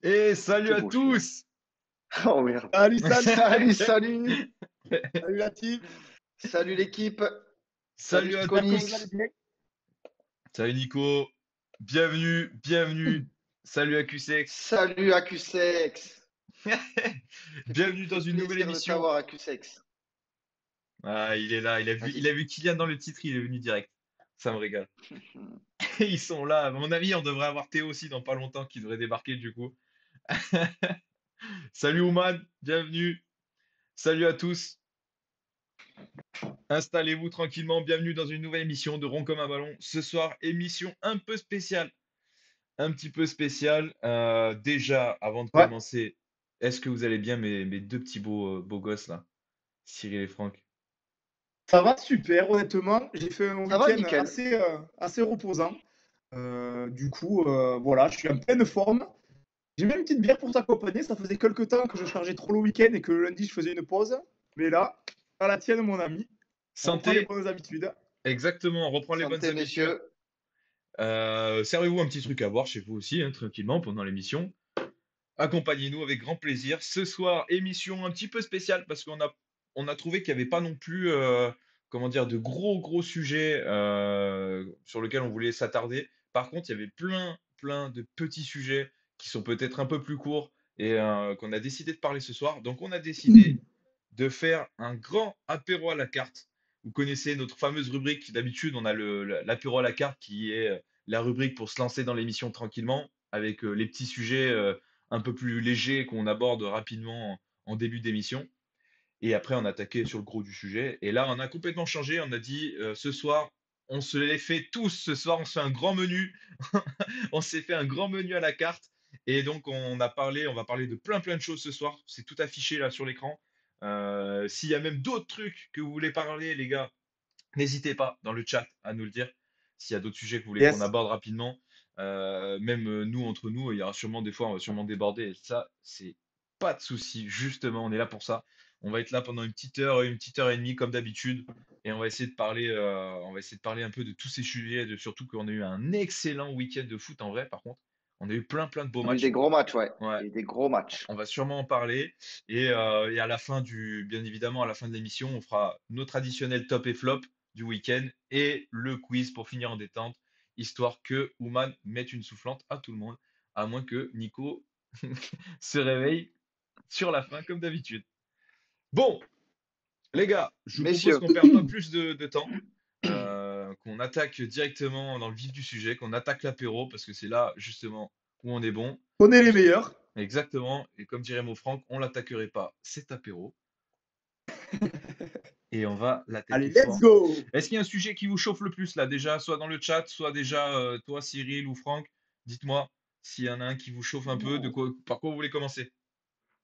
Et salut C'est à beau celui-là. tous! Oh merde. Salut, salut, Salut, salut. salut la team. Salut l'équipe. Salut Salut à J'espère que vous allez tous! Stonix. bien. Salut Nico! Bienvenue, bienvenue! Salut à QSex! Salut Accusex. Bienvenue dans Fait une nouvelle plaisir de émission. t'avoir Accusex. Ah, il est là, il Vas-y. a vu Kylian dans le titre, il est venu direct. Ça me régale. Ils sont là. À mon avis, on devrait avoir Théo aussi dans pas longtemps qui devrait débarquer du coup. Salut Ouman, bienvenue. Salut à tous. Installez-vous tranquillement. Bienvenue dans une nouvelle émission de Rond comme un ballon. Ce soir, émission un peu spéciale. Un petit peu spéciale. Déjà, avant de Ouais, commencer, est-ce que vous allez bien, mes deux petits beaux gosses là, Cyril et Franck? ça va super, honnêtement. J'ai fait un Ça va, week-end nickel. assez reposant. Voilà, je suis en pleine forme. J'ai même une petite bière pour t'accompagner. Ça faisait quelques temps que je chargeais trop le week-end et que le lundi, je faisais une pause. Mais là, à la tienne, mon ami. On reprend les Santé, bonnes habitudes. exactement, on reprend les bonnes Santé, habitudes. messieurs. Servez-vous un petit truc à boire chez vous aussi, hein, tranquillement, pendant l'émission. Accompagnez-nous avec grand plaisir. Ce soir, émission un petit peu spéciale parce qu'on a trouvé qu'il n'y avait pas non plus, comment dire, de gros sujets sur lesquels on voulait s'attarder. Par contre, il y avait plein de petits sujets qui sont peut-être un peu plus courts et qu'on a décidé de parler ce soir. Donc, on a décidé de faire un grand apéro à la carte. Vous connaissez notre fameuse rubrique. D'habitude, on a l'apéro à la carte qui est la rubrique pour se lancer dans l'émission tranquillement avec les petits sujets un peu plus légers qu'on aborde rapidement en début d'émission. Et après, on attaquait sur le gros du sujet. Et là, on a complètement changé. On a dit ce soir, on se les fait tous. Ce soir, on se fait un grand menu. On s'est fait un grand menu à la carte. Et donc, on va parler de plein de choses ce soir. C'est tout affiché là sur l'écran. S'il y a même d'autres trucs que vous voulez parler, les gars, n'hésitez pas dans le chat à nous le dire. S'il y a d'autres sujets que vous voulez qu'on Yes. aborde rapidement, même nous, entre nous, il y aura sûrement des fois, on va sûrement déborder. Et ça, c'est pas de souci. Justement, on est là pour ça. On va être là pendant une petite heure et demie, comme d'habitude. Et on va essayer de parler un peu de tous ces sujets, surtout qu'on a eu un excellent week-end de foot en vrai, par contre. On a eu plein de beaux On a eu des matchs. gros matchs, ouais. Ouais, Et des gros matchs. on va sûrement en parler. Et à la fin bien évidemment, à la fin de l'émission, on fera nos traditionnels top et flop du week-end et le quiz pour finir en détente, histoire que Ouman mette une soufflante à tout le monde, à moins que Nico se réveille sur la fin, comme d'habitude. Bon, les gars, je vous propose Messieurs. qu'on perde pas plus de temps, qu'on attaque directement dans le vif du sujet, qu'on attaque l'apéro, parce que c'est là, justement, où on est bon. On est les meilleurs. Exactement. Et comme dirait mon Franck, on l'attaquerait pas, cet apéro. Et on va l'attaquer Allez, let's fort. go. Est-ce qu'il y a un sujet qui vous chauffe le plus là déjà, soit dans le chat, soit déjà toi Cyril ou Franck, dites-moi s'il y en a un qui vous chauffe un peu, par quoi vous voulez commencer?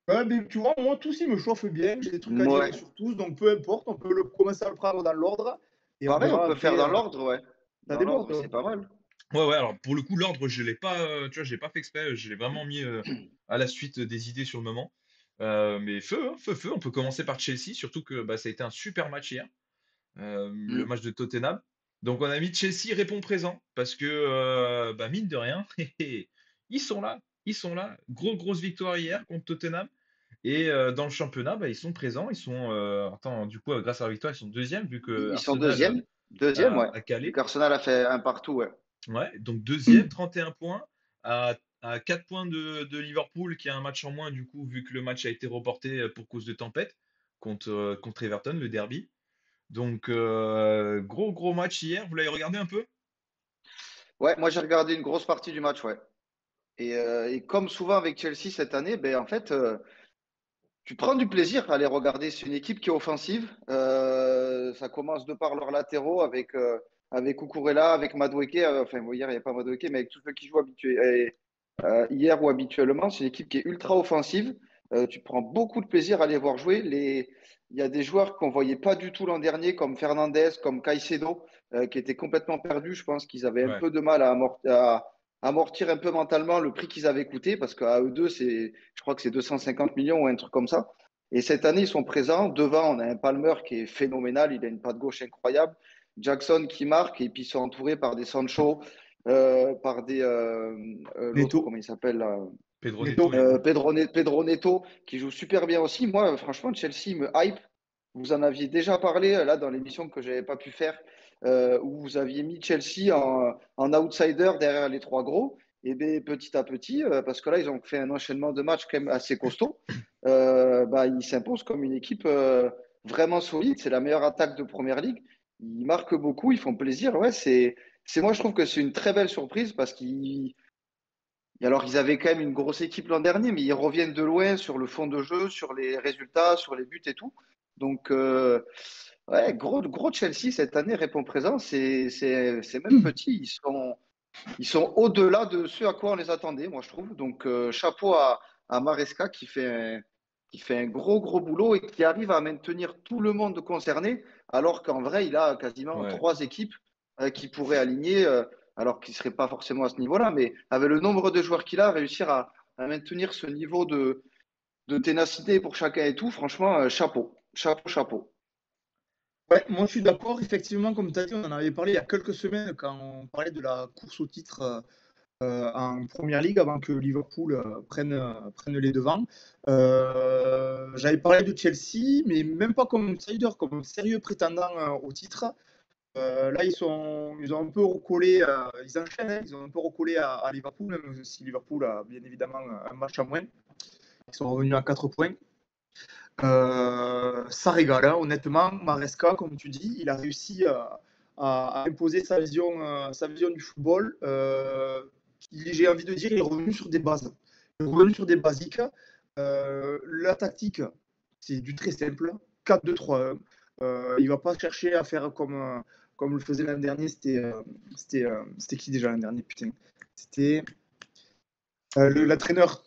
Ouais, mais tu vois, moi, tous, ils me chauffent bien. J'ai des trucs à dire Ouais. sur tous. Donc, peu importe, on peut commencer à le prendre dans l'ordre. Et on Pareil, on verra peut faire après. dans l'ordre, ouais. Ça Dans l'ordre, c'est déborde. pas mal. Ouais, alors pour le coup, l'ordre, je l'ai pas, tu vois, j'ai pas fait exprès, je l'ai vraiment mis à la suite des idées sur le moment. Mais feu, hein, feu, on peut commencer par Chelsea, surtout que bah, ça a été un super match hier. Le Mm. match de Tottenham. Donc on a mis Chelsea répond présent parce que bah, mine de rien, ils sont là, ils sont là. Grosse victoire hier contre Tottenham et dans le championnat, bah, ils sont présents, ils sont attends, du coup grâce à la victoire, ils sont deuxième vu que Ils sont Arsenal deuxième. Deuxième, a, ouais. a Vu calé. qu'Arsenal a fait un partout, ouais. Ouais, donc deuxième, 31 points à 4 points de Liverpool qui a un match en moins du coup vu que le match a été reporté pour cause de tempête contre Everton, le derby. Donc, gros match hier. Vous l'avez regardé un peu? Ouais, moi j'ai regardé une grosse partie du match, ouais. Et comme souvent avec Chelsea cette année, ben, en fait, tu prends du plaisir à les regarder. C'est une équipe qui est offensive. Ça commence de par leurs latéraux avec Cucurella, avec Madueke. Enfin, bon, hier, il n'y a pas Madueke, mais avec tous ceux qui jouent hier ou habituellement. C'est une équipe qui est ultra offensive. Tu prends beaucoup de plaisir à les voir jouer. Il y a des joueurs qu'on ne voyait pas du tout l'an dernier, comme Fernandez, comme Caicedo, qui étaient complètement perdus. Je pense qu'ils avaient un Ouais. peu de mal à amortir un peu mentalement le prix qu'ils avaient coûté, parce qu'à eux deux, je crois que c'est 250 millions ou un truc comme ça. Et cette année, ils sont présents. Devant, on a un Palmer qui est phénoménal. Il a une patte gauche incroyable. Jackson qui marque. Et puis, ils sont entourés par des Sancho, par des. L'autre, Neto. comment il s'appelle là? Pedro Neto. Neto, il est bon. Pedro Neto, qui joue super bien aussi. Moi, franchement, Chelsea me hype. Vous en aviez déjà parlé là dans l'émission que j'avais pas pu faire, où vous aviez mis Chelsea en outsider derrière les trois gros. Et bien, petit à petit, parce que là, ils ont fait un enchaînement de matchs quand même assez costaud, bah, ils s'imposent comme une équipe vraiment solide. C'est la meilleure attaque de Première Ligue. Ils marquent beaucoup, ils font plaisir. Ouais, moi, je trouve que c'est une très belle surprise parce qu'ils et alors, ils avaient quand même une grosse équipe l'an dernier, mais ils reviennent de loin sur le fond de jeu, sur les résultats, sur les buts et tout. Donc, ouais, gros Chelsea cette année répond présent. C'est même petit. Ils sont au-delà de ce à quoi on les attendait, moi, je trouve. Donc, chapeau à Maresca qui fait un gros boulot et qui arrive à maintenir tout le monde concerné, alors qu'en vrai, il a quasiment Ouais. trois équipes qui pourraient aligner, alors qu'il ne serait pas forcément à ce niveau-là, mais avec le nombre de joueurs qu'il a, réussir à maintenir ce niveau de ténacité pour chacun et tout, franchement, chapeau. Ouais, moi je suis d'accord, effectivement, comme tu as dit, on en avait parlé il y a quelques semaines quand on parlait de la course au titre en Première Ligue avant que Liverpool prenne les devants. J'avais parlé de Chelsea, mais même pas comme outsider, comme un sérieux prétendant au titre. Là, ils ont un peu recollé, ils enchaînent, hein, ils ont un peu recollé à Liverpool, même si Liverpool a bien évidemment un match à moins. Ils sont revenus à 4 points. Ça régale, hein, honnêtement. Maresca, comme tu dis, il a réussi à imposer sa vision du football. J'ai envie de dire, il est revenu sur des bases. Il est revenu sur des basiques. La tactique, c'est du très simple. 4-2-3-1. Il ne va pas chercher à faire comme le faisait l'an dernier. C'était qui déjà l'an dernier? Putain. C'était l'entraîneur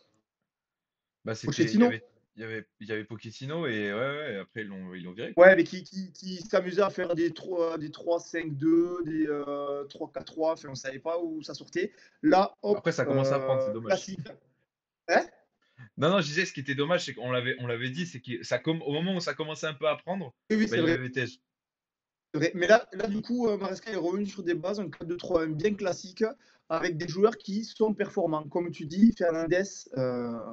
Bah, c'était, Pochettino. il y avait Pochettino et ouais, après ils l'ont viré, quoi. Ouais, mais qui s'amusait à faire des 3-5-2, des 3-4-3, enfin, on savait pas où ça sortait. Là, hop, Après, ça commence à prendre, c'est dommage. classique. Hein? Non, je disais, ce qui était dommage, c'est qu'on l'avait dit, c'est que au moment où ça commençait un peu à prendre, Oui, oui, bah, c'est il vrai. l'avait têche. C'est vrai. Mais là, du coup, Maresca est revenu sur des bases, un 4-2-3-1 bien classique, avec des joueurs qui sont performants. Comme tu dis, Fernandez,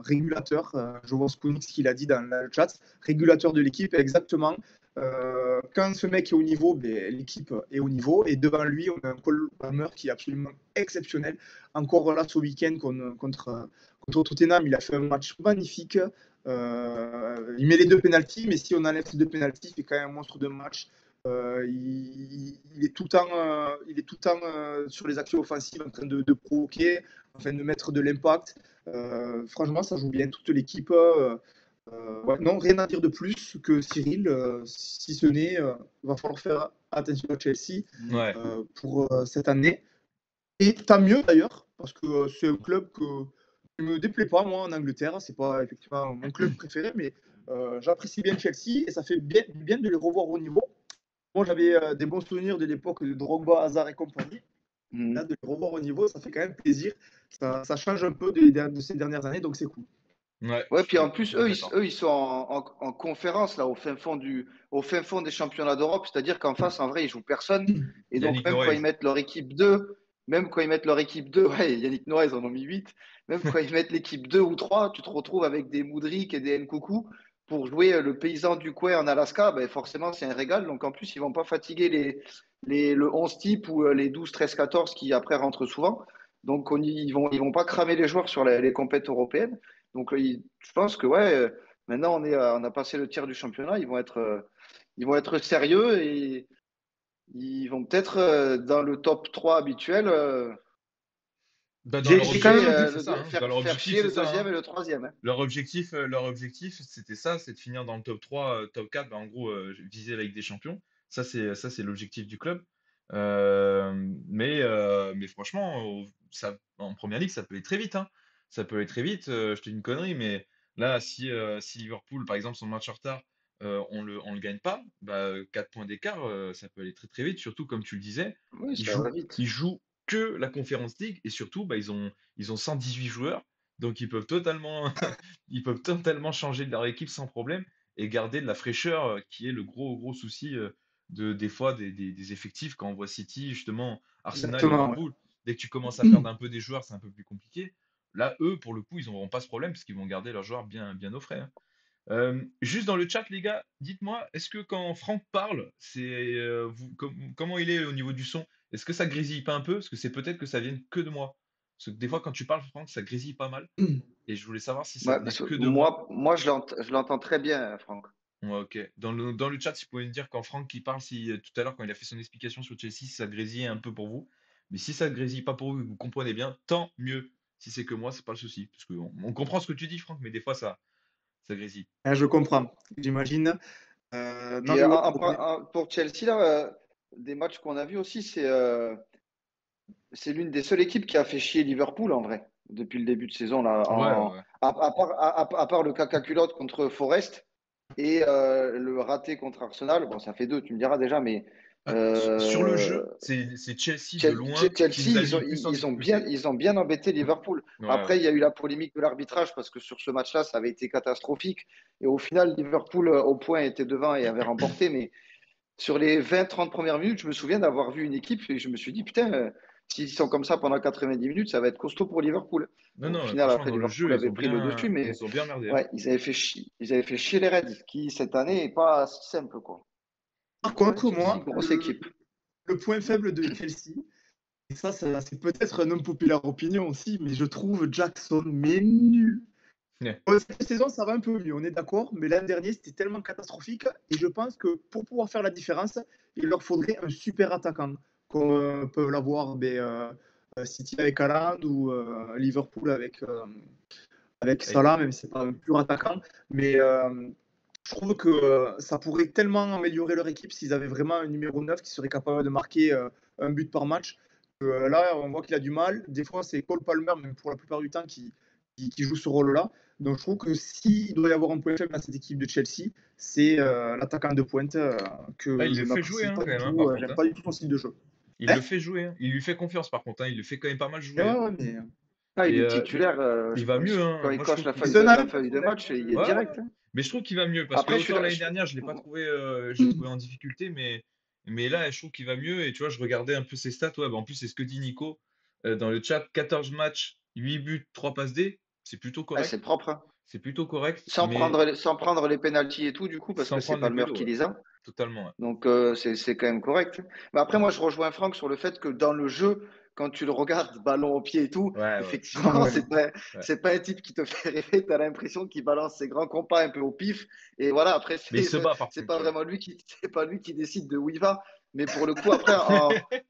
régulateur, je vois Skunix qui l'a dit dans le chat, régulateur de l'équipe, exactement. Quand ce mec est au niveau, ben, l'équipe est au niveau. Et devant lui, on a un Cole Palmer qui est absolument exceptionnel. Encore là, ce week-end contre Tottenham, il a fait un match magnifique. Il met les deux pénaltys, mais si on enlève ces deux pénaltys, il fait quand même un monstre de match. Il est tout le temps, sur les actions offensives en train de provoquer, enfin de mettre de l'impact. Franchement, ça joue bien, toute l'équipe. Ouais, non, rien à dire de plus que Cyril, si ce n'est, il va falloir faire attention à Chelsea Ouais. pour cette année. Et tant mieux d'ailleurs, parce que c'est un club qui ne me déplaît pas, moi, en Angleterre. C'est pas effectivement mon club préféré, mais j'apprécie bien Chelsea et ça fait bien de les revoir au niveau. Moi, j'avais des bons souvenirs de l'époque de Drogba, Hazard et compagnie. Là, de les revoir au niveau, ça fait quand même plaisir. Ça change un peu de ces dernières années, donc c'est cool. Ouais, Ouais, je puis suis en plus, tout à fait d'accord. eux, ils sont en conférence, là, au fin fond des championnats d'Europe. C'est-à-dire qu'en face, en vrai, ils jouent personne. Et donc, Yannick Noyes. même quand ils mettent leur équipe 2, ouais, Yannick Noah, ils en ont mis 8. Même quand ils mettent l'équipe 2 ou 3, tu te retrouves avec des Moudryk et des Nkoukou pour jouer le paysan du coin en Alaska. Ben, forcément, c'est un régal. Donc, en plus, ils vont pas fatiguer le 11 type ou les 12, 13, 14 qui après rentrent souvent. Donc, ils vont pas cramer les joueurs sur les compétitions européennes. Donc, je pense que ouais, maintenant on a passé le tiers du championnat, ils vont être sérieux et ils vont peut-être dans le top 3 habituel Bah, dans leur J'ai quand chier, objectif, même oui, vu. c'est ça, hein. Dans leur faire objectif, chier c'est le ça, deuxième hein. et le troisième, hein. Leur objectif, c'était ça, c'est de finir dans le top 3, top 4, bah, en gros, viser la Ligue des Champions. Ça, c'est l'objectif du club. Mais franchement, en première ligue, ça peut aller très vite, hein. Ça peut aller très vite. Je te dis une connerie, mais là, si Liverpool, par exemple, son match en retard, on le gagne pas, bah, 4 points d'écart, ça peut aller très très vite. Surtout, comme tu le disais, Oui, ça va vite. ils jouent que la Conference League et surtout, bah, ils ont 118 joueurs, donc ils peuvent totalement changer de leur équipe sans problème et garder de la fraîcheur, qui est le gros souci des fois des effectifs quand on voit City, justement, Arsenal et Exactement, ouais. Liverpool. Dès que tu commences à perdre un peu des joueurs, c'est un peu plus compliqué. Là, eux, pour le coup, ils n'auront pas ce problème parce qu'ils vont garder leurs joueurs bien au frais, hein. Juste dans le chat, les gars, dites-moi, est-ce que quand Franck parle, comment il est au niveau du son? Est-ce que ça grésille pas un peu? Parce que c'est peut-être que ça vienne que de moi. Parce que des fois, quand tu parles, Franck, ça grésille pas mal. Et je voulais savoir si ça Ouais, venait parce que que de moi. moi je l'entends très bien, Franck. Ouais, ok. Dans le chat, si vous pouvez me dire quand Franck qui parle, si tout à l'heure, quand il a fait son explication sur Chelsea, si ça grésille un peu pour vous. Mais si ça grésille pas pour vous, vous comprenez bien, tant mieux. Si c'est que moi, c'est pas le souci. Parce qu'on on comprend ce que tu dis, Franck, mais des fois, ça grésille. Ah, je comprends, j'imagine. Non, Puis mais ouais, pour Chelsea, là, des matchs qu'on a vus aussi, c'est l'une des seules équipes qui a fait chier Liverpool en vrai, depuis le début de saison. Là, Ouais, ouais. à part le caca culotte contre Forest et le raté contre Arsenal. Bon, ça fait deux, tu me diras déjà, mais Sur le euh, jeu, c'est Chelsea de loin qui Chelsea, nous a mis le plus en difficulté. ils ont bien embêté Liverpool. Ouais, Après, ouais. il y a eu la polémique de l'arbitrage parce que sur ce match-là, ça avait été catastrophique. Et au final, Liverpool, au point, était devant et avait remporté. Mais sur les 20-30 premières minutes, je me souviens d'avoir vu une équipe et je me suis dit, putain, s'ils sont comme ça pendant 90 minutes, ça va être costaud pour Liverpool. Non, Bon, au non, final, franchement, après, dans le Liverpool jeu, avait pris le dessus, mais ils ont bien merdé, hein. ouais, ils avaient fait chier les Reds, qui cette année n'est pas si simple, quoi. par Donc, ouais, contre, Chelsea, moi, grosse équipe. le point faible de Chelsea, et c'est peut-être un unpopular opinion aussi, mais je trouve Jackson mais nul. Ouais. Cette saison, ça va un peu mieux, on est d'accord, mais l'an dernier, c'était tellement catastrophique. Et je pense que pour pouvoir faire la différence, il leur faudrait un super attaquant, comme peuvent l'avoir City avec Haaland ou Liverpool avec Et- Salah, même si c'est pas un pur attaquant. Mais je trouve que ça pourrait tellement améliorer leur équipe s'ils avaient vraiment un numéro 9 qui serait capable de marquer un but par match. Là, on voit qu'il a du mal. Des fois, c'est Cole Palmer, même pour la plupart du temps, qui joue ce rôle-là. Donc, je trouve que s'il doit y avoir un point faible dans cette équipe de Chelsea, c'est l'attaquant de pointe Ah, que il je le fait jouer, n'apprécie hein, pas quand du même, hein, tout. par contre, J'aime hein. pas du tout son style de jeu. Il Hein. le fait jouer, hein. Il lui fait confiance, par contre, hein. Il le fait quand même pas mal Ouais, jouer, hein. ouais, mais Ah, il Et est titulaire, il va mieux, quand hein. il Moi, je coche trouve qu'il. c'est un la allant feuille de personnel. match, il est Ouais, direct, ouais. hein. Mais je trouve qu'il va mieux parce que Après, je suis autant là. l'année dernière, je l'ai trouvé en difficulté, mais là, je trouve qu'il va mieux. Et tu vois, je regardais un peu ses stats. Ouais, bah, en plus, c'est ce que dit Nico dans le chat, 14 matchs, 8 buts, 3 passes D. C'est plutôt Ouais, correct. c'est propre, hein. C'est plutôt correct, mais Sans prendre les pénaltys et tout, du coup, parce que sans c'est prendre les Palmer pédos, qui ouais. les a. Totalement, ouais. Donc, c'est quand même correct. Mais après, moi, je rejoins Franck sur le fait que dans le jeu, quand tu le regardes, ballon au pied et tout, Ouais, ouais. Ah effectivement, ouais. Ouais. c'est pas un type qui te fait rêver. Tu as l'impression qu'il balance ses grands compas un peu au pif. Et voilà, après, Mais il se bat, par c'est contre, pas tu vois. vraiment c'est pas lui qui décide de où il va. Mais pour le coup, après,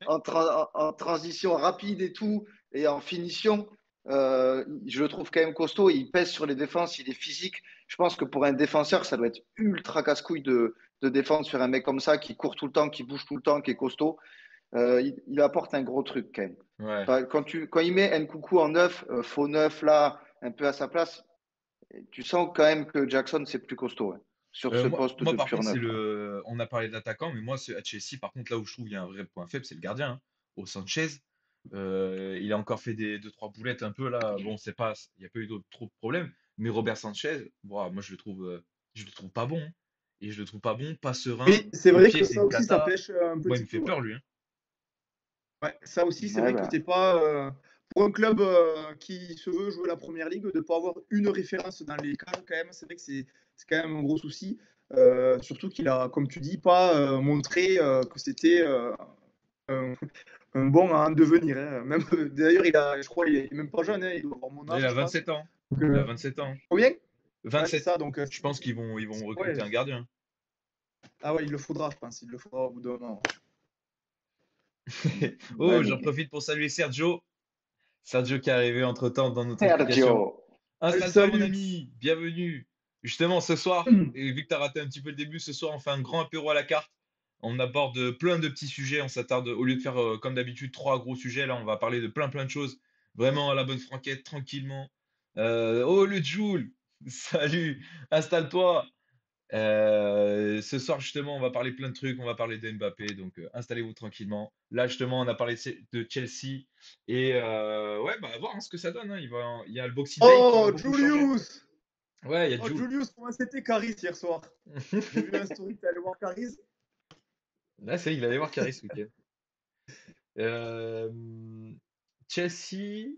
en transition rapide et tout, et en finition, je le trouve quand même costaud. Il pèse sur les défenses, il est physique. Je pense que pour un défenseur, ça doit être ultra casse-couille de défendre sur un mec comme ça qui court tout le temps, qui bouge tout le temps, qui est costaud. Il apporte un gros truc quand même. Ouais. Enfin, quand il met Nkoukou en neuf, faux neuf là, un peu à sa place, tu sens quand même que Jackson c'est plus costaud, hein, sur ce poste Moi, de par pur contre, neuf, quoi. on a parlé d'attaquant, mais moi, à Chelsea, par contre, là où je trouve il y a un vrai point faible, c'est le gardien, hein. Au Sanchez, il a encore fait des deux, trois boulettes un peu là. Bon, il n'y a pas eu trop de problèmes. Mais Robert Sanchez, moi, je le trouve pas bon, hein. Et je le trouve pas bon, pas serein. Mais c'est Au vrai pied, que c'est ça une aussi, ça cata. pêche un Moi, il petit me peu. fait Ouais. peur, lui, hein. Ouais, ça aussi, c'est Ouais, vrai que bah, t'es pas. Pour un club qui se veut jouer la première ligue, de ne pas avoir une référence dans les camps, quand même, c'est vrai que c'est quand même un gros souci. Surtout qu'il a, comme tu dis, pas montré que c'était un, un bon à en devenir, hein. Même, d'ailleurs, je crois qu'il est même pas jeune, hein, il doit avoir mon Là, il âge, a je pense. 27 ans. Donc, Il a 27 ans. combien? Ouais, c'est 27. ça. Donc, Je pense qu'ils vont ouais, recruter un gardien. ah ouais, il le faudra, je pense. Il le faudra au bout d'un moment. ouais, Oh, j'en mais profite pour saluer Sergio. Sergio qui est arrivé entre-temps dans notre explication. Sergio. Installe-toi, mon Salut! ami, bienvenue. Justement, ce soir, et vu que tu as raté un petit peu le début, ce soir, on fait un grand apéro à la carte. On aborde plein de petits sujets. On s'attarde, au lieu de faire comme d'habitude trois gros sujets, là, on va parler de plein de choses. Vraiment à la bonne franquette, tranquillement. Oh, le Joule, salut, installe-toi. Ce soir, justement, on va parler plein de trucs. On va parler de Mbappé. Donc, installez-vous tranquillement. Là, justement, on a parlé de Chelsea. Et ouais, bah, à voir hein, ce que ça donne, hein. Il y a le Boxing Day qui va Oh, beaucoup changer. Julius! Ouais, il y a Oh, Jules. Julius, comment c'était Caris hier soir? J'ai vu un story, t'es allé voir Caris? Là, c'est il va y avoir Caris ce week-end. Euh, Chelsea,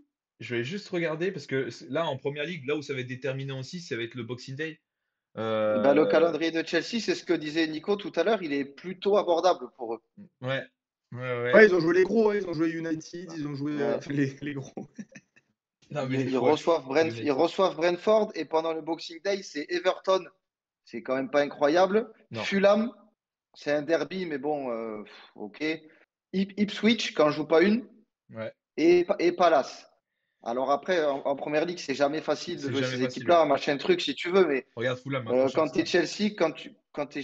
je vais juste regarder parce que là, en première ligue, là où ça va être déterminant aussi, ça va être le Boxing Day. Ben, le Euh, calendrier de Chelsea, c'est ce que disait Nico tout à l'heure, il est plutôt abordable pour eux. ouais, ouais, Ouais, ouais. ils ont joué les gros, hein, ils ont joué United, ils ont joué Ouais. enfin, les gros. Non, Ils, mais ils ouais, reçoivent ils United. reçoivent Brentford et pendant le Boxing Day, c'est Everton. C'est quand même pas incroyable. Non, Fulham, c'est un derby, mais bon, ok. Ipswich, quand je joue pas une, ouais, et Palace. Alors après, en première ligue, c'est jamais facile de c'est jouer jamais ces facile, ouais. équipes-là, machin truc, si tu veux, mais Regarde Fulham, accroche quand tu es Arsenal.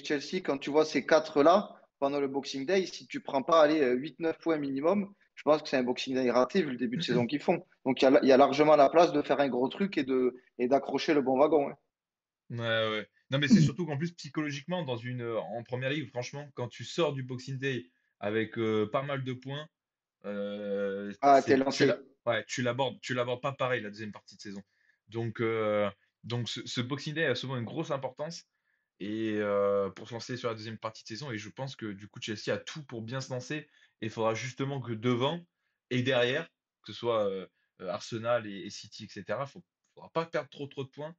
Chelsea, quand tu vois ces quatre-là pendant le Boxing Day, si tu prends pas allez, 8-9 points minimum, je pense que c'est un Boxing Day raté vu le début de saison qu'ils font. Donc il y a largement la place de faire un gros truc et d'accrocher le bon wagon, hein. Ouais, ouais. Non, mais c'est surtout qu'en plus, psychologiquement, en première ligue, franchement, quand tu sors du Boxing Day avec pas mal de points, Ah, t'es lancé. ouais, tu l'abordes pas pareil la deuxième partie de saison. Donc, ce Boxing Day a souvent une grosse importance pour se lancer sur la deuxième partie de saison. Et je pense que du coup, Chelsea a tout pour bien se lancer. Et il faudra justement que devant et derrière, que ce soit Arsenal et City, etc., faudra pas perdre trop de points.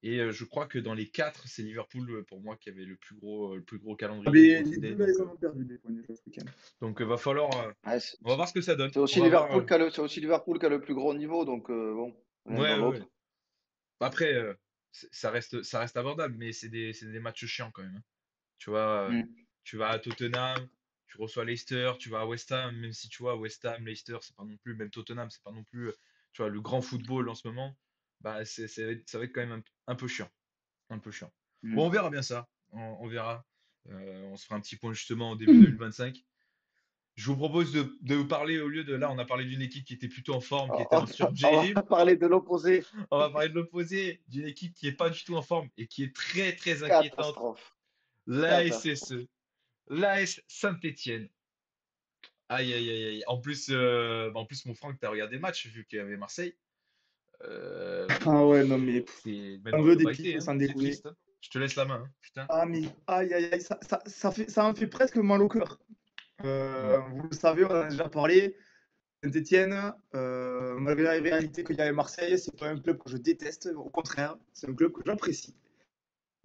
Et je crois que dans les quatre, c'est Liverpool pour moi qui avait le plus gros Ah, calendrier du mais les Boxing Day. deux, là, ils en ont perdu des points déjà ce week-end. Va falloir, Ouais, on va voir ce que ça donne. c'est On aussi va voir. Liverpool qui a le plus gros niveau, donc bon, l'un Ouais, dans ouais, ouais. l'autre. Après, ça reste abordable, mais c'est des matchs chiants quand même, hein. Tu vois, Mm. tu vas à Tottenham, tu reçois Leicester, tu vas à West Ham, même si tu vois, West Ham, Leicester, c'est pas non plus, même Tottenham, c'est pas non plus, tu vois, le grand football en ce moment. Bah, ça va être quand même un peu chiant. Un peu chiant. Bon, on Mm. verra bien ça. On verra. On se fera un petit point justement au début 2025. Je vous propose de vous parler au lieu de là, on a parlé d'une équipe qui était plutôt en forme, qui était On, en on va surgym. parler de l'opposé. On va parler de l'opposé, d'une équipe qui est pas du tout en forme et qui est très très inquiétante. Catastrophe. Catastrophe. L'ASSE, l'AS Saint-Étienne. Aïe aïe aïe aïe. En plus mon Franck, t'as regardé le match vu qu'il y avait Marseille. Ah ouais, non, mais C'est on maintenant veut la des vérité, pipes hein. sans C'est déconner. triste, hein. Je te laisse la main, hein. Putain. Ah, mais aïe, aïe, aïe, ça en fait presque mal au cœur. Ouais. Vous le savez, on en a déjà parlé. Saint-Etienne, malgré la réalité qu'il y a à Marseille, c'est pas un club que je déteste. Au contraire, c'est un club que j'apprécie.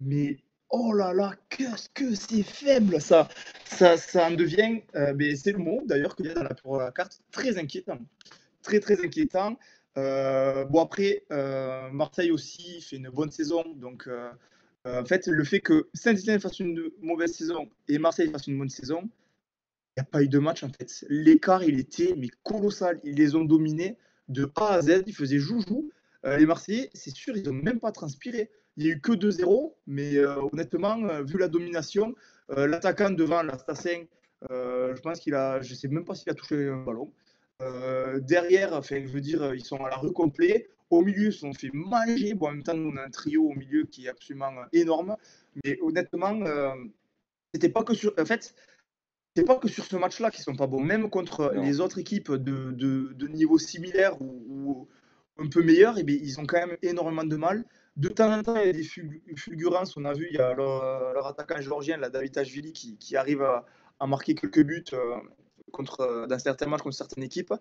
Mais oh là là, qu'est-ce que c'est faible ça! Ça en devient, mais c'est le mot d'ailleurs qu'il y a pour la carte, très inquiétant. Très très inquiétant. Bon après, Marseille aussi fait une bonne saison, donc en fait le fait que Saint-Etienne fasse une mauvaise saison et Marseille fasse une bonne saison, il n'y a pas eu de match en fait. L'écart il était mais colossal. Ils les ont dominés de A à Z, ils faisaient joujou. Les Marseillais, c'est sûr, ils n'ont même pas transpiré. Il n'y a eu que 2-0, mais honnêtement, vu la domination, l'attaquant devant, la Stassin, je pense je ne sais même pas s'il a touché un ballon. Derrière, enfin, je veux dire, ils sont à la rue complet. Au milieu, ils se sont fait manger. Bon, en même temps, nous, on a un trio au milieu qui est absolument énorme. Mais honnêtement, c'était pas que sur. En fait, c'est pas que sur ce match-là qu'ils sont pas bons. Même contre Non. les autres équipes de niveau similaire ou un peu meilleur, eh bien, ils ont quand même énormément de mal. De temps en temps, il y a des fulgurances. On a vu, il y a leur attaquant géorgien, la Davidashvili, qui arrive à marquer quelques buts dans certains matchs contre certaines équipes.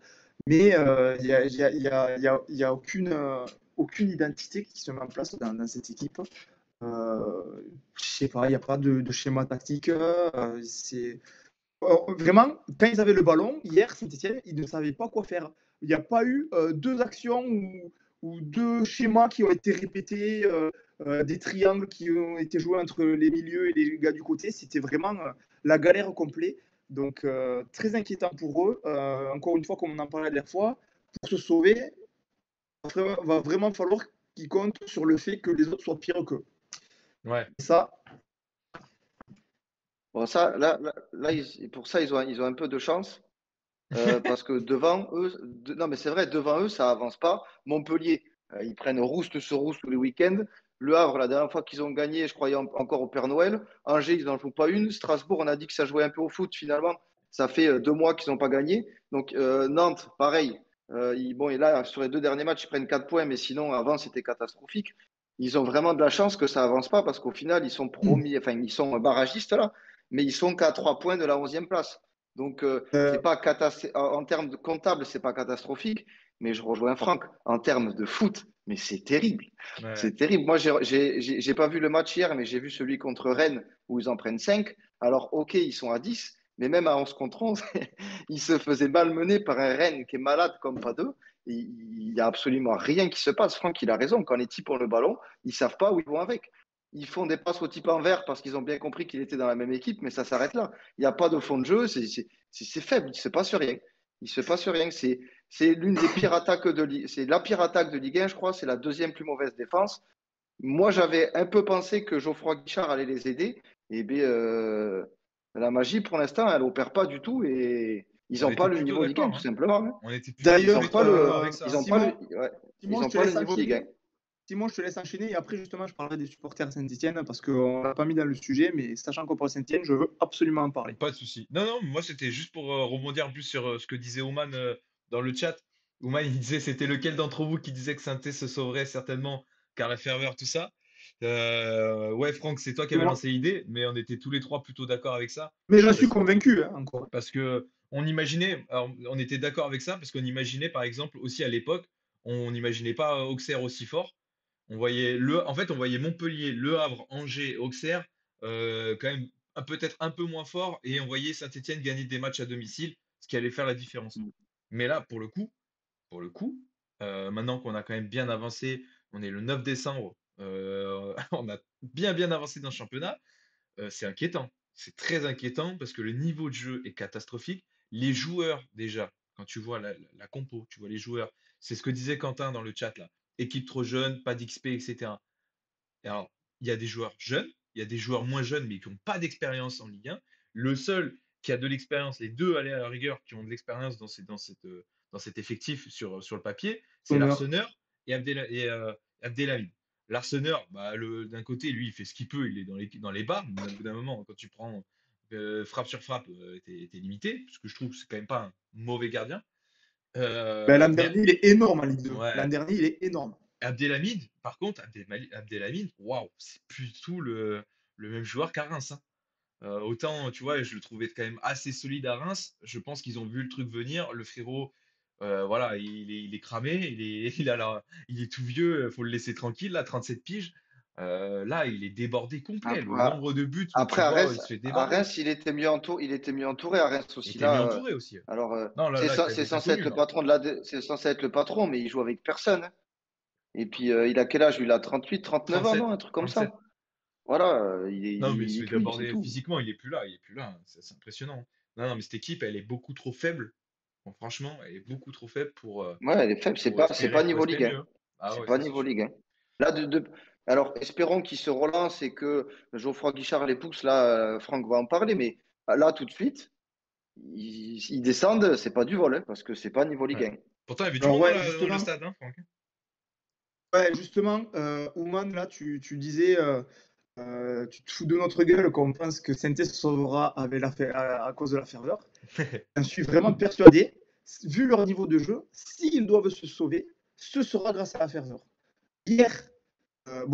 Mais il n'y a, y a, y a, y a, y a aucune identité qui se met en place dans cette équipe. Je sais pas, il n'y a pas de schéma tactique. Vraiment, quand ils avaient le ballon, hier, Saint-Etienne, ils ne savaient pas quoi faire. Il n'y a pas eu deux actions ou deux schémas qui ont été répétés, des triangles qui ont été joués entre les milieux et les gars du côté. C'était vraiment la galère complète. Donc, très inquiétant pour eux. Encore une fois, comme on en parlait la dernière fois, pour se sauver, il va vraiment falloir qu'ils comptent sur le fait que les autres soient pires qu'eux. Ouais. Et ça, Bon, ça, là, pour ça, ils ont un peu de chance. Parce que devant eux, non mais c'est vrai, devant eux, ça avance pas. Montpellier, ils prennent rouste sur rouste tous les week-ends. Le Havre, la dernière fois qu'ils ont gagné, je croyais encore au Père Noël. Angers, ils n'en jouent pas une. Strasbourg, on a dit que ça jouait un peu au foot finalement. Ça fait 2 mois qu'ils n'ont pas gagné. Donc Nantes, pareil. Bon, et là, sur les 2 derniers matchs, ils prennent 4 points, mais sinon, avant, c'était catastrophique. Ils ont vraiment de la chance que ça avance pas parce qu'au final, ils sont promis, enfin, ils sont barragistes là, mais ils sont qu'à 3 points de la 11e place. Donc, c'est pas en termes de comptable, c'est pas catastrophique, Mais je rejoins Franck. En termes de foot, mais c'est terrible. Ouais. C'est terrible. Moi, j'ai pas vu le match hier, mais j'ai vu celui contre Rennes où ils en prennent 5. Alors, ok, ils sont à 10, mais même à 11 contre 11, ils se faisaient malmener par un Rennes qui est malade comme pas deux. Il n'y a absolument rien qui se passe. Franck, il a raison. Quand les types ont le ballon, ils savent pas où ils vont avec. Ils font des passes au type en vert parce qu'ils ont bien compris qu'il était dans la même équipe, mais ça s'arrête là. Il n'y a pas de fond de jeu, c'est faible, il ne se passe rien. Il se passe rien. C'est l'une des pires attaques de Ligue. C'est la pire attaque de Ligue 1, je crois. C'est la deuxième plus mauvaise défense. Moi, j'avais un peu pensé que Geoffroy Guichard allait les aider. Et bien, la magie, pour l'instant, elle n'opère pas du tout. Et ils On n'ont était pas le plutôt niveau Ligue 1, d'accord, tout hein. simplement. Hein. On était plutôt Ils D'ailleurs, n'ont pas le, avec ça. ils ont Simon, pas le, ouais, ils Simon, je ont te pas le laisse niveau Ligue 1. enchaîner. Simon, je te laisse enchaîner et après, justement, je parlerai des supporters de Saint-Etienne parce qu'on l'a pas mis dans le sujet, mais sachant qu'on parle de Saint-Etienne, je veux absolument en parler. Pas de souci. Non, non, moi c'était juste pour rebondir en plus sur ce que disait Oman dans le chat. Oman, il disait c'était lequel d'entre vous qui disait que Saint-Étienne se sauverait certainement car la ferveur, tout ça. Ouais, Franck, c'est toi qui C'est avais moi. lancé l'idée, mais on était tous les trois plutôt d'accord avec ça. Mais j'en suis Parce, convaincu, hein, encore. parce que on imaginait, alors, on était d'accord avec ça, parce qu'on imaginait par exemple aussi à l'époque, on n'imaginait pas Auxerre aussi fort. En fait, on voyait Montpellier, Le Havre, Angers, Auxerre, quand même peut-être un peu moins fort, et on voyait Saint-Étienne gagner des matchs à domicile, ce qui allait faire la différence. Mais là, pour le coup, maintenant qu'on a quand même bien avancé, on est le 9 décembre, on a bien bien avancé dans le championnat, c'est inquiétant. C'est très inquiétant parce que le niveau de jeu est catastrophique. Les joueurs, déjà, quand tu vois la compo, tu vois les joueurs, c'est ce que disait Quentin dans le chat là. Équipe trop jeune, pas d'XP, etc. Et alors, il y a des joueurs jeunes, il y a des joueurs moins jeunes, mais qui n'ont pas d'expérience en Ligue 1. Le seul qui a de l'expérience, les deux à la rigueur, qui ont de l'expérience dans cet effectif sur le papier, c'est Honneur. l'Arseneur et Abdelhamid. L'Arseneur, bah, d'un côté, lui, il fait ce qu'il peut, il est dans les bas. Mais au bout d'un moment, quand tu prends frappe sur frappe, t'es limité, parce que je trouve que c'est quand même pas un mauvais gardien. L'an Mais dernier, il est énorme en Ligue 2. ouais, L'an dernier, il est énorme. Abdelhamid, par contre, Abdelhamid, waouh, c'est plus du tout le même joueur qu'à Reims, hein. Autant, tu vois, je le trouvais quand même assez solide à Reims. Je pense qu'ils ont vu le truc venir. Le frérot, voilà, il est cramé, il est tout vieux, faut le laisser tranquille, là, 37 piges. Là, il est débordé complet. Le Après, nombre de buts où tu après, vois, il se fait À déborder. Reims, il était mieux entouré à Reims Il aussi. était mieux Là, entouré aussi. alors, Non, là, là, c'est t'as censé tout être eu, le là. patron c'est censé être le patron, mais il joue avec personne. Hein. Et puis, il a quel âge? Il a 38, 39 ans, 37, non? Un truc comme 37. ça. Voilà, Non, mais il il se est fait cuit, c'est déborder tout. physiquement, il est plus là, il est plus là, hein. C'est impressionnant. Non, non, mais cette équipe, elle est beaucoup trop faible. Bon, franchement, elle est beaucoup trop faible Ouais, elle est faible, c'est pas pour niveau espérer Ligue 1. mieux, hein. Ah C'est ouais, pas ça c'est niveau sûr. Ligue 1. Là, alors, espérons qu'il se relance et que Geoffroy Guichard les pousse. Là, Franck va en parler, mais là, tout de suite, ils descendent, c'est pas du vol, hein, parce que c'est pas niveau Ligue Ouais. 1. Pourtant, il y avait du Alors, monde dans, ouais, dans le justement, stade, hein, Franck. Ouman, là, tu disais, tu te fous de notre gueule qu'on pense que Saint-Etienne se sauvera à cause de la ferveur. J'en suis vraiment persuadé, vu leur niveau de jeu, s'ils doivent se sauver, ce sera grâce à la ferveur. Hier,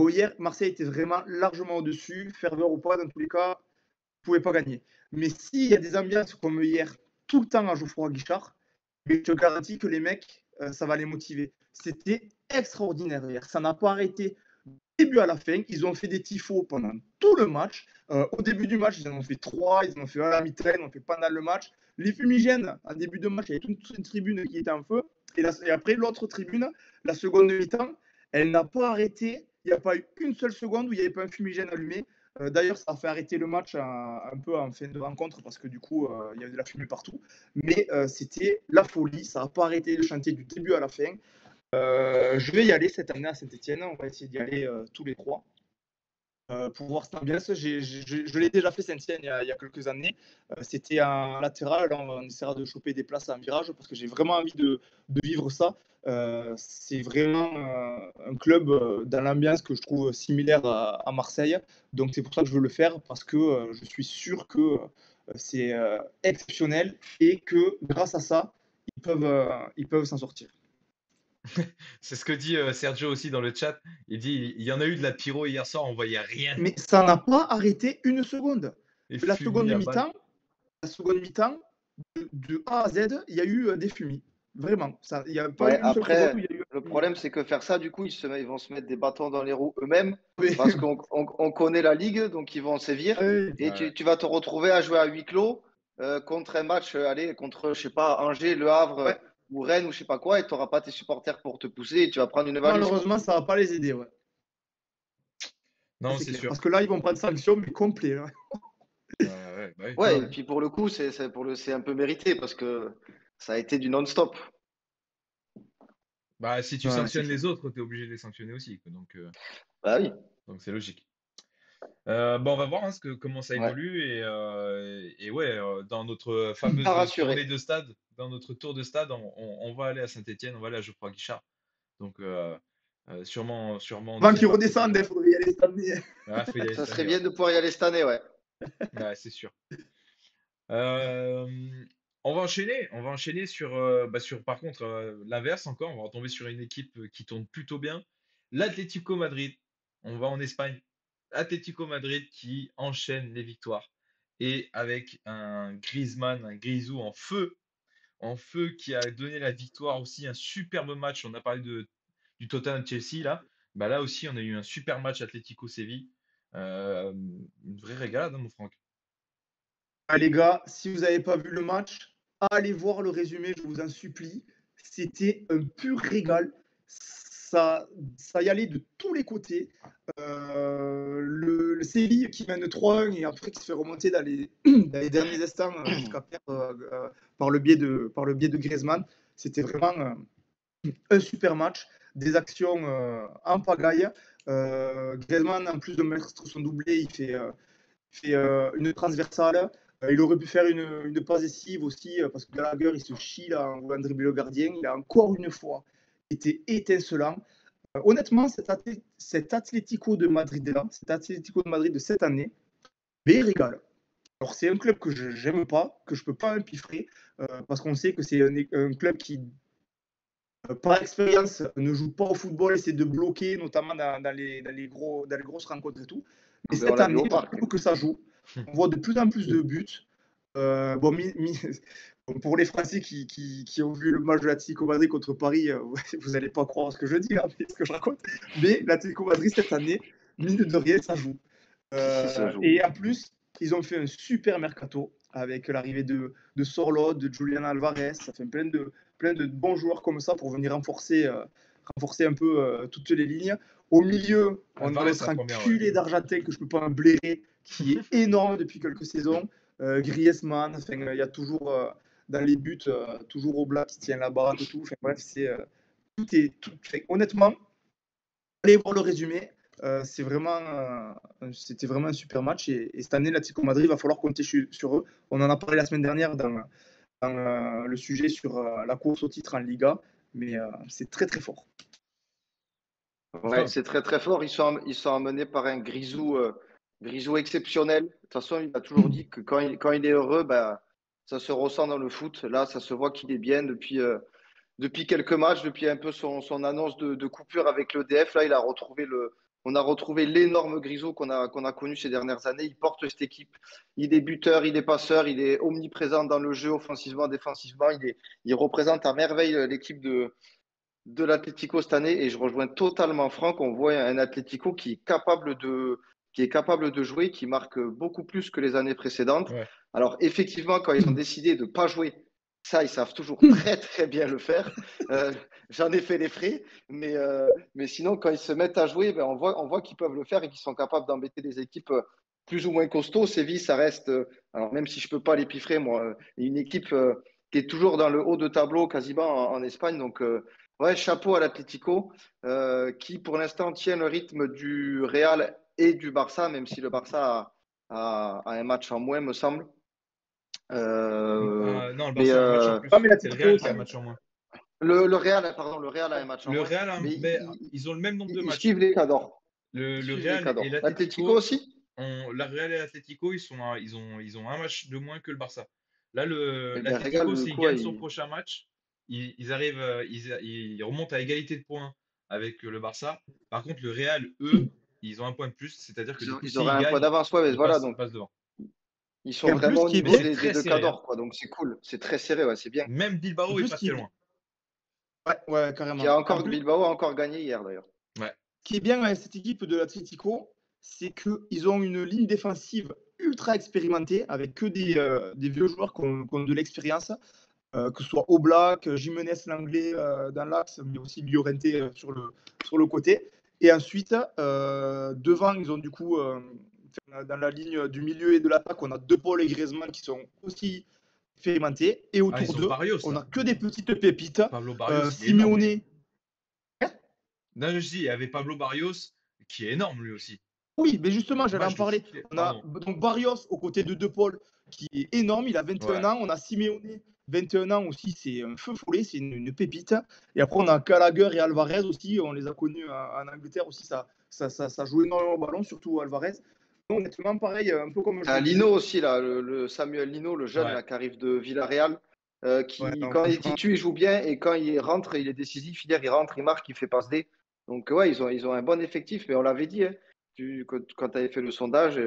hier, Marseille était vraiment largement au-dessus, ferveur ou pas, dans tous les cas, ne pouvait pas gagner. Mais s'il y a des ambiances comme hier, tout le temps à Geoffroy Guichard, je te garantis que les mecs, ça va les motiver. C'était extraordinaire hier. Ça n'a pas arrêté du début à la fin. Ils ont fait des tifos pendant tout le match. Au début du match, ils en ont fait 3, ils en ont fait un à la mi-temps, ils en ont fait pendant le match. Les fumigènes, en début de match, il y avait toute une tribune qui était en feu. Et après, l'autre tribune, la seconde mi-temps, elle n'a pas arrêté. Il n'y a pas eu une seule seconde où il n'y avait pas un fumigène allumé. D'ailleurs, ça a fait arrêter le match un peu en fin de rencontre parce que du coup, il y avait de la fumée partout. Mais c'était la folie. Ça n'a pas arrêté de chanter du début à la fin. Je vais y aller cette année à Saint-Etienne. On va essayer d'y aller tous les trois pour voir cette ambiance. Je l'ai déjà fait Saint-Etienne il y a quelques années. C'était un latéral. Là, on essaiera de choper des places en virage parce que j'ai vraiment envie de vivre ça. C'est vraiment un club dans l'ambiance que je trouve similaire à Marseille. Donc c'est pour ça que je veux le faire parce que je suis sûr que c'est exceptionnel et que grâce à ça, ils peuvent s'en sortir. C'est ce que dit Sergio aussi dans le chat. Il dit il y en a eu de la pyro hier soir, on voyait rien. Mais ça n'a pas arrêté une seconde. Et La seconde fumis à balle. mi-temps, de A à Z, il y a eu des fumis. Vraiment. Il n'y a pas Ouais, eu une seule seconde où après, il y a eu le problème, c'est que faire ça, du coup, ils vont se mettre des bâtons dans les roues eux-mêmes Oui. parce qu'on connaît la ligue, donc ils vont sévir. Oui. Et Ouais. tu vas te retrouver à jouer à huis clos contre un match, allez, contre, je sais pas, Angers, Le Havre Ouais. ou Rennes ou je sais pas quoi, et tu n'auras pas tes supporters pour te pousser et tu vas prendre une valise, quoi. Malheureusement, ça ne va pas les aider. Ouais. Ça, Non, c'est c'est clair. sûr. Parce que là, ils vont prendre sanction, mais complet. Hein. Ouais, bah oui. Ouais, et Ouais. puis pour le coup, c'est un peu mérité parce que ça a été du non-stop. Bah, si tu Ouais, c'est sanctionnes clair. les autres, tu es obligé de les sanctionner aussi, quoi. Bah oui, Donc c'est logique. Bon, on va voir hein, comment ça ouais. évolue et ouais, dans notre fameuse Pas tournée rassuré. de stade, dans notre tour de stade, on va aller à Saint-Étienne, on va aller à Geoffroy Guichard. Donc sûrement en Avant deuxième qu'ils partie de redescendent, saison. il faudrait y aller cette année. Ah, faut y aller Ça cette serait année, ouais. bien de pouvoir y aller cette année, ouais. Ouais, c'est sûr. Euh, on va enchaîner sur, par contre, l'inverse encore. On va retomber sur une équipe qui tourne plutôt bien. L'Atlético Madrid. On va en Espagne. Atlético Madrid qui enchaîne les victoires. Et avec un Griezmann, un Grisou en feu qui a donné la victoire aussi. Un superbe match. On a parlé du Tottenham Chelsea là. Bah là aussi, on a eu un super match Atlético Séville. Une vraie régalade, hein, mon Franck. Ah, les gars, si vous n'avez pas vu le match, allez voir le résumé, je vous en supplie. C'était un pur régal. Ça y allait de tous les côtés. Le Séville qui mène 3-1 et après qui se fait remonter dans les derniers instants jusqu'à perdre par le biais de Griezmann. C'était vraiment un super match, des actions en pagaille. Griezmann, en plus de mettre son doublé, il fait une transversale. Il aurait pu faire une passe décisive aussi, parce que Gallagher, il se chie là, en voulant dribbler le gardien. Il a encore une fois été étincelant. Honnêtement, cet Atlético de Madrid-là, cet Atlético de Madrid de cette année, mais il régale. Alors, c'est un club que je n'aime pas, que je ne peux pas empiffrer, parce qu'on sait que c'est un club qui, par expérience, ne joue pas au football, essaie de bloquer, notamment dans les grosses rencontres et tout. Mais Ben, on cette l'a vu année, au je parc. trouve que ça joue. On voit de plus en plus de buts. Bon, pour les Français qui ont vu le match de l'Atlético Madrid contre Paris, vous n'allez pas croire ce que je dis, là, ce que je raconte. Mais l'Atlético Madrid, cette année, mine de rien, ça joue. Si, ça joue. Et en plus, ils ont fait un super mercato avec l'arrivée de Sorloth, de Julian Alvarez. Ça fait plein de bons joueurs comme ça pour venir renforcer un peu toutes les lignes. Au milieu, on a Alvarez, notre la première, ouais. enculé d'Argentin que je ne peux pas en blairer, qui est énorme depuis quelques saisons. Griezmann, enfin, il y a toujours dans les buts, toujours Oblak qui tient la baraque et tout. Enfin, bref, honnêtement, allez voir le résumé. C'était vraiment un super match. Et cette année, l'Atlético Madrid, il va falloir compter sur eux. On en a parlé la semaine dernière dans le sujet sur la course au titre en Liga. Mais c'est très, très fort. Ouais, c'est très très fort. Ils sont amenés par un Grisou exceptionnel. De toute façon, il a toujours dit que quand il est heureux, bah, ça se ressent dans le foot. Là, ça se voit qu'il est bien depuis quelques matchs, depuis un peu son annonce de coupure avec l'EDF. Là, on a retrouvé l'énorme Grisou qu'on a connu ces dernières années. Il porte cette équipe. Il est buteur, il est passeur, il est omniprésent dans le jeu, offensivement, défensivement. Il représente à merveille l'équipe de l'Atlético cette année et je rejoins totalement Franck. On voit un Atlético qui est capable de jouer, qui marque beaucoup plus que les années précédentes. Ouais. Alors effectivement, quand ils ont décidé de ne pas jouer, ça, ils savent toujours très très bien le faire. J'en ai fait les frais, mais sinon, quand ils se mettent à jouer, ben, on voit qu'ils peuvent le faire et qu'ils sont capables d'embêter des équipes plus ou moins costauds. Séville, ça reste, alors même si je ne peux pas les piffrer, moi, une équipe qui est toujours dans le haut de tableau quasiment en Espagne. Donc, ouais, chapeau à l'Atlético, qui pour l'instant tient le rythme du Real et du Barça, même si le Barça a un match en moins, me semble. Non, le Mais Barça a un match en Ah, plus. mais C'est le l'Atlético Real qui a un aussi. match en moins. le Real, pardon, le Real a un match en Le moins. Real, Mais mais ils ont le même nombre de ils matchs. suivent les cadors. Ils Le suivent les Real et cadors. L'Atlético l'Atlético, aussi? la Real et l'Atlético, ils ont un match de moins que le Barça. Là, Eh bien, Real, l'Atlético, du s'il coup, gagne son prochain match, ils arrivent, ils remontent à égalité de points avec le Barça. Par contre, le Real, eux, ils ont un point de plus, c'est-à-dire que du coup, ils auraient s'ils un point gagnent, d'avance. Ouais, mais voilà, ils donc passent devant. ils Et sont en plus, vraiment ce au qui est Mais niveau bien, c'est des très deux serré, hein. cadors, quoi. Donc c'est cool, c'est très serré, ouais, c'est bien. Même en Bilbao est plus, pas très loin. Ouais, carrément. En plus, Bilbao a encore gagné hier d'ailleurs. Ouais. ce qui est bien avec cette équipe de l'Atlético, c'est qu'ils ont une ligne défensive ultra expérimentée avec que des vieux joueurs qui ont de l'expérience, que ce soit Oblak, Jiménez l'anglais dans l'axe, mais aussi Llorente sur le côté. Et ensuite, devant, ils ont du coup, dans la ligne du milieu et de l'attaque, on a De Paul et Griezmann qui sont aussi expérimentés. Et Ah, autour ils ont d'eux, Barrios, on là. a que des petites pépites. Pablo Barrios, il est énorme, lui. Simeone. Non, je dis, il y avait Pablo Barrios, qui est énorme, lui aussi. Oui, mais justement, j'allais en Match de fou parler. qu'il est. On a Pardon. donc Barrios aux côtés de De Paul, qui est énorme, il a 21 Ouais. ans. On a Simeone, 21 ans aussi, c'est un feu follet, c'est une pépite. Et après, on a Gallagher et Alvarez aussi, on les a connus en Angleterre aussi, ça joue énormément au ballon, surtout Alvarez. Donc, honnêtement, pareil, un peu comme je T'as le disais. Lino aussi, là, le Samuel Lino, le jeune Ouais. là, qui arrive de Villarreal, Ouais, qui, non, quand il est franchement, titu, il joue bien, et quand il rentre, il est décisif. Hier, il rentre, il marque, il fait passe D. Donc, ouais, ils ont un bon effectif, mais on l'avait dit, hein, quand tu avais fait le sondage,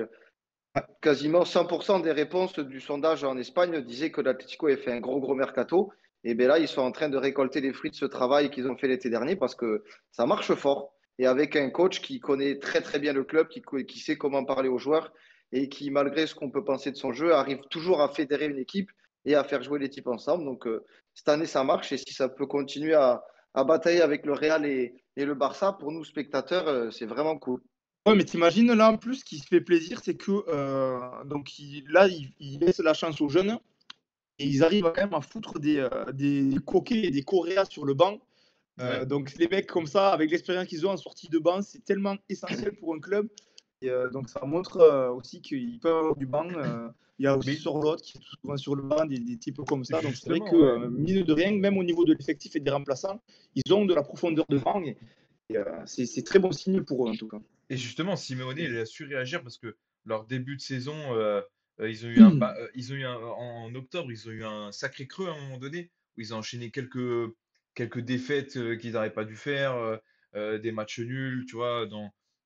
quasiment 100% des réponses du sondage en Espagne disaient que l'Atlético avait fait un gros mercato. Et bien là, ils sont en train de récolter les fruits de ce travail qu'ils ont fait l'été dernier parce que ça marche fort. Et avec un coach qui connaît très bien le club, qui sait comment parler aux joueurs et qui, malgré ce qu'on peut penser de son jeu, arrive toujours à fédérer une équipe et à faire jouer les types ensemble. Donc cette année, ça marche. Et si ça peut continuer à batailler avec le Real et le Barça, pour nous, spectateurs, c'est vraiment cool. ouais, mais t'imagines là en plus, ce qui se fait plaisir, c'est que donc là, il laisse la chance aux jeunes et ils arrivent quand même à foutre des coquets et des coréas sur le banc. Ouais. Donc les mecs comme ça, avec l'expérience qu'ils ont en sortie de banc, c'est tellement essentiel pour un club. Et donc ça montre aussi qu'ils peuvent avoir du banc. Il y a aussi Mais Sorloth qui est souvent sur le banc, des types comme ça. Donc c'est vrai que, justement, ouais. mine de rien, même au niveau de l'effectif et des remplaçants, ils ont de la profondeur de banc. Et, c'est très bon signe pour eux en tout cas. Et justement, Simeone, il a su réagir parce que leur début de saison, ils ont eu en octobre, ils ont eu un sacré creux à un moment donné où ils ont enchaîné quelques défaites qu'ils n'auraient pas dû faire, des matchs nuls, tu vois,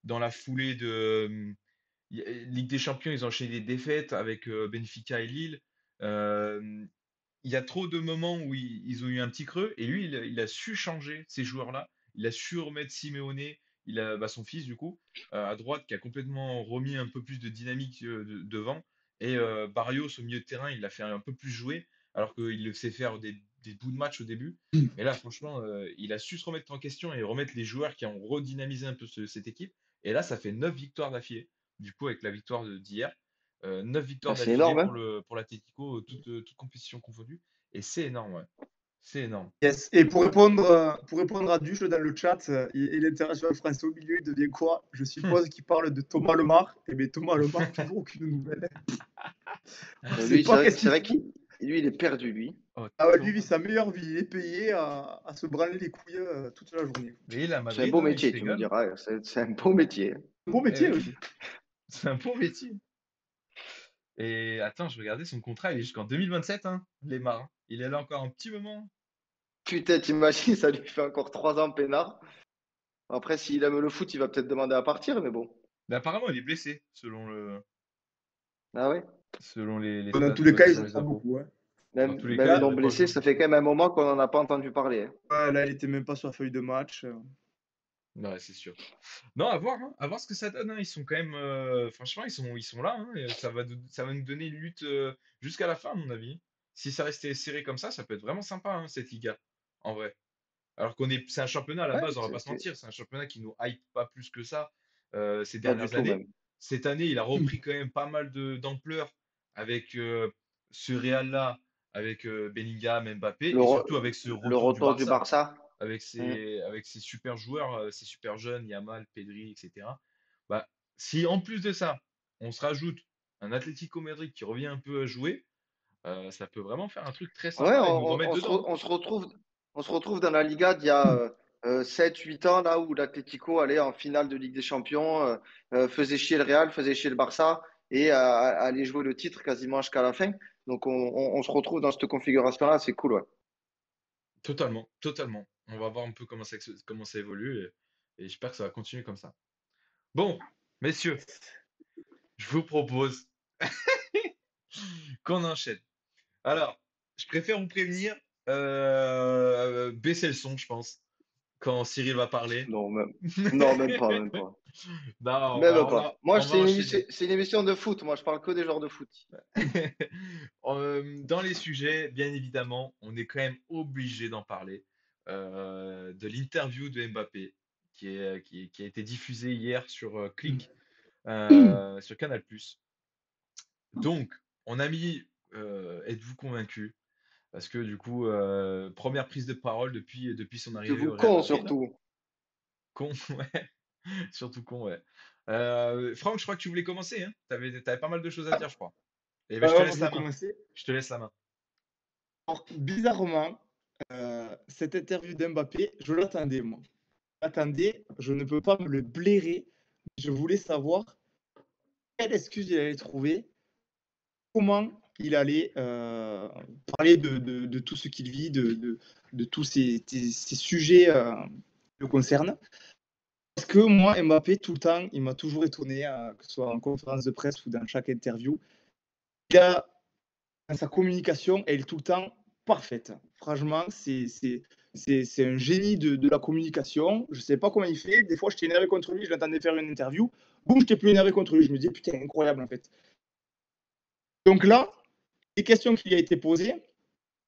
dans la foulée de Ligue des Champions, ils ont enchaîné des défaites avec Benfica et Lille. Euh, il y a trop de moments où ils ont eu un petit creux et lui, il a su changer ces joueurs-là. Il a su remettre Simeone, il a son fils du coup, à droite qui a complètement remis un peu plus de dynamique devant. Et Barrios au milieu de terrain, il l'a fait un peu plus jouer alors qu'il le sait faire des bouts de match au début. Mais là, franchement, il a su se remettre en question et remettre les joueurs qui ont redynamisé un peu cette équipe. Et là, ça fait 9 victoires d'affilée, du coup, avec la victoire d'hier. 9 victoires Ben, c'est d'affilée énorme, hein. pour l'Atlético, toute compétition confondue. Et c'est énorme, ouais. C'est énorme. Yes. Et pour répondre à Duche dans le chat, et l'international français au milieu, il devient quoi? Je Hum. suppose qu'il parle de Thomas Lemar. Et bien Thomas Lemar, toujours aucune nouvelle. On ne sait Lui, pas qu'est-ce c'est qu'il vrai fout. qu'il lui, il est perdu, lui. Oh, Ah ouais, lui, il vit Thomas. sa meilleure vie. Il est payé à se branler les couilles toute la journée. Mais il est à C'est un Madrid, beau hein, il se métier, tu me régale. diras. C'est un beau métier. Beau Eh métier, oui, oui. c'est un bon métier. Et attends, je regardais son contrat, il est jusqu'en 2027, hein, Lemar, hein. Il est là encore un petit moment. Putain, t'imagines, ça lui fait encore 3 ans peinard. Après, s'il aime le foot, il va peut-être demander à partir, mais bon. Mais apparemment, il est blessé, Ah ouais. selon les Dans stats, tous les cas, ils selon en les ont infos. beaucoup. Hein. Dans tous les cas, Même il Là, non devrait pas blessé, jouer. ça fait quand même un moment qu'on n'en a pas entendu parler, hein. ouais, là, il était même pas sur la feuille de match. Ouais, c'est sûr. Non, hein, à voir ce que ça donne, hein. Ils sont quand même, franchement, ils sont là, hein, et ça va nous donner une lutte jusqu'à la fin, à mon avis. Si ça restait serré comme ça peut être vraiment sympa, hein, cette Liga, en vrai. Alors c'est un championnat à la Ouais, base, on va pas se mentir, c'est un championnat qui nous hype pas plus que ça ces pas du dernières tout années. même. Cette année, il a repris quand même pas mal d'ampleur avec ce Real-là, avec Bellingham, Mbappé, Le, et re- surtout avec ce le retour du retour du Barça Barça. avec Hmm. ses super joueurs, ses super jeunes, Yamal, Pedri, etc. Bah, si en plus de ça, on se rajoute un Atlético Madrid qui revient un peu à jouer, ça peut vraiment faire un truc très Ouais, sympa et nous remettre dedans, hein. on se retrouve dans la Liga d'il y a 7-8 ans, là où l'Atlético allait en finale de Ligue des Champions, faisait chier le Real, faisait chier le Barça et allait jouer le titre quasiment jusqu'à la fin. Donc on se retrouve dans cette configuration-là, c'est cool, ouais. Totalement, totalement. On va voir un peu comment ça évolue et j'espère que ça va continuer comme ça. Bon, messieurs, je vous propose qu'on enchaîne. Alors, je préfère vous prévenir, baisser le son, je pense, quand Cyril va parler. Non, même, non, même pas, même pas. Non, Même alors pas. là, Moi, on va enchaîner. c'est une émission de foot. Moi, je parle que des joueurs de foot. Dans les sujets, bien évidemment, on est quand même obligé d'en parler. De l'interview de Mbappé qui a été diffusée hier sur Click, sur Canal+. Donc, on a mis Êtes-vous convaincu? Parce que du coup, première prise de parole depuis son Je arrivée vous au Real con, Madrid. surtout. Con, ouais. Surtout con, ouais. Franck, je crois que tu voulais commencer, hein? T'avais pas mal de choses à dire, je crois. Eh ben, je te Moi, laisse je vais la main. commencer. Je te laisse la main. Alors, bizarrement, cette interview d'Mbappé, je l'attendais, moi. Je l'attendais, je ne peux pas me le blairer. Je voulais savoir quelle excuse il allait trouver, comment il allait parler de tout ce qu'il vit, de tous ces sujets qui le concernent. Parce que moi, Mbappé, tout le temps, il m'a toujours étonné, que ce soit en conférence de presse ou dans chaque interview. Il a sa communication, elle est tout le temps parfaite. Franchement, c'est un génie de la communication. Je ne sais pas comment il fait. Des fois, j'étais énervé contre lui, je l'entendais faire une interview. Boum, j'étais plus énervé contre lui. Je me disais, putain, incroyable en fait. Donc là, les questions qui lui a été posées,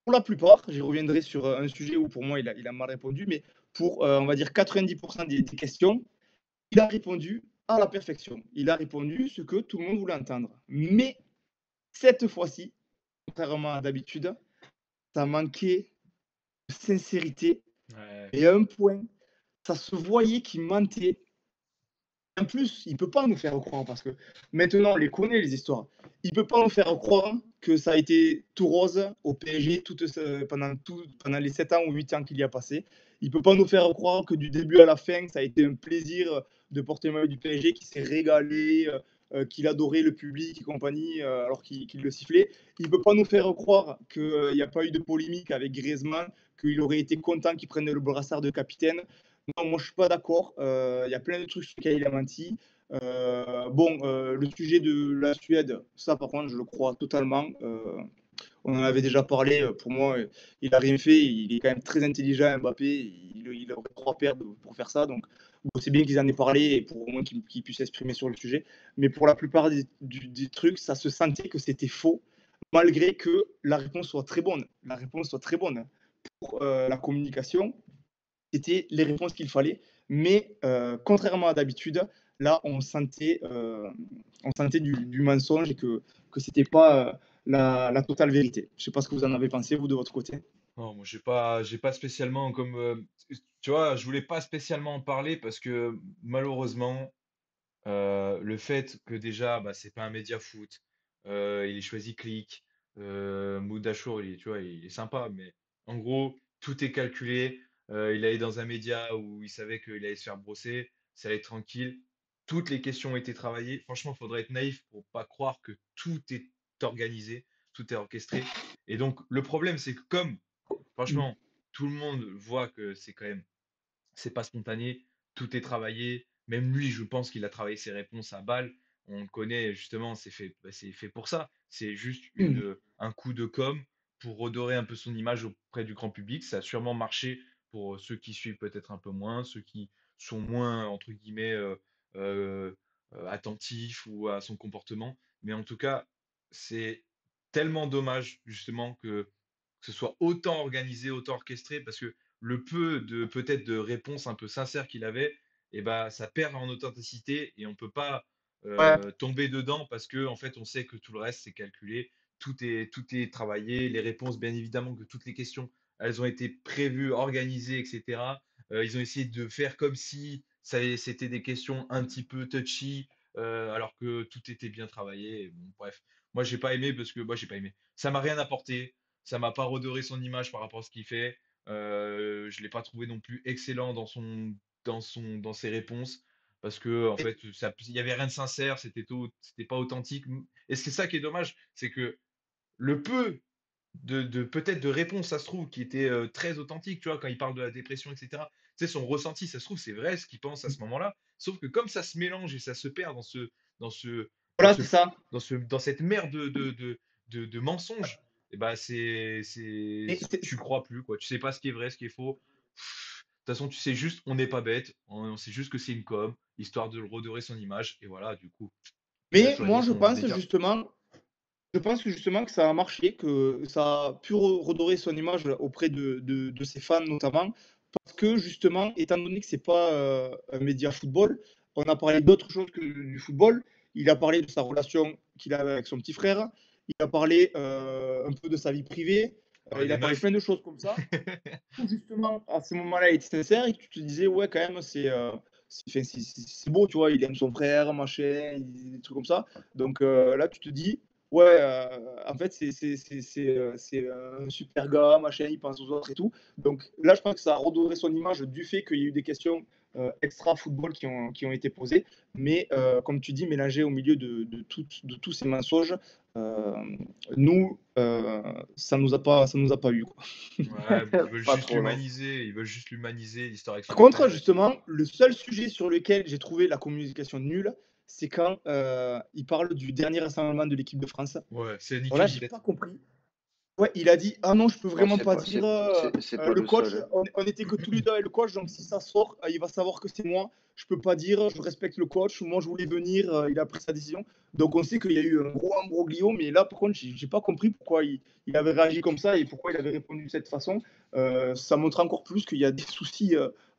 pour la plupart, j'y reviendrai sur un sujet où pour moi il a mal répondu, mais pour, on va dire, 90% des questions, il a répondu à la perfection. Il a répondu ce que tout le monde voulait entendre. Mais cette fois-ci, contrairement à d'habitude, ça manquait de sincérité. Ouais. Et à un point, ça se voyait qu'il mentait. En plus, il ne peut pas nous faire croire, parce que maintenant, on les connaît, les histoires. Il ne peut pas nous faire croire que ça a été tout rose au PSG pendant les 7 ans ou 8 ans qu'il y a passé. Il ne peut pas nous faire croire que du début à la fin, ça a été un plaisir de porter le maillot du PSG, qu'il s'est régalé, qu'il adorait le public et compagnie, alors qu'il le sifflait. Il ne peut pas nous faire croire qu'il n'y a pas eu de polémique avec Griezmann, qu'il aurait été content qu'il prenne le brassard de capitaine. Non, moi je suis pas d'accord. Il y a plein de trucs sur lesquels il a menti. Le sujet de la Suède, ça par contre, je le crois totalement. On en avait déjà parlé. Pour moi, il a rien fait. Il est quand même très intelligent, Mbappé. Il aurait 3 paires pour faire ça. Donc, bon, c'est bien qu'ils en aient parlé et pour au moins qu'il puisse s'exprimer sur le sujet. Mais pour la plupart des trucs, ça se sentait que c'était faux, malgré que la réponse soit très bonne. La réponse soit très bonne pour la communication, c'était les réponses qu'il fallait. Mais contrairement à d'habitude, là, on sentait du mensonge et que c'était pas la totale vérité. Je sais pas ce que vous en avez pensé, vous, de votre côté. Non, moi j'ai pas spécialement comme tu vois, je voulais pas spécialement en parler parce que malheureusement, le fait que déjà, bah, c'est pas un média foot, il est choisi Click, Moudachour, tu vois, il est sympa, mais en gros, tout est calculé. Il allait dans un média où il savait qu'il allait se faire brosser, ça allait être tranquille. Toutes les questions ont été travaillées. Franchement, il faudrait être naïf pour pas croire que tout est organisé, tout est orchestré. Et donc, le problème, c'est que comme, Mm. franchement, tout le monde voit que c'est pas spontané, tout est travaillé. Même lui, je pense qu'il a travaillé ses réponses à balle. On le connaît justement, c'est fait pour ça. C'est juste Mm. un coup de com pour redorer un peu son image auprès du grand public. Ça a sûrement marché pour ceux qui suivent peut-être un peu moins, ceux qui sont moins, entre guillemets, euh, attentifs ou à son comportement. Mais en tout cas, c'est tellement dommage justement que ce soit autant organisé, autant orchestré, parce que le peu de peut-être de réponses un peu sincères qu'il avait, et ben ça perd en authenticité et on peut pas Ouais, tomber dedans parce que en fait on sait que tout le reste c'est calculé, tout est travaillé, les réponses bien évidemment que toutes les questions elles ont été prévues, organisées, etc. Ils ont essayé de faire comme si c'était des questions un petit peu touchy, alors que tout était bien travaillé. Et bon, bref, moi j'ai pas aimé parce que moi j'ai pas aimé. Ça m'a rien apporté, ça m'a pas redoré son image par rapport à ce qu'il fait. Je l'ai pas trouvé non plus excellent dans ses réponses parce que en fait il y avait rien de sincère, c'était pas authentique. Et c'est ça qui est dommage, c'est que le peu de peut-être de réponses, ça se trouve, qui était très authentique, tu vois, quand il parle de la dépression, etc. Tu sais, son ressenti, ça se trouve, c'est vrai ce qu'il pense à ce moment-là. Sauf que comme ça se mélange et ça se perd dans ce, dans ce, dans voilà, ce, c'est ça. dans cette mer de mensonges, et bah, Et tu crois plus, quoi. Tu sais pas ce qui est vrai, ce qui est faux. De toute façon, tu sais juste, on n'est pas bête, on sait juste que c'est une com, histoire de redorer son image, et voilà, du coup, il a mais choisi moi, son média. je pense que justement que ça a marché, que ça a pu redorer son image auprès de ses fans notamment, parce que justement, étant donné que c'est pas un média football, on a parlé d'autre chose que du football. Il a parlé de sa relation qu'il a avec son petit frère, il a parlé un peu de sa vie privée, Ouais, il les a parlé plein meufs. de choses comme ça. Où justement, à ce moment-là, il était sincère et tu te disais, ouais, quand même, c'est beau, tu vois, il aime son frère, machin, des trucs comme ça. Donc là, tu te dis, ouais, en fait, c'est un super gars, machin, il pense aux autres et tout. Donc là, je pense que ça a redoré son image du fait qu'il y a eu des questions extra-football qui ont été posées. Mais comme tu dis, mélangées au milieu de tous ces mensonges, euh, nous, ça nous a pas eu, quoi. Ouais, Pas trop, non. ils veulent juste l'humaniser, l'histoire avec Par son contre, frère. justement, le seul sujet sur lequel j'ai trouvé la communication nulle, c'est quand il parle du dernier rassemblement de l'équipe de France. Ouais, c'est niquer Voilà, une j'ai tête. pas compris. Ouais, il a dit: «Ah non, je peux Bon, vraiment pas dire, c'est pas le le coach, seul, hein. on était que tous les 2 avec le coach, donc si ça sort, il va savoir que c'est moi. Je peux pas dire, je respecte le coach, moi je voulais venir, il a pris sa décision». Donc on sait qu'il y a eu un gros imbroglio, mais là par contre, j'ai pas compris pourquoi il avait réagi comme ça et pourquoi il avait répondu de cette façon. Ça montre encore plus qu'il y a des soucis,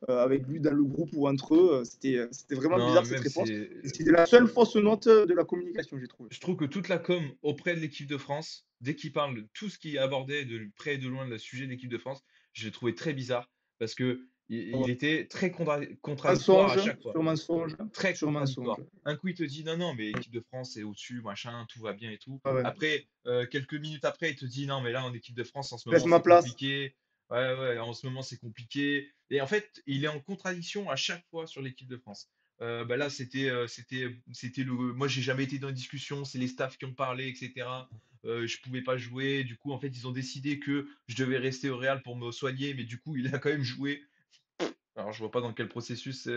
avec lui dans le groupe ou entre eux, c'était vraiment Non, bizarre mais cette même réponse c'est. et c'était la seule fausse note, de la communication, j'ai trouvé. Je trouve que toute la com auprès de l'équipe de France, dès qu'il parle de tout ce qui abordait de près et de loin le sujet de l'équipe de France, je l'ai trouvé très bizarre parce que il était très contradictoire à Mensonge chaque fois. sur mensonge Très sur mensonge. contradictoire. Un coup, il te dit non, non, mais l'équipe de France c'est au-dessus, machin, tout va bien et tout. Ouais, ouais. Après, quelques minutes après, il te dit non, mais là, en équipe de France, en ce Laisse moment, ma c'est place. compliqué. Ouais, ouais, en ce moment, c'est compliqué. Et en fait, il est en contradiction à chaque fois sur l'équipe de France. Bah là, c'était le. Moi, j'ai jamais été dans une discussion, c'est les staffs qui ont parlé, etc. Je pouvais pas jouer. Du coup, en fait, ils ont décidé que je devais rester au Real pour me soigner, mais du coup, il a quand même joué. Alors, je vois pas dans quel processus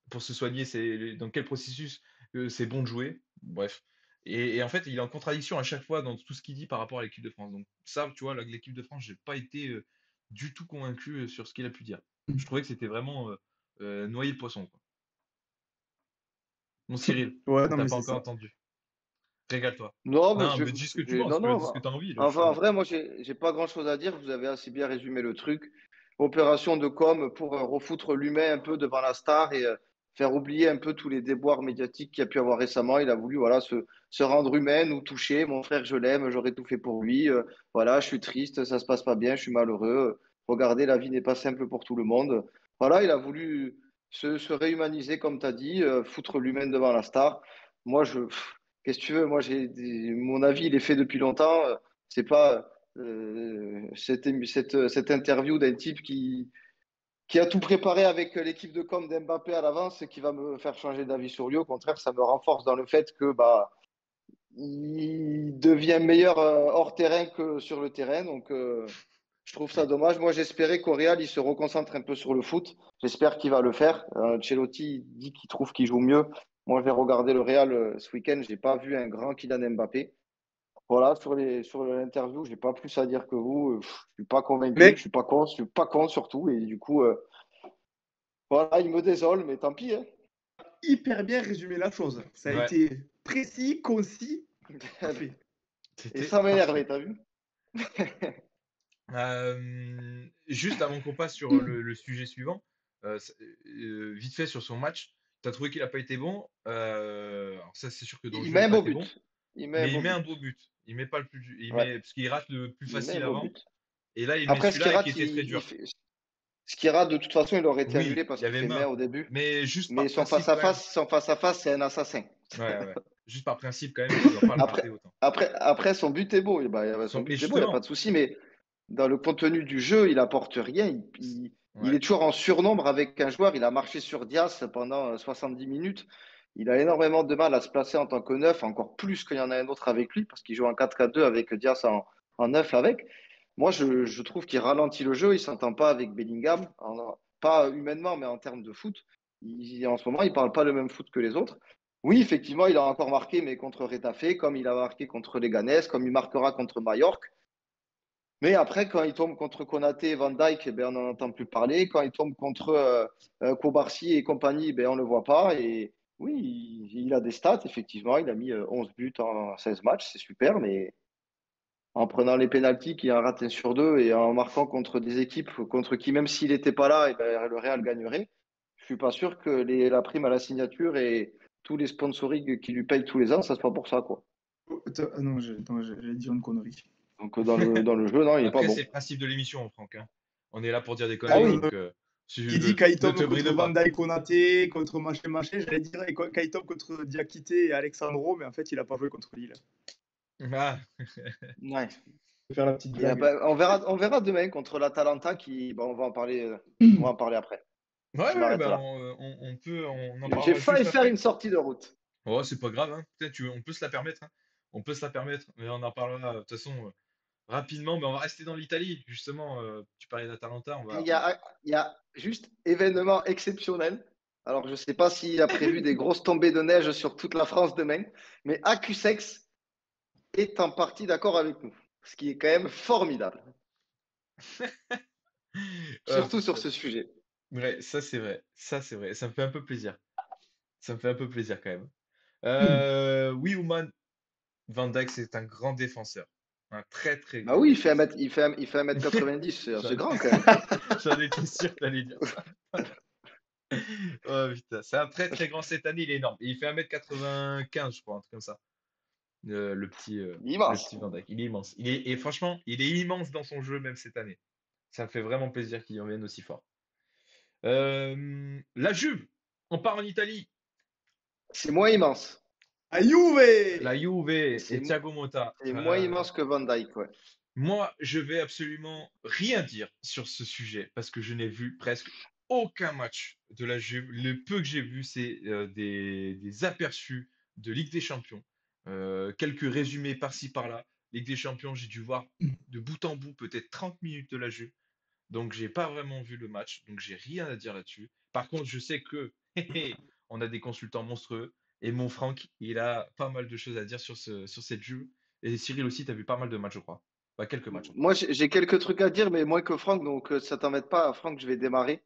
pour se soigner, c'est dans quel processus c'est bon de jouer. Bref. Et en fait, il est en contradiction à chaque fois dans tout ce qu'il dit par rapport à l'équipe de France. Donc ça, tu vois, l'équipe de France, j'ai pas été du tout convaincu sur ce qu'il a pu dire. Je trouvais que c'était vraiment noyer le poisson, quoi. Mon Cyril, Ouais, on non, t'a mais pas c'est encore ça. entendu. Régale-toi. Non, mais Non, mais dis ce que tu penses, non, tu peux non. dire ce que tu as envie, là, En justement. vrai, moi, j'ai pas grand-chose à dire. Vous avez assez bien résumé le truc. Opération de com pour refoutre l'humain un peu devant la star et faire oublier un peu tous les déboires médiatiques qu'il y a pu avoir récemment. Il a voulu, voilà, se rendre humain, nous toucher. Mon frère, je l'aime, j'aurais tout fait pour lui. Voilà, je suis triste, ça se passe pas bien, je suis malheureux. Regardez, la vie n'est pas simple pour tout le monde. Voilà, il a voulu se réhumaniser, comme tu as dit, foutre l'humain devant la star. Moi, qu'est-ce que tu veux? Moi, mon avis, il est fait depuis longtemps. C'est pas cette interview d'un type qui a tout préparé avec l'équipe de com d'Mbappé à l'avance et qui va me faire changer d'avis sur lui. Au contraire, ça me renforce dans le fait que bah, il devient meilleur hors terrain que sur le terrain. Donc, je trouve ça dommage. Moi, j'espérais qu'au Real, il se reconcentre un peu sur le foot. J'espère qu'il va le faire. Ancelotti dit qu'il trouve qu'il joue mieux. Moi, je vais regarder le Real ce week-end. J'ai pas vu un grand Kylian Mbappé. Voilà, sur l'interview, j'ai pas plus à dire que vous. Je suis pas convaincu, Mais je suis pas con surtout. Et du coup, voilà, il me désole, mais tant pis, hein. hyper bien résumé la chose. Ça a Ouais, été précis, concis, parfait. Et c'était ça m'énervait, parfait. t'as vu? Juste avant qu'on passe sur le sujet suivant, vite fait sur son match, tu as trouvé qu'il n'a pas été bon. Alors ça, c'est sûr que dans le Il jeu, il met n'a un pas beau été bon, but. Il met un mais il beau met un beau but. but. Il met pas le plus, il Ouais, met parce qu'il rate le plus il met un facile beau avant, but. et là il met Après, celui-là qui était très dur. Ce qui rate, de toute façon, il aurait été annulé Oui, il parce y qu'il avait fait main main, au début. mais juste Mais par principe quand même. son face à face, c'est un assassin. Ouais, ouais. Juste par principe quand même, tu dois pas le Après, rater autant. après, son but est beau. Son Et but est beau, il n'y a pas justement, de souci. Mais dans le contenu du jeu, il apporte rien. Il ouais, est toujours en surnombre avec un joueur. Il a marché sur Diaz pendant 70 minutes. Il a énormément de mal à se placer en tant que neuf, encore plus qu'il y en a un autre avec lui, parce qu'il joue en 4-4-2 avec Diaz en neuf avec. Moi, je trouve qu'il ralentit le jeu. Il ne s'entend pas avec Bellingham, pas humainement, mais en termes de foot. En ce moment, il ne parle pas le même foot que les autres. Oui, effectivement, il a encore marqué, mais contre Retafe, comme il a marqué contre Leganés, comme il marquera contre Mallorca. Mais après, quand il tombe contre Konaté et Van Dijk, eh ben, on n'en entend plus parler. Quand il tombe contre Kobarsi et compagnie, ben, on ne le voit pas. Et oui, il a des stats, effectivement. Il a mis 11 buts en 16 matchs, c'est super. Mais en prenant les pénaltys, qui en rate un sur deux, et en marquant contre des équipes contre qui, même s'il n'était pas là, eh ben, le Real gagnerait, je suis pas sûr que la prime à la signature et tous les sponsoring qui lui payent tous les ans, ça soit pour ça, quoi. Ah non, j'allais dire une connerie. Donc dans le jeu, non, il est pas Après, bon. c'est le principe de l'émission, Franck, hein. On est là pour dire des Ah conneries, oui, donc qui dit quand il ne tombe te bride contre Van pas. Dijk, Konaté, contre machin, j'allais dire et quand il tombe contre Diakité et Alexandro, mais en fait, il a pas joué contre Lille. Ah, Ouais. Je vais faire la petite Et, blague. on verra demain contre l'Atalanta qui, bon, on va en parler après. ouais, Je ouais, m'arrête bah, là. on en J'ai parlera failli juste faire après. une sortie de route. Oh, c'est pas grave, hein. Peut-être on peut se la permettre, hein. On peut se la permettre, mais on en parlera de toute façon rapidement. Mais on va rester dans l'Italie, justement. Tu parlais d'Atalanta, Et il y a juste événement exceptionnel. Alors, je ne sais pas s'il a prévu des grosses tombées de neige sur toute la France demain, mais Accusex est en partie d'accord avec nous, ce qui est quand même formidable, Ah, surtout sur putain. ce sujet. Ouais, ça c'est vrai. Ça c'est vrai. Ça me fait un peu plaisir. Ça me fait un peu plaisir quand même. Oui, Ouman, Van Dijk, c'est un grand défenseur. Un très très Bah grand oui, il fait un défenseur. mètre, il fait 1m90, c'est J'en assez grand quand même. j'en étais sûr que tu allais dire ça. Oh putain, c'est un très très grand cette année, il est énorme. Il fait 1m95, je crois, un truc comme ça. Le Immense. petit Van Dijk. Il est immense. Et franchement, il est immense dans son jeu, même cette année. Ça me fait vraiment plaisir qu'il en vienne aussi fort. La Juve, on part en Italie. C'est moins immense. À Juve! La Juve C'est et Thiago Motta. c'est moins immense que Van Dijk, ouais. Moi, je vais absolument rien dire sur ce sujet parce que je n'ai vu presque aucun match de la Juve. Le peu que j'ai vu, c'est des aperçus de Ligue des Champions. Quelques résumés par-ci par-là. Ligue des Champions, j'ai dû voir de bout en bout peut-être 30 minutes de la Juve. Donc, j'ai pas vraiment vu le match. Donc, j'ai rien à dire là-dessus. Par contre, je sais que on a des consultants monstrueux. Et mon Franck, il a pas mal de choses à dire sur cette Juve. Et Cyril aussi, tu as vu pas mal de matchs, je crois. Pas quelques matchs en tout Moi, cas. j'ai quelques trucs à dire, mais moins que Franck, donc ça t'embête pas. Franck, je vais démarrer.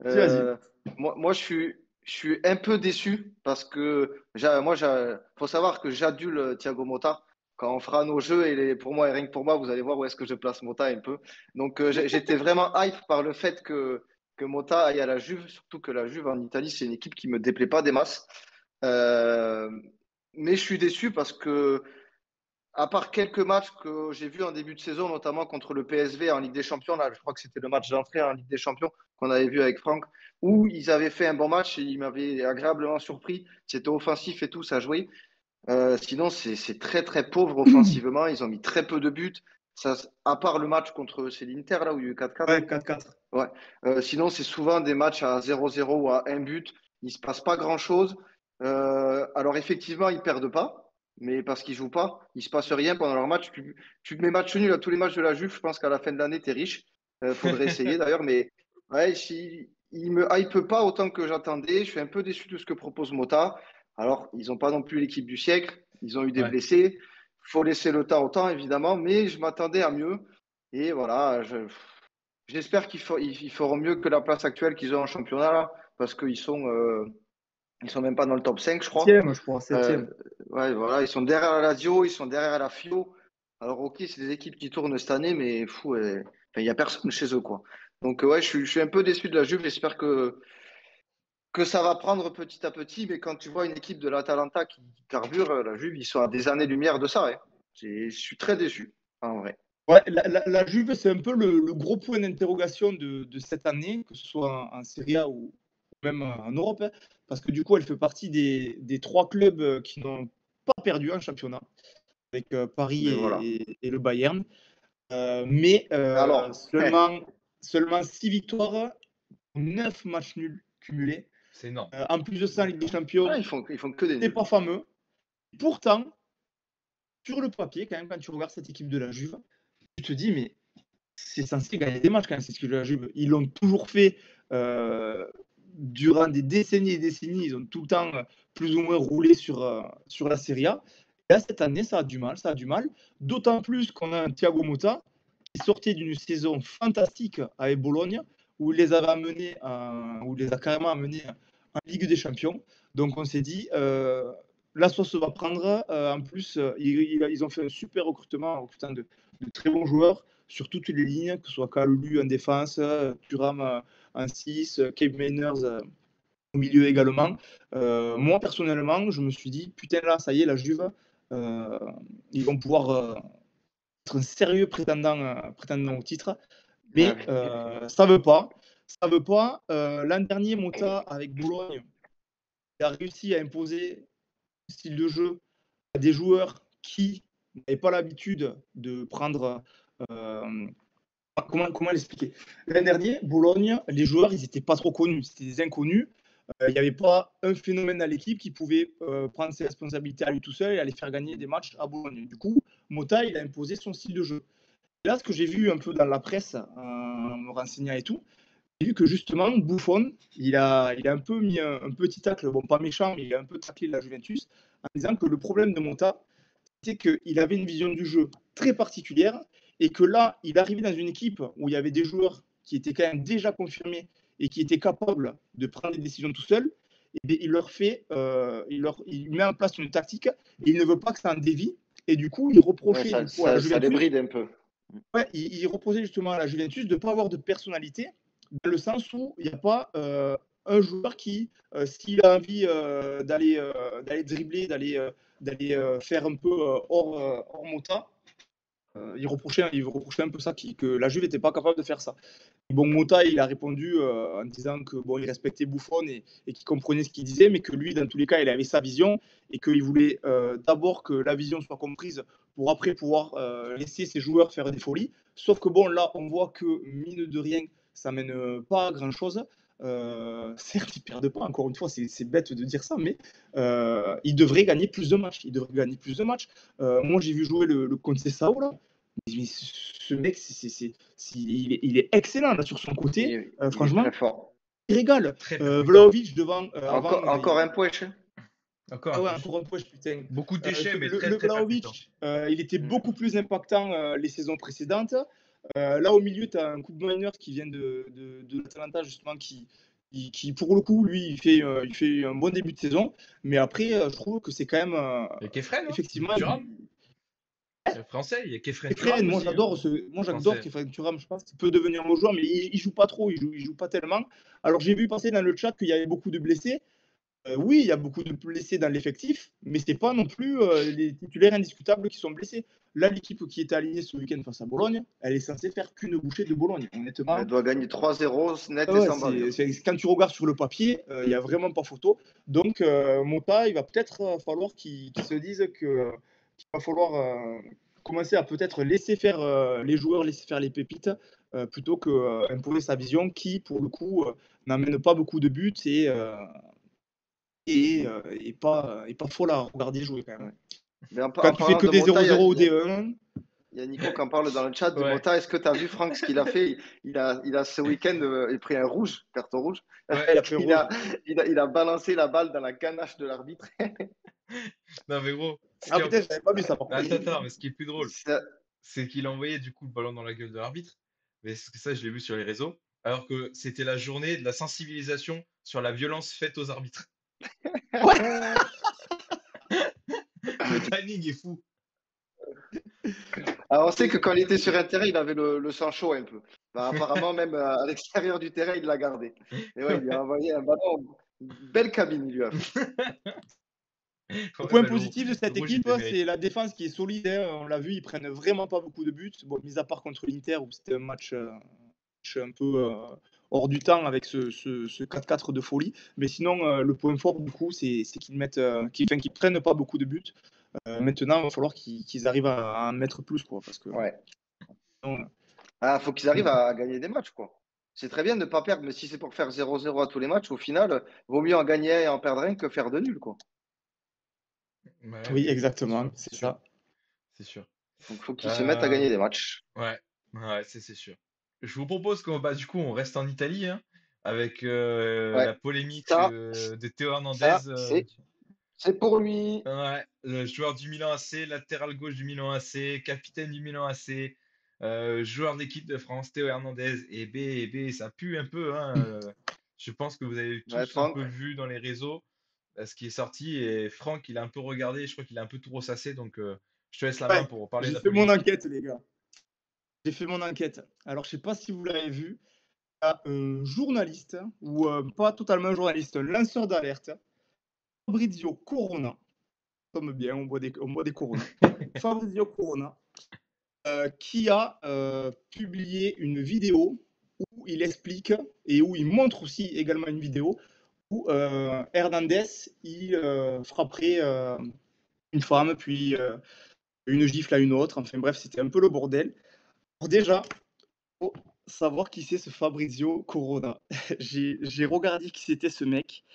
Vas-y. Euh, moi, je suis un peu déçu parce que faut savoir que j'adule Thiago Motta. Quand on fera nos jeux, pour moi, et rien que pour moi, vous allez voir où est-ce que je place Motta un peu. Donc, j'étais vraiment hype par le fait que Motta aille à la Juve, surtout que la Juve en Italie, c'est une équipe qui me déplaît pas des masses. Euh, mais je suis déçu parce que à part quelques matchs que j'ai vus en début de saison, notamment contre le PSV en Ligue des Champions, là, je crois que c'était le match d'entrée en Ligue des Champions qu'on avait vu avec Franck, où ils avaient fait un bon match et ils m'avaient agréablement surpris. C'était offensif et tout, ça jouait. Sinon, c'est très très pauvre offensivement. Ils ont mis très peu de buts. Ça, à part le match contre c'est l'Inter, là où il y a eu 4-4. Ouais, 4-4. Ouais. Sinon, c'est souvent des matchs à 0-0 ou à un but. Il ne se passe pas grand-chose. Alors, effectivement, ils ne perdent pas, mais parce qu'ils ne jouent pas, il ne se passe rien pendant leur match. Tu te mets match nul à tous les matchs de la Juve, je pense qu'à la fin de l'année, tu es riche. Faudrait essayer d'ailleurs, mais ouais, il ne me hype pas autant que j'attendais. Je suis un peu déçu de ce que propose Mota. Alors, ils n'ont pas non plus l'équipe du siècle. Ils ont eu des Ouais. blessés. Il faut laisser le temps au temps, évidemment, mais je m'attendais à mieux. Et voilà, j'espère ils feront mieux que la place actuelle qu'ils ont en championnat, là, parce qu'ils sont même pas dans le top 5, je crois. Septième, je crois, Euh, septième. ouais, voilà, ils sont derrière la Lazio, ils sont derrière la Fio. Alors, ok, c'est des équipes qui tournent cette année, mais fou, enfin, il n'y a personne chez eux, quoi. Donc, ouais, je suis un peu déçu de la Juve. J'espère que ça va prendre petit à petit, mais quand tu vois une équipe de l'Atalanta qui carbure, la Juve, ils sont à des années-lumière de ça. Hein. Je suis très déçu, en vrai. Ouais, la Juve, c'est un peu le gros point d'interrogation de cette année, que ce soit en Serie A ou même en Europe, hein, parce que du coup, elle fait partie des 3 clubs qui n'ont pas perdu un championnat, avec Paris Mais voilà. et le Bayern. Mais Alors, seulement 6 victoires, 9 matchs nuls cumulés. C'est énorme. En plus de ça, en Ligue des Champions, ils font que des c'est nuls. pas fameux. Pourtant, sur le papier, quand même, quand tu regardes cette équipe de la Juve, tu te dis, mais c'est censé gagner des matchs quand même, cette équipe de la Juve. Ils l'ont toujours fait durant des décennies et décennies. Ils ont tout le temps plus ou moins roulé sur la Serie A. Et là, cette année, ça a du mal. D'autant plus qu'on a un Thiago Motta qui sortait d'une saison fantastique avec Bologne, où il les avait amenés, où il les a carrément amenés en Ligue des Champions. Donc on s'est dit, la sauce va prendre. En plus, ils ont fait un super recrutement en recrutant de très bons joueurs sur toutes les lignes, que ce soit Kalulu en défense, Thuram en 6, Cape Mainers au milieu également. Moi, personnellement, je me suis dit, putain, là, ça y est, la Juve, ils vont pouvoir être un sérieux prétendant au titre. Mais ça veut pas. Ça veut pas. L'an dernier, Mota, avec Bologne, il a réussi à imposer un style de jeu à des joueurs qui n'avaient pas l'habitude de prendre. Comment l'expliquer? L'an dernier, Bologne, les joueurs, ils n'étaient pas trop connus. C'était des inconnus. Il n'y avait pas un phénomène à l'équipe qui pouvait prendre ses responsabilités à lui tout seul et aller faire gagner des matchs à Bologne. Du coup, Mota, il a imposé son style de jeu. Et là, ce que j'ai vu un peu dans la presse, en me renseignant et tout, j'ai vu que justement, Buffon, il a un peu mis un petit tacle, bon, pas méchant, mais il a un peu taclé la Juventus, en disant que le problème de Mota, c'est qu'il avait une vision du jeu très particulière et que là, il arrivait dans une équipe où il y avait des joueurs qui étaient quand même déjà confirmés et qui étaient capables de prendre des décisions tout seul. Et bien, il met en place une tactique et il ne veut pas que ça en dévie. Et du coup, il reprochait ça, du coup, à la ça, ça les Juventus, bride un peu. ouais, il reprochait justement à la Juventus de ne pas avoir de personnalité, dans le sens où il n'y a pas un joueur qui, s'il a envie d'aller dribbler, d'aller faire un peu hors Mota, il reprochait un peu ça, que la Juve n'était pas capable de faire ça. Et bon, Mota, il a répondu en disant que bon, il respectait Buffon et qu'il comprenait ce qu'il disait, mais que lui, dans tous les cas, il avait sa vision et qu'il voulait d'abord que la vision soit comprise pour après pouvoir laisser ses joueurs faire des folies. Sauf que bon, là, on voit que mine de rien, ça mène pas à grand chose. Certes, ils perdent pas, encore une fois, c'est bête de dire ça, mais ils devraient gagner plus de matchs. Moi, j'ai vu jouer le Conceição, là. Mais ce mec, il est excellent là, sur son côté. Il est Franchement, très fort. il régale. Très percutant. Vlahovic devant. Avant, Encore un push. Encore Ah un ouais, push. encore un push, putain. Beaucoup de déchets, mais Le très percutant. Vlahovic, il était beaucoup plus impactant les saisons précédentes. Là, au milieu, tu as un Coupe Miners qui vient de l'Atalanta, justement, qui, pour le coup, lui, il fait un bon début de saison. Mais après, je trouve que c'est quand même. Et Kefren, hein, Effectivement. Thuram. Le français, il y a Kefren Kefren, Thuram moi aussi, j'adore Français. Kefren Thuram, je pense qu'il peut devenir mon joueur, mais il joue pas trop, il joue pas tellement. Alors j'ai vu passer dans le chat qu'il y avait beaucoup de blessés. Oui, il y a beaucoup de blessés dans l'effectif, mais c'est pas non plus les titulaires indiscutables qui sont blessés. Là, l'équipe qui était alignée ce week-end face à Bologne, elle est censée faire qu'une bouchée de Bologne, honnêtement. Elle doit gagner 3-0 net et Ouais, sans balle. quand tu regardes sur le papier, il n'y a vraiment pas photo. Donc, Mota, il va peut-être falloir qu'il se dise qu'il va falloir commencer à peut-être laisser faire les joueurs, laisser faire les pépites, plutôt qu'imposer sa vision qui, pour le coup, n'amène pas beaucoup de buts et pas folle à regarder jouer quand même. Mais en Quand tu fais parlant que de des Mota, 0-0 au D1, il y a Nico qui en parle dans le chat de Ouais. Mota. Est-ce que tu as vu, Franck, ce qu'il a fait? Il a ce week-end pris un rouge, carton rouge. Ouais. il a pris un rouge. Il a balancé la balle dans la ganache de l'arbitre. Non, mais gros. Ah, peut-être, j'avais pas vu ça par contre. Attends, mais ce qui est plus drôle, Ça- c'est qu'il a envoyé du coup le ballon dans la gueule de l'arbitre. Mais ça, je l'ai vu sur les réseaux. Alors que c'était la journée de la sensibilisation sur la violence faite aux arbitres. Le timing est fou. Alors, on sait que quand il était sur un terrain, il avait le sang chaud un peu. Bah, apparemment, même à l'extérieur du terrain, il l'a gardé. Et ouais, il lui a envoyé un ballon. Belle cabine, il lui a fait. Le Ouais, point bah, positif de cette rouge, équipe, il mérite. c'est la défense qui est solide. Hein. On l'a vu, ils prennent vraiment pas beaucoup de buts. Bon, mis à part contre l'Inter, où c'était un match un peu hors du temps avec ce 4-4 de folie. Mais sinon, le point fort, du coup, c'est qu'ils prennent pas beaucoup de buts. Maintenant, il va falloir qu'ils arrivent à en mettre plus, quoi. Parce que Ouais. sinon, Ah, faut qu'ils arrivent à gagner des matchs, quoi. C'est très bien de ne pas perdre, mais si c'est pour faire 0-0 à tous les matchs, au final, vaut mieux en gagner un et en perdre un que faire de nul, quoi. Ouais, oui, c'est exactement, sûr, c'est c'est sûr. ça. C'est sûr. Donc, faut qu'ils se mettent à gagner des matchs. Ouais, ouais, c'est sûr. Je vous propose qu'on du coup, on reste en Italie, hein, avec Ouais. la polémique Ça, de Théo Hernandez. ça, c'est pour lui. Ouais, le joueur du Milan AC, latéral gauche du Milan AC, capitaine du Milan AC, joueur d'équipe de France, Théo Hernandez, et B, ça pue un peu, hein. Je pense que vous avez Ouais, tous un Franck. peu vu dans les réseaux ce qui est sorti. Et Franck, il a un peu regardé, je crois qu'il a un peu tout ressassé. Donc, je te laisse la main Ouais, pour parler de j'ai la fait mon polémique. enquête, les gars. J'ai fait mon enquête. Alors, je sais pas si vous l'avez vu, il y a un journaliste, ou pas totalement un journaliste, un lanceur d'alerte, Fabrizio Corona, comme bien, on boit des Corona. Fabrizio Corona, qui a publié une vidéo où il explique et où il montre aussi également une vidéo où Hernandez il frapperait une femme, puis une gifle à une autre. Enfin bref, c'était un peu le bordel. Alors déjà, faut savoir qui c'est ce Fabrizio Corona. J'ai regardé qui c'était ce mec.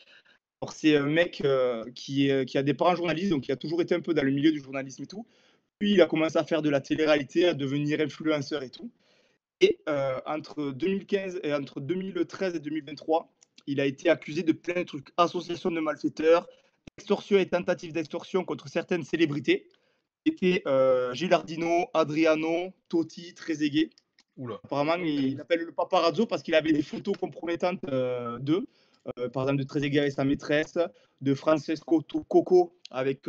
Alors c'est un mec qui a des parents journalistes, donc qui a toujours été un peu dans le milieu du journalisme et tout. Puis il a commencé à faire de la télé-réalité, à devenir influenceur et tout. Et entre 2015 et entre 2013 et 2023, il a été accusé de plein de trucs. Association de malfaiteurs, extorsion et tentative d'extorsion contre certaines célébrités. C'était Gilardino, Adriano, Totti, Trezeguet. Oula. Apparemment, il appelle le paparazzo parce qu'il avait des photos compromettantes d'eux. Par exemple, de Trezeguet avec sa maîtresse, de Francesco Coco avec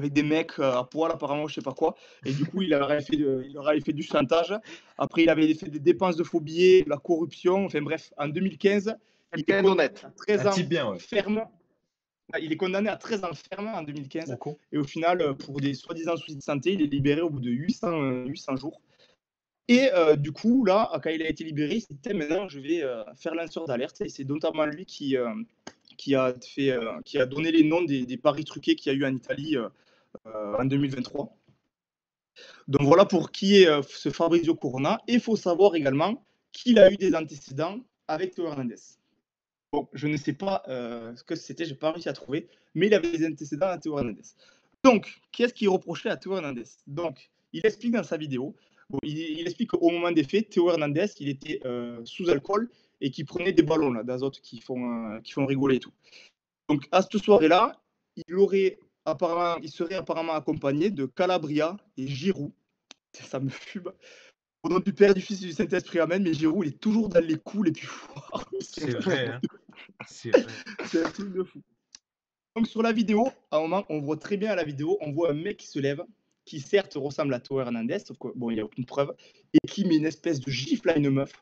des mecs à poil, apparemment, je sais pas quoi. Et du coup, il leur avait fait du chantage. Après, il avait fait des dépenses de faux billets, de la corruption. Enfin bref, en 2015, il est Quelqu'un condamné d'honnête. à Un 13 ans type bien, ouais. ferme. Il est condamné à 13 ans ferme en 2015. Au con. Et au final, pour des soi-disant soucis de santé, il est libéré au bout de 800 jours. Et du coup, là, quand il a été libéré, il s'est dit: «Maintenant, je vais faire lanceur d'alerte». Et c'est notamment lui qui a donné les noms des paris truqués qu'il y a eu en Italie en 2023. Donc voilà pour qui est ce Fabrizio Corona. Et il faut savoir également qu'il a eu des antécédents avec Théo Hernandez. Bon, je ne sais pas ce que c'était, j'ai pas réussi à trouver, mais il avait des antécédents à Théo Hernandez. Donc, qu'est-ce qu'il reprochait à Théo Hernandez? Donc, il explique dans sa vidéo, bon, il explique qu'au moment des faits, Théo Hernandez, il était sous alcool et qu'il prenait des ballons d'azote qui font rigoler et tout. Donc, à cette soirée-là, il serait apparemment accompagné de Calabria et Giroud. Ça me fume. Au nom du Père, du Fils et du Saint-Esprit, amen. Mais Giroud, il est toujours dans les coups les plus forts. C'est C'est un truc vrai, de hein. C'est vrai. c'est un truc de fou. Donc sur la vidéo, à un moment, on voit très bien à la vidéo, on voit un mec qui se lève, qui certes ressemble à Théo Hernandez, sauf que bon, il n'y a aucune preuve, et qui met une espèce de gifle à une meuf.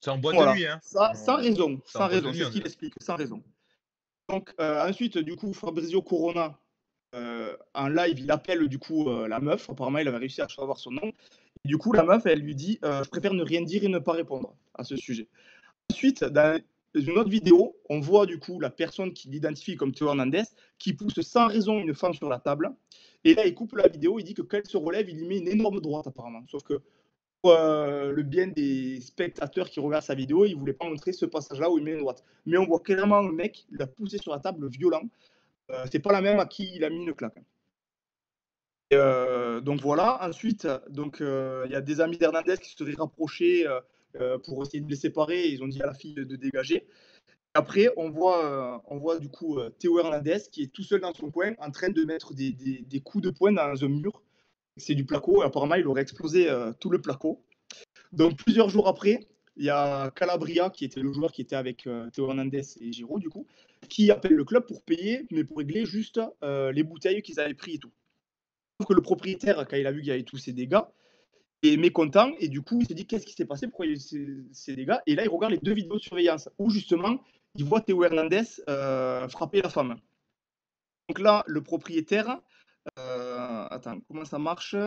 C'est en boîte de Voilà, nuit, hein. ça, sans raison, C'est en sans boîte de raison, nuit, c'est ce on est qu'il là. explique, sans raison. Donc ensuite, du coup, Fabrizio Corona, en live, il appelle du coup la meuf, apparemment il avait réussi à savoir son nom, et du coup la meuf, elle lui dit je préfère ne rien dire et ne pas répondre à ce sujet. Ensuite, dans une autre vidéo, on voit du coup la personne qui l'identifie comme Théo Hernandez qui pousse sans raison une femme sur la table. Et là, il coupe la vidéo, il dit que quand elle se relève, il y met une énorme droite apparemment. Sauf que pour le bien des spectateurs qui regardent sa vidéo, il ne voulait pas montrer ce passage-là où il met une droite. Mais on voit clairement le mec, il a poussé sur la table violent. C'est pas la même à qui il a mis une claque. Et, donc voilà. Ensuite, il y a des amis d'Hernandez qui se seraient rapprochés pour essayer de les séparer. Ils ont dit à la fille de dégager. Après, on voit du coup Théo Hernandez qui est tout seul dans son coin en train de mettre des coups de poing dans un mur. C'est du placo. Et apparemment, il aurait explosé tout le placo. Donc, plusieurs jours après, il y a Calabria, qui était le joueur qui était avec Théo Hernandez et Giroud, du coup, qui appelle le club pour payer, mais pour régler juste les bouteilles qu'ils avaient pris et tout. Sauf que le propriétaire, quand il a vu qu'il y avait tous ces dégâts, est mécontent et du coup il se dit qu'est-ce qui s'est passé, pourquoi il y a eu ces dégâts, et là il regarde les deux vidéos de surveillance où justement il voit Théo Hernandez frapper la femme. Donc là le propriétaire, attends comment ça marche,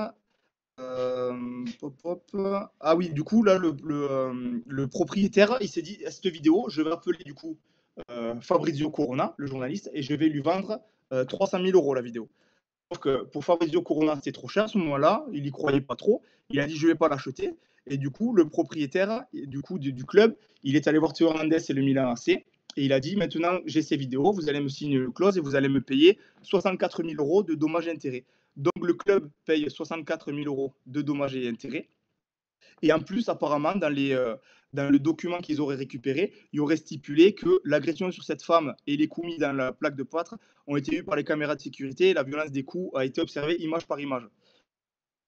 hop, hop. Ah oui, du coup là le propriétaire il s'est dit à cette vidéo je vais appeler du coup Fabrizio Corona, le journaliste, et je vais lui vendre 300 000 € la vidéo. Sauf que pour Fabrizio Corona, c'était trop cher à ce moment-là, il y croyait pas trop. Il a dit je vais pas l'acheter. Et du coup, le propriétaire du club, il est allé voir Théo Hernandez et le Milan AC. Et il a dit maintenant j'ai ces vidéos, vous allez me signer une clause et vous allez me payer 64 000 € de dommages et intérêts. Donc le club paye 64 000 € de dommages et intérêts. Et en plus, apparemment, dans le document qu'ils auraient récupéré, il y aurait stipulé que l'agression sur cette femme et les coups mis dans la plaque de plâtre ont été vus par les caméras de sécurité et la violence des coups a été observée image par image.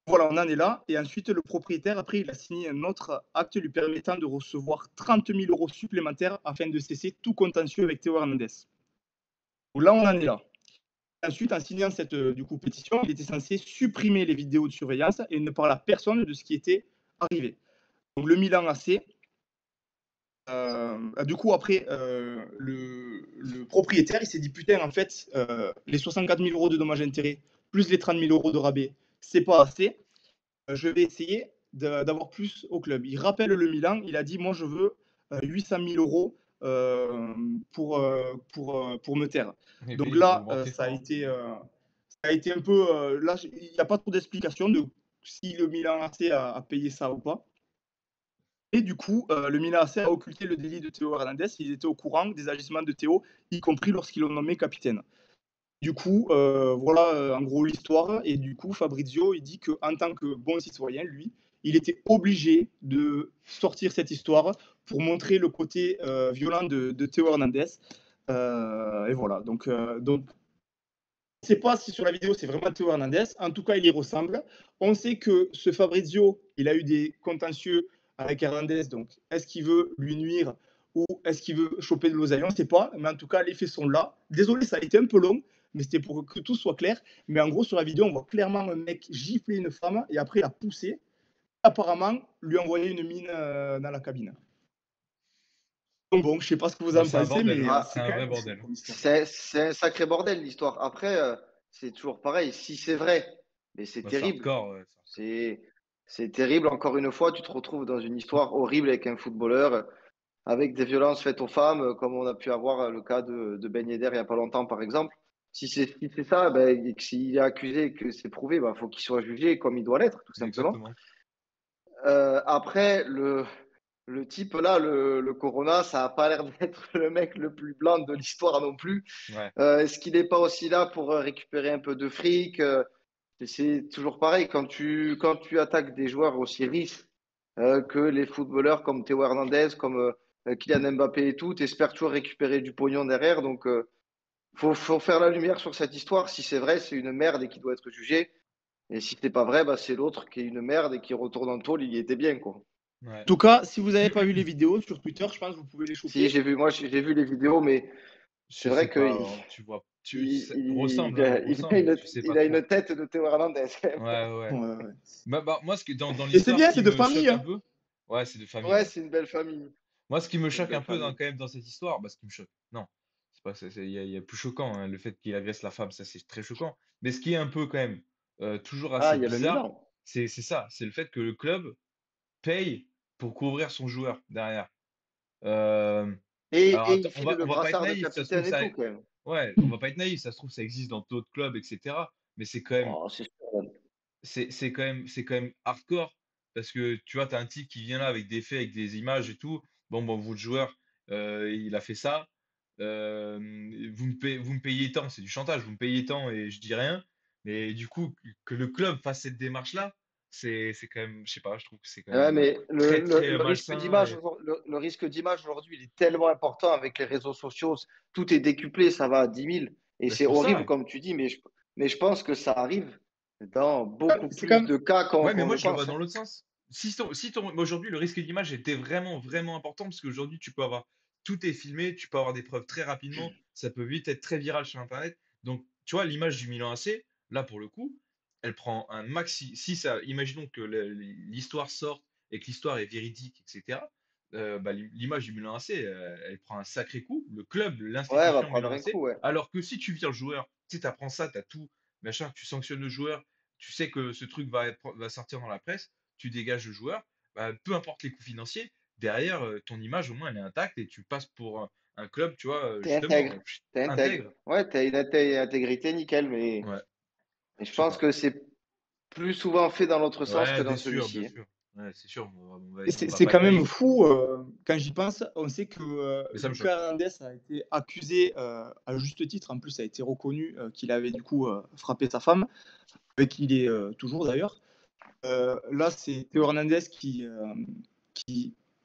Voilà, on en est là. Et ensuite, le propriétaire, après, il a signé un autre acte lui permettant de recevoir 30 000 euros supplémentaires afin de cesser tout contentieux avec Théo Hernandez. Donc là, on en est là. Ensuite, en signant cette du coup, pétition, il était censé supprimer les vidéos de surveillance et ne parler à personne de ce qui était arrivé. Donc le Milan AC, du coup, après, le propriétaire, il s'est dit putain, en fait, les 64 000 euros de dommages et intérêts plus les 30 000 euros de rabais, c'est pas assez. Je vais essayer d'avoir plus au club. Il rappelle le Milan, il a dit moi, je veux 800 000 euros pour me taire. Eh Donc ben, ils vont là, le vendre très ça fort. a été un peu. Là, il n'y a pas trop d'explication de si le Milan AC a payé ça ou pas. Et du coup, le Milan AC a occulté le délit de Théo Hernandez. Ils étaient au courant des agissements de Théo, y compris lorsqu'ils l'ont nommé capitaine. Du coup, voilà en gros l'histoire. Et du coup, Fabrizio, il dit qu'en tant que bon citoyen, lui, il était obligé de sortir cette histoire pour montrer le côté violent de Théo Hernandez. Et voilà. Donc, on ne sait pas si sur la vidéo c'est vraiment Théo Hernandez. En tout cas, il y ressemble. On sait que ce Fabrizio, il a eu des contentieux avec Hernandez. Donc, est-ce qu'il veut lui nuire ou est-ce qu'il veut choper de l'oseille? On ne sait pas. Mais en tout cas, les faits sont là. Désolé, ça a été un peu long, mais c'était pour que tout soit clair. Mais en gros, sur la vidéo, on voit clairement un mec gifler une femme et après la pousser. Apparemment, lui envoyer une mine dans la cabine. Donc bon, je ne sais pas ce que vous Bah, en c'est un pensez, bordel, mais hein. Ah, C'est c'est un quand vrai même fou bordel. comme histoire. c'est un sacré bordel l'histoire. Après, c'est toujours pareil. Si c'est vrai, mais c'est Bah, c'est terrible. hardcore, ouais, c'est hardcore. C'est terrible. Encore une fois, tu te retrouves dans une histoire horrible avec un footballeur, avec des violences faites aux femmes, comme on a pu avoir le cas de Ben Yedder il n'y a pas longtemps, par exemple. Si c'est ça, ben, et que s'il est accusé et que c'est prouvé, ben, faut qu'il soit jugé comme il doit l'être, tout simplement. Exactement. Après, le type là, le Corona, ça n'a pas l'air d'être le mec le plus blanc de l'histoire non plus. Ouais. Est-ce qu'il n'est pas aussi là pour récupérer un peu de fric? C'est toujours pareil, quand tu attaques des joueurs aussi riches que les footballeurs comme Théo Hernandez, comme Kylian Mbappé et tout, t'espères toujours récupérer du pognon derrière. Donc, faut faire la lumière sur cette histoire. Si c'est vrai, c'est une merde et qui doit être jugé. Et si c'est pas vrai, bah, c'est l'autre qui est une merde et qui retourne en tôle. Il y était bien, quoi. Ouais. En tout cas, si vous n'avez pas vu les vidéos sur Twitter, je pense que vous pouvez les Si, choper. j'ai vu les vidéos, mais Je c'est sais vrai pas, qu'il tu vois, il, ça il, ressemble, il hein, a, il a ressemble, mais une, tu sais pas il a trop. une tête de Théo Hernandez, quand même. Ouais, ouais. Ouais, ouais. Bah, moi, dans Et c'est l'histoire, ce bien, qui c'est de me famille. choque un Hein. peu, ouais, c'est de famille, Ouais, ouais. c'est une belle famille. Moi, ce qui me C'est une choque un belle peu famille. quand même dans cette histoire, bah, ce qui me choque, non, c'est pas, il y a plus choquant, hein, le fait qu'il agresse la femme, ça c'est très choquant. Mais ce qui est un peu quand même toujours Ah, assez il y a le bizarre, Milan. c'est ça, c'est le fait que le club paye pour couvrir son joueur derrière. Euh, alors Et attends, il file le on va pas être brassard de naïf, ça se trouve capitaine et ça, tout, quand même. ouais, on va pas être naïf, ça se trouve ça existe dans d'autres clubs, etc. Mais c'est quand même Oh, c'est sûr. c'est quand même hardcore parce que tu vois, tu as un type qui vient là avec des faits, avec des images et tout. Bon, votre joueur, il a fait ça. Vous me payez tant, c'est du chantage, vous me payez tant et je dis rien. Mais du coup, que le club fasse cette démarche-là, c'est quand même, je sais pas, je trouve que c'est quand Ouais, même mais très, très malsain. Et... le risque d'image aujourd'hui, il est tellement important avec les réseaux sociaux. Tout est décuplé, ça va à 10 000. Et Ben, c'est c'est pour horrible, ça. comme tu dis, mais je pense que ça arrive dans beaucoup C'est quand plus même. de cas Ouais, mais qu'on moi, ne je le vois pense, dans hein. l'autre sens. Aujourd'hui, le risque d'image était vraiment, vraiment important parce qu'aujourd'hui, tu peux avoir tout est filmé, tu peux avoir des preuves très rapidement, ça peut vite être très viral sur Internet. Donc, tu vois, l'image du Milan AC, là, pour le coup, elle prend un maxi. Si ça, imaginons que l'histoire sorte et que l'histoire est véridique, etc. Bah, l'image du Milan AC, elle prend un sacré coup. Le club, Ouais, elle va l'institution prendre Milan un AC. coup, ouais. Alors que si tu vires le joueur, tu sais, tu apprends ça, tu as tout, machin, tu sanctionnes le joueur, tu sais que ce truc va sortir dans la presse, tu dégages le joueur, bah, peu importe les coûts financiers, derrière, ton image au moins elle est intacte et tu passes pour un club, tu vois, T'es justement, intègre. T'es intègre. intègre. Ouais, t'as une intégrité nickel, mais Ouais, je je sais pense pas. que c'est plus souvent fait dans l'autre sens que Ouais, dans bien celui-ci, hein. sûr. Ouais, c'est sûr, Et on va c'est pas être quand même naïf, fou, quand j'y pense, on sait que mais ça me choque. Lucas Hernandez a été accusé à juste titre, en plus ça a été reconnu qu'il avait du coup frappé sa femme, avec qui il est toujours d'ailleurs. Là c'est Théo Hernandez qui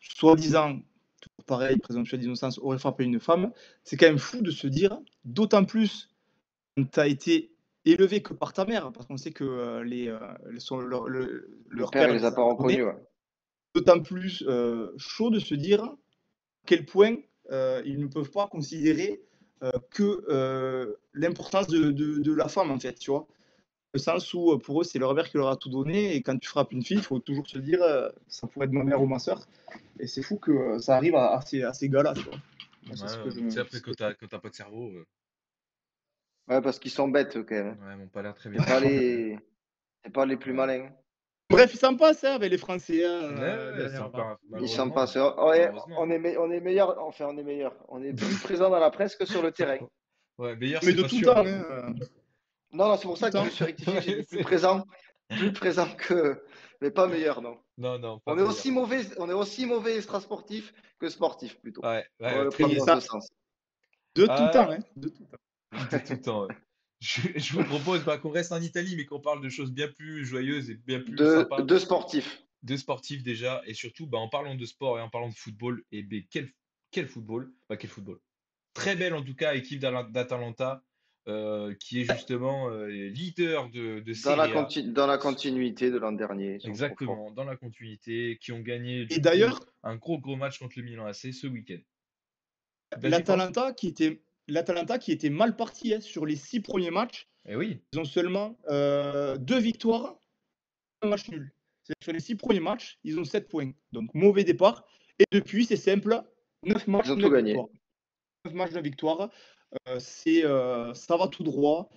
soi-disant, toujours pareil, présomption d'innocence, aurait frappé une femme. C'est quand même fou de se dire, d'autant plus quand tu as été élevé que par ta mère, parce qu'on sait que Le leur père, père il les les a a pas donnés. reconnus. Ouais. D'autant plus chaud de se dire à quel point ils ne peuvent pas considérer que l'importance de la femme, en fait, tu vois. Le sens où pour eux, c'est leur mère qui leur a tout donné, et quand tu frappes une fille, il faut toujours se dire ça pourrait être ma mère ou ma soeur. Et c'est fou que ça arrive à ces gars-là, tu vois. Moi, c'est ce que Ouais, je. tu sais, après, ce que quand t'as pas de cerveau, Ouais, parce qu'ils sont bêtes, eux, quand même. ouais, ils m'ont pas l'air très bien. C'est pas les plus Ouais. malins. Bref, ça me passe hein, avec les Français Ouais, c'est dernièrement. encore, Ils sont pas. malheureusement, On malheureusement. on est meilleur. Enfin, on est meilleur. On est plus présent dans la presse que sur le terrain. Ouais, meilleur, Mais c'est de pas tout sûr, temps, j'avoue. Non, non, c'est pour tout ça que je temps. suis rectifié. J'ai Ouais, dit plus présent que, mais pas meilleur, non. Non, non, pas On est meilleur. aussi mauvais extra-sportif que sportif, plutôt. Ouais, On ouais, va ouais, le très prendre Et bien. dans ce ça, sens. de tout temps, Ah, hein, de tout temps. de tout temps, ouais. Je vous propose qu'on reste en Italie, mais qu'on parle de choses bien plus joyeuses et bien plus sympas, Deux sportifs. de sportifs déjà, et surtout, en parlant de sport et en parlant de football, et ben quel football, quel football. Très belle en tout cas équipe d'Atalanta, qui est justement leader de Serie A, Dans la continuité de l'an dernier, ils sont trop forts. exactement, dans la continuité, qui ont gagné Et du coup d'ailleurs, un gros match contre le Milan AC ce week-end. Vas-y, pense. l'Atalanta qui était mal parti hein, sur les 6 premiers matchs, Eh oui, ils ont seulement 2 victoires, un match nul. C'est-à-dire que sur les 6 premiers matchs, ils ont 7 points. Donc mauvais départ. Et depuis, c'est simple, 9 Ils matchs, ont tout 9 victoires. gagné. 9 matchs de victoire. Ça va tout droit.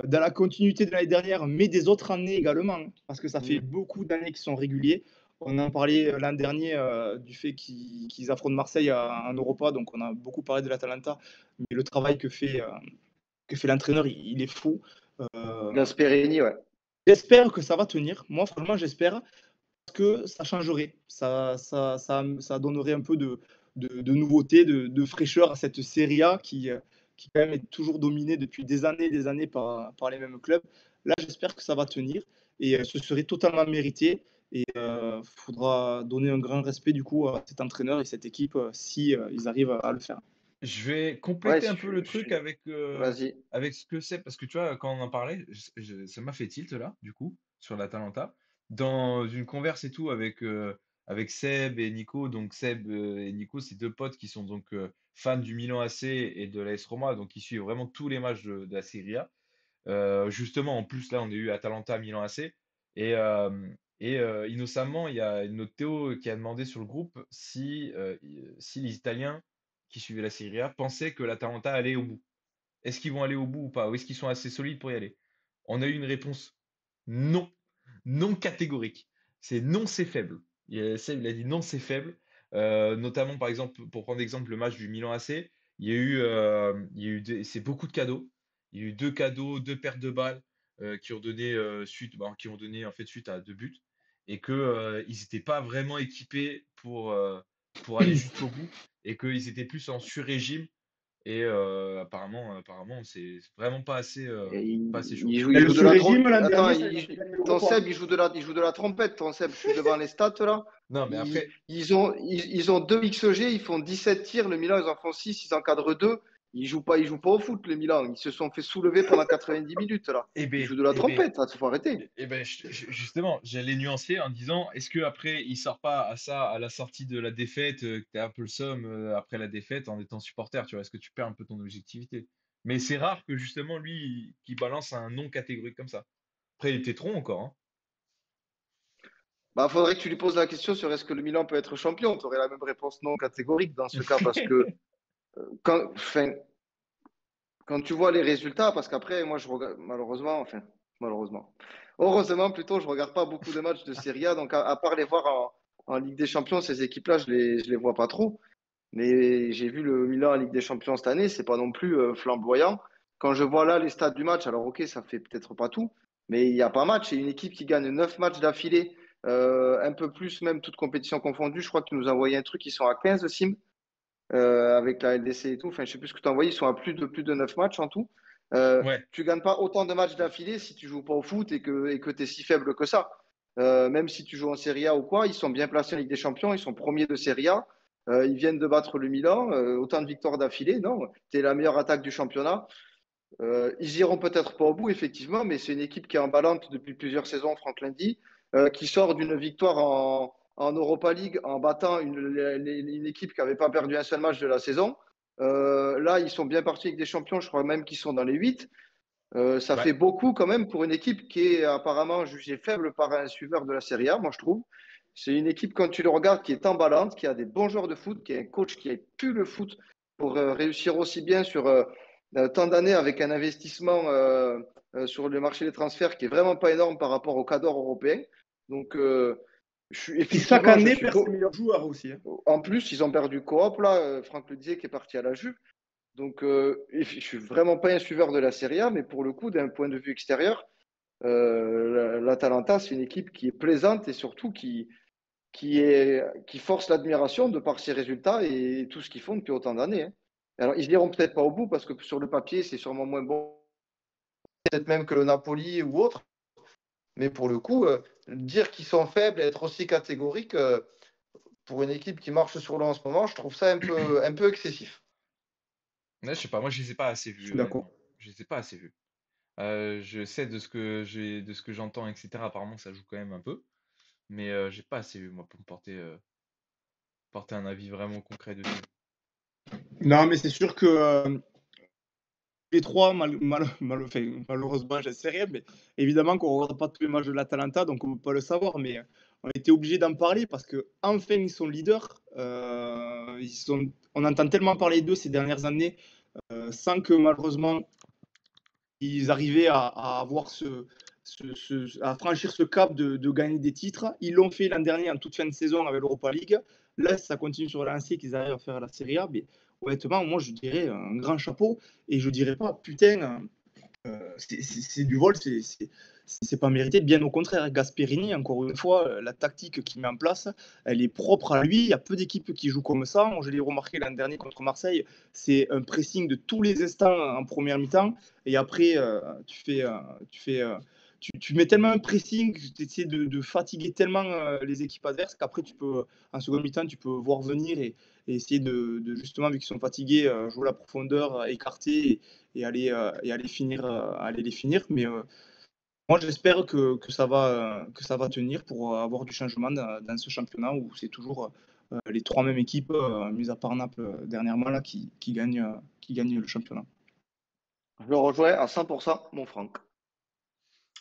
Dans la continuité de l'année dernière, mais des autres années également, hein, parce que ça fait Mm. beaucoup d'années qu'ils sont réguliers. On en parlait l'an dernier du fait qu'ils affrontent Marseille en Europa, donc on a beaucoup parlé de l'Atalanta, mais le travail que fait l'entraîneur, il est fou. Gasperini, ouais. J'espère que ça va tenir. Moi, franchement, j'espère que ça changerait. Ça donnerait un peu de nouveauté, de fraîcheur à cette Serie A qui quand même est toujours dominée depuis des années par les mêmes clubs. Là, j'espère que ça va tenir et ce serait totalement mérité. Et il faudra donner un grand respect du coup à cet entraîneur et cette équipe si ils arrivent à le faire. je vais Ouais, compléter un peu le je truc suis. Vas-y. avec ce que c'est, parce que tu vois, quand on en parlait, ça m'a fait tilt là, du coup, sur l'Atalanta. Dans une converse et tout avec Seb et Nico, donc Seb et Nico, c'est deux potes qui sont donc fans du Milan AC et de l'AS Roma, donc ils suivent vraiment tous les matchs de la Serie A. Justement, en plus, là, on a eu Atalanta, Milan AC. Innocemment, il y a notre Théo qui a demandé sur le groupe si les Italiens qui suivaient la Serie A pensaient que l'Atalanta allait au bout. Est-ce qu'ils vont aller au bout ou pas? Ou est-ce qu'ils sont assez solides pour y aller? On a eu une réponse non, non catégorique. C'est non, c'est faible. Seb, il a dit non, c'est faible. Notamment, par exemple, pour prendre exemple, le match du Milan AC, c'est beaucoup de cadeaux. Il y a eu deux cadeaux, deux pertes de balles qui ont donné qui ont donné en fait suite à deux buts, et que ils n'étaient pas vraiment équipés pour aller jusqu'au bout, et qu'ils étaient plus en sur-régime. Et apparemment, c'est vraiment Et pas assez chaud. Et il le joue de la sur-régime l'an Attends, dernier, ça les a fait gagner ton l'Europa. Seb, il joue de la trompette, ton Seb. Je suis devant les stats là. Non, mais après, Ils ont 2 XG, ils font 17 tirs. Le Milan, ils en font 6, ils encadrent 2. Ils jouent pas au foot, le Milan. Ils se sont fait soulever pendant 90 minutes là. eh Ils ben, jouent de la eh ben, trompette, il faut arrêter. justement, j'allais nuancer en disant, est-ce que après, il sort pas à ça à la sortie de la défaite, que t'as un peu le seum après la défaite en étant supporter, tu vois, est-ce que tu perds un peu ton objectivité? Mais c'est rare que justement lui, qui balance un non catégorique comme ça. Après, il était trop encore, hein. Bah, faudrait que tu lui poses la question sur est-ce que le Milan peut être champion. Tu aurais la même réponse non catégorique dans ce cas parce que enfin, quand tu vois les résultats, parce qu'après, moi, je regarde, malheureusement, heureusement plutôt, je regarde pas beaucoup de matchs de Serie A, donc à part les voir en Ligue des Champions, ces équipes-là, je les vois pas trop. Mais j'ai vu le Milan en Ligue des Champions cette année, c'est pas non plus flamboyant. Quand je vois là les stats du match, alors ok, ça fait peut-être pas tout, mais il n'y a pas match. C'est une équipe qui gagne 9 matchs d'affilée, un peu plus, même toute compétition confondue. Je crois que tu nous as envoyé un truc, ils sont à 15 sim avec la LDC et tout. Enfin, je sais plus ce que tu as envoyé, ils sont à plus de 9 matchs en tout. Ouais, Tu gagnes pas autant de matchs d'affilée si tu joues pas au foot et que tu es si faible que ça. Même si tu joues en Serie A ou quoi, ils sont bien placés en Ligue des Champions, ils sont premiers de Serie A. Ils viennent de battre le Milan, autant de victoires d'affilée. Non, tu es la meilleure attaque du championnat. Ils iront peut-être pas au bout, effectivement, mais c'est une équipe qui est emballante depuis plusieurs saisons, Franck Lindy, qui sort d'une victoire en Europa League en battant une équipe qui n'avait pas perdu un seul match de la saison. Là, ils sont bien partis avec des champions, je crois même qu'ils sont dans les 8. Ça Ouais. fait beaucoup quand même pour une équipe qui est apparemment jugée faible par un suiveur de la Serie A, moi je trouve. C'est une équipe, quand tu le regardes, qui est emballante, qui a des bons joueurs de foot, qui a un coach qui a pu le foot pour réussir aussi bien sur tant d'années avec un investissement sur le marché des transferts qui est vraiment pas énorme par rapport au cadre européen. Donc, Qui chaque effectivement, je année suis perd ses meilleurs joueurs aussi. en plus, ils ont perdu Coop, là, Franck le disait, qui est parti à la Juve. Donc, je suis vraiment pas un suiveur de la Serie A, mais pour le coup, d'un point de vue extérieur, l'Atalanta, c'est une équipe qui est plaisante et surtout qui force l'admiration de par ses résultats et tout ce qu'ils font depuis autant d'années, hein. Alors, ils n'iront peut-être pas au bout parce que sur le papier, c'est sûrement moins bon, peut-être même que le Napoli ou autre. Mais pour le coup, dire qu'ils sont faibles et être aussi catégorique pour une équipe qui marche sur l'eau en ce moment, je trouve ça un peu excessif. Ouais, je sais pas, moi je les ai pas assez Je vus, suis d'accord. honnêtement. Je les ai pas assez vus. Je sais de ce que j'entends, etc. Apparemment, ça joue quand même un peu, mais j'ai pas assez vu moi pour me porter un avis vraiment concret dessus. Non, mais c'est sûr que les trois, malheureusement, j'en sais rien, mais évidemment qu'on ne regarde pas tous les matchs de l'Atalanta, donc on ne peut pas le savoir, mais on était obligé d'en parler parce que enfin ils sont leaders. On entend tellement parler d'eux ces dernières années, sans que malheureusement ils arrivaient à avoir à franchir ce cap de gagner des titres. Ils l'ont fait l'an dernier en toute fin de saison avec l'Europa League. Là, ça continue sur la lancée qu'ils arrivent à faire la Serie A. Mais honnêtement, moi, je dirais un grand chapeau. Et je dirais pas, putain, c'est du vol, c'est pas mérité. Bien au contraire, Gasperini, encore une fois, la tactique qu'il met en place, elle est propre à lui. Il y a peu d'équipes qui jouent comme ça. Moi, je l'ai remarqué l'an dernier contre Marseille. C'est un pressing de tous les instants en première mi-temps. Et après, tu mets tellement un pressing, tu essaies de fatiguer tellement les équipes adverses qu'après, en seconde mi-temps, tu peux voir venir et essayer justement, vu qu'ils sont fatigués, jouer la profondeur, écarter et aller les finir. Mais moi, j'espère que ça va tenir pour avoir du changement dans ce championnat où c'est toujours les trois mêmes équipes, mis à part Naples dernièrement, là, qui gagnent le championnat. Je le rejoins à 100%, mon Franck.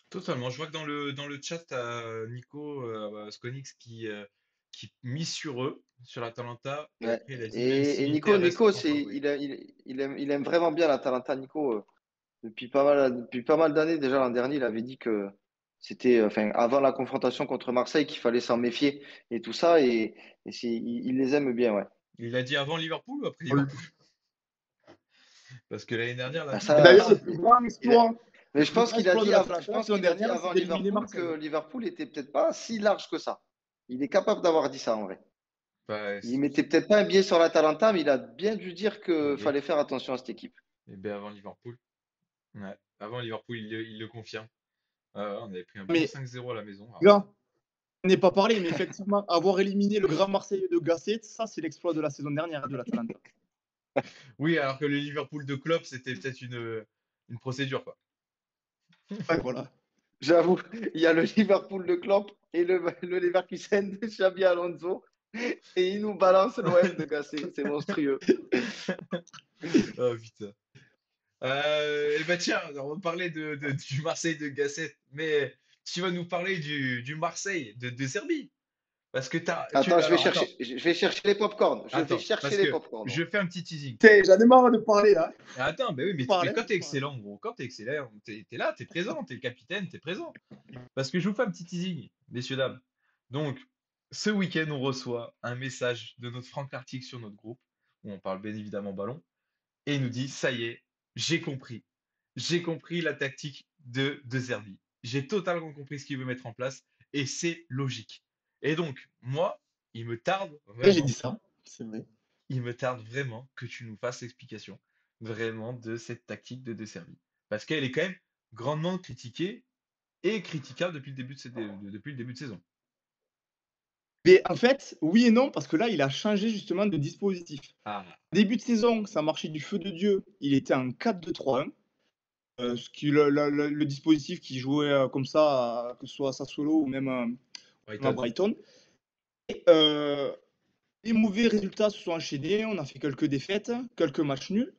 Totalement. Je vois que dans le chat, t'as Nico Skonix qui mise sur eux, sur l'Atalanta, et Ouais. après il a dit même si Et l'Inter reste Nico en favori. il aime vraiment bien l'Atalanta. Nico, depuis pas mal d'années, déjà l'an dernier, il avait dit que c'était, enfin, avant la confrontation contre Marseille, qu'il fallait s'en méfier et tout ça. Il les aime bien, ouais. Il l'a dit avant Liverpool ou après Liverpool? Parce que l'année dernière, Ah, Et l'Atalanta, d'ailleurs, ça, le plus grand il a- exploit, mais je pense qu'il a dit, de je l'Atalanta la pense saison qu'il a dit dernière, c'est avant d'éliminer Liverpool Marseille. que Liverpool était peut-être pas si large que ça. Il est capable d'avoir dit ça en vrai. bah, Il mettait peut-être pas un biais sur l'Atalanta, mais il a bien dû dire qu'il et, fallait faire attention à cette équipe. et bien avant Liverpool. Ouais. Avant Liverpool, il le confirme. On avait pris un bon Mais, 5-0 à la maison. Alors, gars, on n'est pas parlé, mais effectivement, avoir éliminé le Grand Marseillais de Gasset, ça, c'est l'exploit de la saison dernière de l'Atalanta. oui, alors que le Liverpool de Klopp, c'était peut-être une procédure, quoi. Ouais, voilà. J'avoue, il y a le Liverpool de Klopp et le Leverkusen de Xabi Alonso. Et il nous balance l'OM de Gasset. C'est monstrueux. Oh putain. Et bah tiens, on va parler du Marseille de Gasset, mais tu vas nous parler du Marseille de Serbie. Parce que Attends, alors attends, je vais chercher les popcorns. Je vais attends, chercher parce les que popcorns. je fais un petit teasing. J'en ai marre de parler, là. Attends, mais oui, mais Parler. quand t'es excellent, gros, quand t'es excellent, t'es là, t'es présent, t'es le capitaine, t'es présent. Parce que je vous fais un petit teasing, messieurs, dames. Donc, ce week-end, on reçoit un message de notre Franck Lartigue sur notre groupe, où on parle bien évidemment ballon, et il nous dit, ça y est, j'ai compris. J'ai compris la tactique de Zerbi. J'ai totalement compris ce qu'il veut mettre en place, et c'est logique. Et donc, moi, il me tarde Ouais, j'ai dit vraiment, ça, c'est vrai. il me tarde vraiment que tu nous fasses l'explication vraiment de cette tactique de Serbi. Parce qu'elle est quand même grandement critiquée et critiquable depuis le début depuis le début de saison. Mais en fait, oui et non, parce que là, il a changé justement de dispositif. Ah, Début de saison, ça marchait du feu de Dieu. Il était en 4-2-3-1. le dispositif qui jouait comme ça, que ce soit à Sassuolo ou même à Brighton. Brighton. Et, les mauvais résultats se sont enchaînés, on a fait quelques défaites, quelques matchs nuls.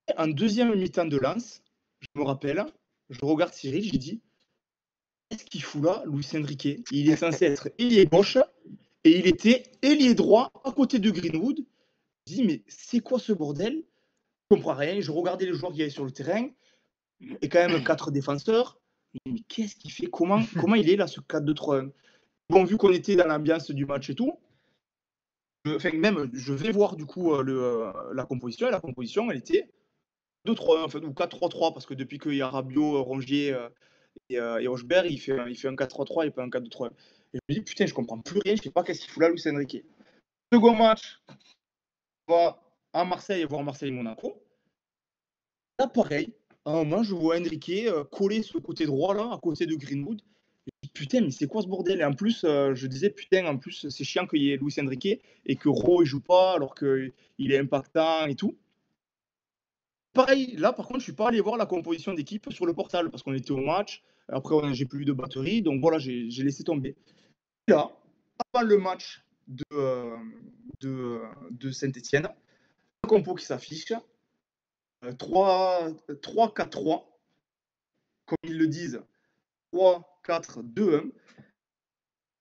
Et en deuxième mi-temps de Lens, je me rappelle, je regarde Cyril, j'ai dit, qu'est-ce qu'il fout là, Luis Enrique? Il est censé être ailier gauche et il était ailier droit à côté de Greenwood. Je dis, mais c'est quoi ce bordel? Je comprends rien. Je regardais les joueurs qui avaient sur le terrain et quand même 4 défenseurs. Je dis, mais qu'est-ce qu'il fait? Comment il est là, ce 4-2-3-1? Bon, vu qu'on était dans l'ambiance du match et tout, je vais voir du coup la composition. Et la composition, elle était 2-3-1, enfin, ou 4-3-3, parce que depuis qu'il y a Rabiot, Rongier et Hochberg, il fait un 4-3-3 et pas un 4-2-3-1. Et je me dis, putain, je comprends plus rien, je sais pas qu'est-ce qu'il fout là, Luis Enrique. Second match, on va à Marseille voir Marseille-Monaco. Là, pareil, à un moment, je vois Enrique coller ce côté droit là, à côté de Greenwood. Je dis, putain, mais c'est quoi ce bordel? Et en plus, je disais, putain, en plus, c'est chiant qu'il y ait Luis Enrique et que Ro il joue pas alors qu'il est impactant et tout. Pareil, là, par contre, je suis pas allé voir la composition d'équipe sur le portal parce qu'on était au match. Après, j'ai plus eu de batterie, donc voilà, j'ai laissé tomber. Et là, avant le match de Saint-Etienne, un compo qui s'affiche 3-4-3, comme ils le disent, 3-4-2-1.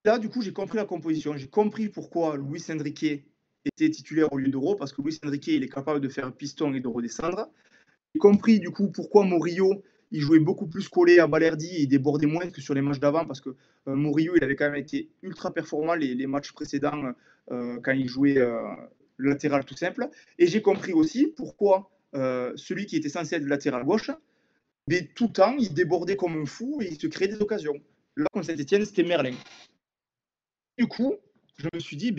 Là, du coup, j'ai compris la composition. J'ai compris pourquoi Luis Enrique était titulaire au lieu d'Euro, parce que Luis Enrique, il est capable de faire piston et de redescendre. J'ai compris du coup pourquoi Murillo il jouait beaucoup plus collé à Balerdi et il débordait moins que sur les matchs d'avant parce que Murillo il avait quand même été ultra performant les matchs précédents quand il jouait latéral tout simple. Et j'ai compris aussi pourquoi celui qui était censé être latéral gauche, mais tout le temps il débordait comme un fou et il se créait des occasions. Là, contre Saint-Etienne, c'était Merlin. Du coup, je me suis dit,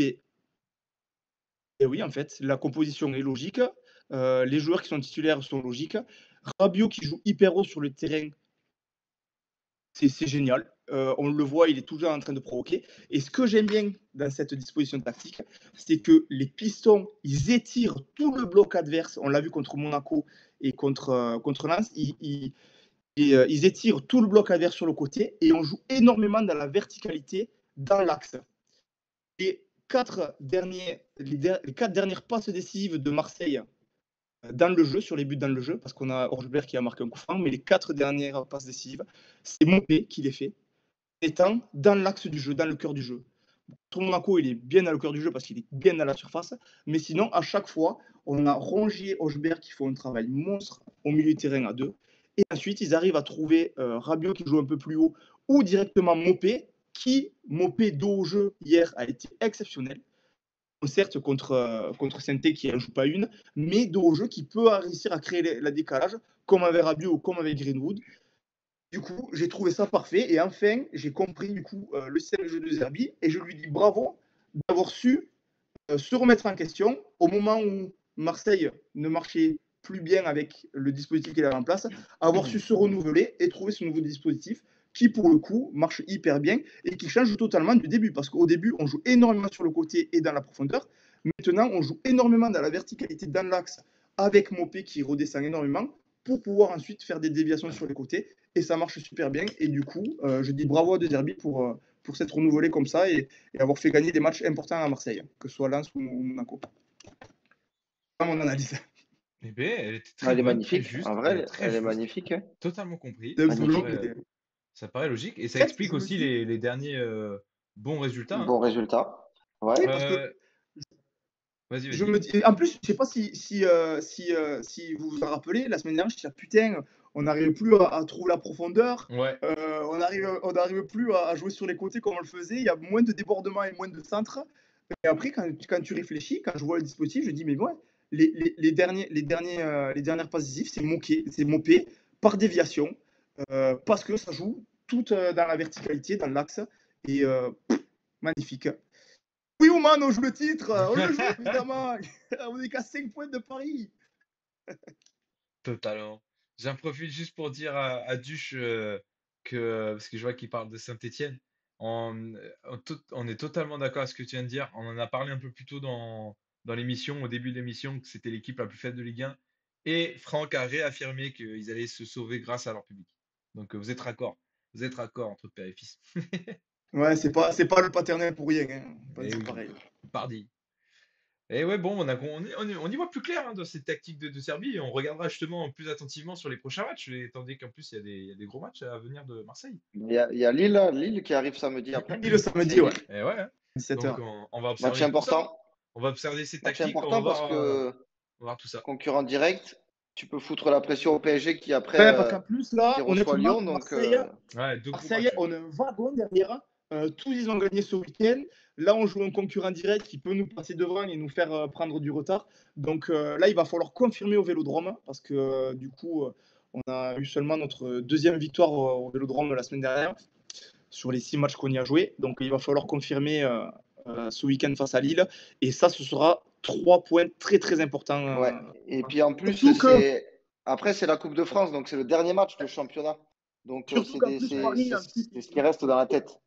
oui, en fait, la composition est logique. Les joueurs qui sont titulaires sont logiques. Rabiot qui joue hyper haut sur le terrain, c'est génial. On le voit, il est toujours en train de provoquer. Et ce que j'aime bien dans cette disposition tactique, c'est que les pistons, ils étirent tout le bloc adverse. On l'a vu contre Monaco et contre Lens. Ils étirent tout le bloc adverse sur le côté et on joue énormément dans la verticalité dans l'axe. Les quatre dernières passes décisives de Marseille dans le jeu, sur les buts dans le jeu, parce qu'on a Hochberg qui a marqué un coup franc, mais les 4 dernières passes décisives, c'est Mopé qui les fait, étant dans l'axe du jeu, dans le cœur du jeu. Contre Monaco, il est bien dans le cœur du jeu parce qu'il est bien dans la surface, mais sinon, à chaque fois, on a Rongier, Hochberg qui font un travail monstre au milieu du terrain à deux, et ensuite, ils arrivent à trouver Rabiot qui joue un peu plus haut, ou directement Mopé, qui, Mopé dos au jeu hier, a été exceptionnel. Certes contre Saint-Étienne qui n'en joue pas une, mais dos au jeu qui peut réussir à créer le décalage, comme avec Rabiot ou comme avec Greenwood. Du coup, j'ai trouvé ça parfait et enfin, j'ai compris du coup le système de jeu de Zerbi et je lui dis bravo d'avoir su se remettre en question au moment où Marseille ne marchait plus bien avec le dispositif qu'il avait en place, avoir su se renouveler et trouver ce nouveau dispositif qui, pour le coup, marche hyper bien et qui change totalement du début. Parce qu'au début, on joue énormément sur le côté et dans la profondeur. Maintenant, on joue énormément dans la verticalité, dans l'axe, avec Mopé qui redescend énormément pour pouvoir ensuite faire des déviations sur les côtés. Et ça marche super bien. Et du coup, je dis bravo à De Zerbi pour s'être renouvelé comme ça et avoir fait gagner des matchs importants à Marseille, que ce soit Lens ou Monaco. C'est mon analyse. Eh bien, elle était très Elle est bonne, très magnifique. juste. En Elle est vrai, très elle est juste. magnifique. Hein. Totalement compris. C'est un Ça peu long, paraît, mais ça paraît logique. Et ça en fait, explique je me aussi dis, les derniers bons résultats. Hein. Bon résultat. Ouais. oui, parce que Vas-y, je vas-y. me dis, en plus, je sais pas si vous vous en rappelez, la semaine dernière, je disais, putain, on n'arrive plus à trouver la profondeur, Ouais. on n'arrive plus à jouer sur les côtés comme on le faisait, il y a moins de débordements et moins de centres. Et après, quand tu réfléchis, quand je vois le dispositif, je dis, mais ouais, les dernières passes décisives, c'est Mopé par déviation, parce que ça joue tout dans la verticalité, dans l'axe, et magnifique. Oui, Oman, on joue le titre, on le joue évidemment, on est qu'à 5 points de Paris. Totalement. J'en profite juste pour dire à Duche que, parce que je vois qu'il parle de Saint-Étienne, on est totalement d'accord avec ce que tu viens de dire. On en a parlé un peu plus tôt dans l'émission, au début de l'émission, que c'était l'équipe la plus faible de Ligue 1. Et Franck a réaffirmé qu'ils allaient se sauver grâce à leur public. Donc vous êtes raccord. Vous êtes raccord entre père et fils. Ouais, c'est pas le paternel pour rien, hein. On va Et dire oui, pareil. pardi. Et ouais, bon, on y voit plus clair hein, dans cette tactique de Serbie. Et on regardera justement plus attentivement sur les prochains matchs, étant donné qu'en plus, il y a des gros matchs à venir de Marseille. Il y a Lille, là, Lille qui arrive samedi après. Et le samedi, ouais, C'est Et ouais, hein. 17 h. Donc on va match observer tout ça. important. On va observer ces Match tactiques, important parce que on va voir tout ça. concurrent direct, tu peux foutre la pression au PSG qui après Ouais, parce qu'en plus, qui là, reçoit honnêtement, Lyon. Donc Ouais, deux gros Marseille, matchs. on a un wagon derrière. Tous, ils ont gagné ce week-end. Là, on joue un concurrent direct qui peut nous passer devant et nous faire prendre du retard. Donc là, il va falloir confirmer au Vélodrome parce que du coup, on a eu seulement notre deuxième victoire au Vélodrome la semaine dernière sur les 6 matchs qu'on y a joué. Donc il va falloir confirmer ce week-end face à Lille. Et ça, ce sera 3 points très très importants. ouais. Et puis en plus, Surtout que, c'est la Coupe de France, donc c'est le dernier match de championnat. Donc surtout qu'en plus, Paris, en plus, c'est ce qui reste dans la tête.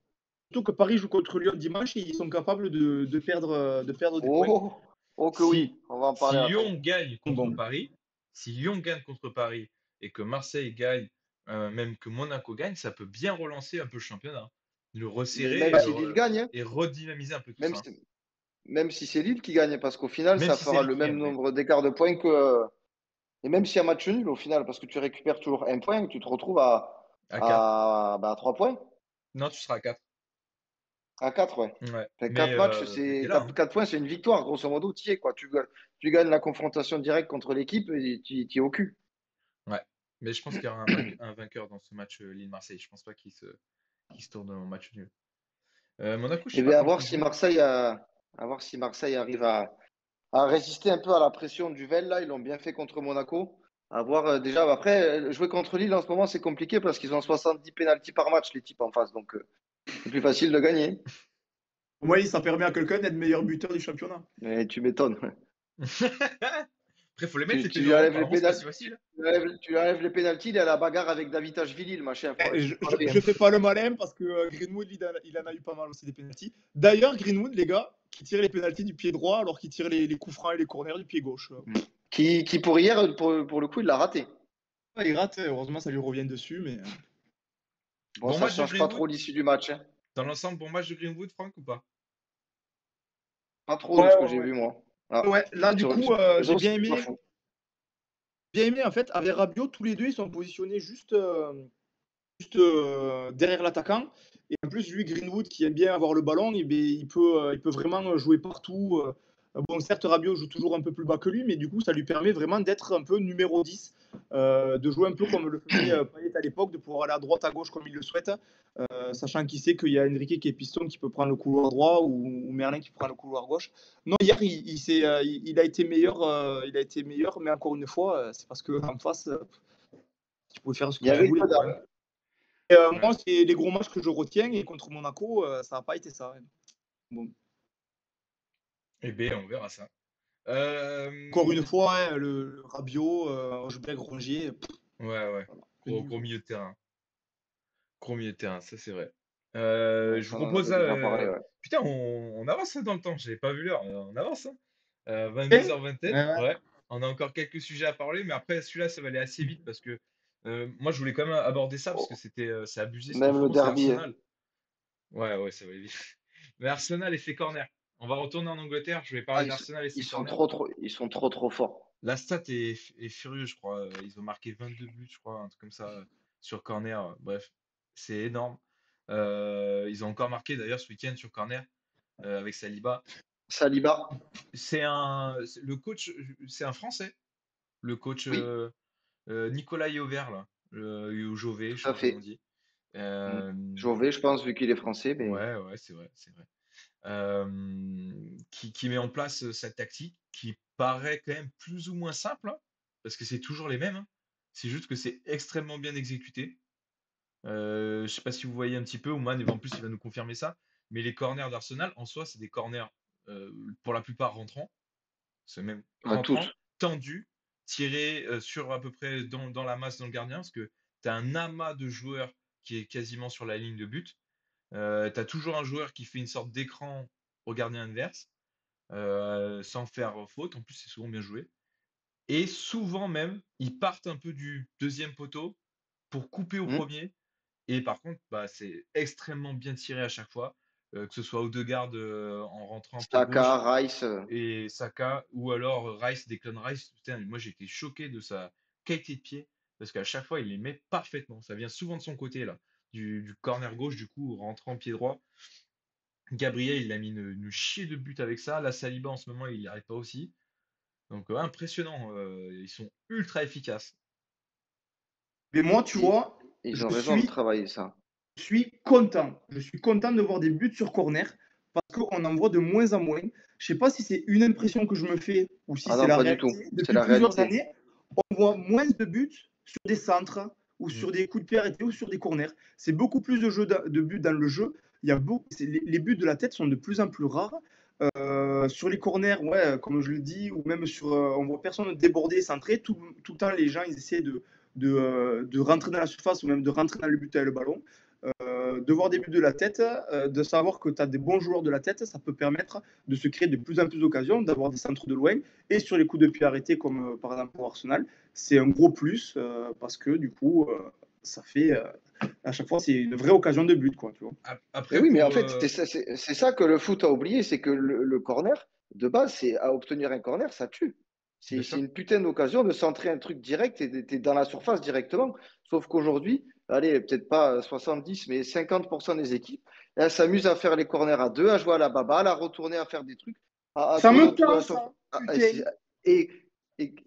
surtout que Paris joue contre Lyon dimanche et ils sont capables de perdre des points. Oh, oh que Si, oui, on va en si parler à la fin. Lyon gagne contre Bon. Paris, si Lyon gagne contre Paris et que Marseille gagne, même que Monaco gagne, ça peut bien relancer un peu le championnat. Le Mais resserrer même si Lille gagne, hein, et redynamiser un peu tout même ça. si, même si c'est Lille qui gagne, parce qu'au final, Même ça si c'est fera Lille le qui même gagne, ouais. nombre d'écarts de points que. Et même s'il y a match nul au final, parce que tu récupères toujours un point, tu te retrouves À 4. à 3 points. Non, tu seras à 4. À 4, ouais. Ouais. Fait Mais 4 matchs, t'es c'est là, hein. 4 points, c'est une victoire, grosso modo, tu y es, quoi. Tu gagnes la confrontation directe contre l'équipe et tu y es au cul. Ouais. Mais je pense qu'il y aura un vainqueur dans ce match Lille-Marseille. Je pense pas qu'il se tourne en match nul. Monaco, je Et sais pas bien, contre qui ils jouent. à voir si Marseille arrive à résister un peu à la pression du Vel, là. Ils l'ont bien fait contre Monaco. À voir, déjà, après, jouer contre Lille en ce moment, c'est compliqué parce qu'ils ont 70 pénaltys par match, les types en face. Donc, c'est plus facile de gagner. Au moins, ça permet à quelqu'un d'être meilleur buteur du championnat. Mais tu m'étonnes. Après, faut les mettre, ces Tu lui ténors, hein. enlèves les Apparemment, c'est pas si pénaltys. facile. Tu lui enlèves les pénaltys, il est à la bagarre avec David Ashvili, le machin. Je Faut arrêter, hein. ne fais pas le malin parce que Greenwood, il en a eu pas mal aussi des pénaltys. D'ailleurs, Greenwood, les gars, qui tire les pénaltys du pied droit alors qu'il tire les coups francs et les corners du pied gauche. Qui pour hier, pour le coup, il l'a raté. Il rate, heureusement, ça lui revient dessus. Mais Bon, Bon ça match de change pas Greenwood. trop l'issue du match, hein. Dans l'ensemble, bon match de Greenwood, Franck, ou pas? Pas trop de ouais, ce que ouais, j'ai ouais. vu, moi. Ah, Ouais, là, du coup, sur les j'ai réseaux, bien c'était pas aimé. fou. Bien aimé, en fait, avec Rabiot, tous les deux, ils sont positionnés juste derrière l'attaquant. Et en plus, lui, Greenwood, qui aime bien avoir le ballon, il peut vraiment jouer partout. Bon, certes, Rabiot joue toujours un peu plus bas que lui, mais du coup, ça lui permet vraiment d'être un peu numéro 10, de jouer un peu comme le faisait Payet à l'époque, de pouvoir aller à droite, à gauche comme il le souhaite, sachant qu'il sait qu'il y a Enrique qui est piston qui peut prendre le couloir droit ou Merlin qui prend le couloir gauche. Non, hier, il a été meilleur, mais encore une fois, c'est parce qu'en face, tu pouvais faire ce Il y que tu avait voulais. que dalle. Ouais. Moi, c'est les gros matchs que je retiens et contre Monaco, ça n'a pas été ça. Bon. Eh bien, on verra ça. Encore une fois, hein, le Rabiot, Hojbjerg, Rongier, Ouais. voilà, que Gros, du gros niveau. milieu de terrain. Gros milieu de terrain, ça c'est vrai. Ouais, Je vous ça, on en propose avait déjà parlé, ouais. putain, on avance dans le temps, j'avais pas vu l'heure, on avance, hein. Ouais, 22h27, ouais. ouais. On a encore quelques sujets à parler, mais après celui-là, ça va aller assez vite parce que moi je voulais quand même aborder ça parce que Oh, c'est abusé ce qu'ils même le font, c'est derby, hein. Arsenal. Ouais, ça va aller vite. Mais Arsenal et ses corners. On va retourner en Angleterre, je vais Ah, parler d'Arsenal et ses corners. ils sont trop forts. La stat est furieux, je crois. Ils ont marqué 22 buts, je crois, un truc comme ça, sur corner. Bref, c'est énorme. Ils ont encore marqué d'ailleurs ce week-end sur corner avec Saliba. Saliba, Le coach, c'est un Français. Le coach oui, Nicolas Jover, là, ou Jové, je tout sais à pas comment on fait. dit. Mm. Euh, Jové, je pense, vu qu'il est français, mais ouais, c'est vrai. Qui met en place cette tactique qui paraît quand même plus ou moins simple, hein, parce que c'est toujours les mêmes, hein. C'est juste que c'est extrêmement bien exécuté. Je sais pas si vous voyez un petit peu, Oman, en plus il va nous confirmer ça, mais les corners d'Arsenal, en soi, c'est des corners pour la plupart rentrants, c'est même à rentrants, toutes. tendus, tirés sur à peu près dans la masse dans le gardien, parce que tu as un amas de joueurs qui est quasiment sur la ligne de but. Tu as toujours un joueur qui fait une sorte d'écran au gardien adverse, sans faire faute. En plus, c'est souvent bien joué. et souvent même, ils partent un peu du deuxième poteau pour couper au Hmm. premier. Et par contre, bah, c'est extrêmement bien tiré à chaque fois, que ce soit Odegaard, en rentrant pied Saka, gauche Rice. et Saka ou alors Rice, Declan Rice. Putain, moi j'étais choqué de sa qualité de pied parce qu'à chaque fois, il les met parfaitement. Ça vient souvent de son côté là, du corner gauche, du coup, rentrant pied droit. Gabriel, il a mis une chier de but avec ça. La Saliba, en ce moment, il n'y arrive pas aussi. Donc, impressionnant. Ils sont ultra efficaces. Mais moi, tu Et vois, ils je ont raison de suis, travailler ça. je suis content. Je suis content de voir des buts sur corner parce qu'on en voit de moins en moins. Je sais pas si c'est une impression que je me fais ou si Ah c'est non, la pas du tout. réalité. C'est Depuis la plusieurs réalité. années, on voit moins de buts sur des centres ou Mm. sur des coups de pied arrêtés ou sur des corners. C'est beaucoup plus de buts dans le jeu. Il y a les buts de la tête sont de plus en plus rares. Sur les corners, ouais, comme je le dis, ou même sur, on voit personne déborder, centrer. Tout le temps, les gens ils essaient de rentrer dans la surface ou même de rentrer dans le but avec le ballon. De voir des buts de la tête, de savoir que tu as des bons joueurs de la tête, ça peut permettre de se créer de plus en plus d'occasions, d'avoir des centres de loin. Et sur les coups de pied arrêtés, comme par exemple pour Arsenal, c'est un gros plus parce que du coup, ça fait à chaque fois, c'est une vraie occasion de but, quoi, tu vois. Mais Après, oui, mais en pour. fait, c'est ça que le foot a oublié, c'est que le corner, de base, c'est à obtenir un corner, ça tue. Bien C'est sûr. une putain d'occasion de centrer un truc direct et t'es dans la surface directement. Sauf qu'aujourd'hui, allez, peut-être pas 70, mais 50% des équipes, elles s'amusent à faire les corners à deux, à jouer à la baba, à la retourner, à faire des trucs, à Ça tourner me autour de la tend, surface. ça, putain. Et,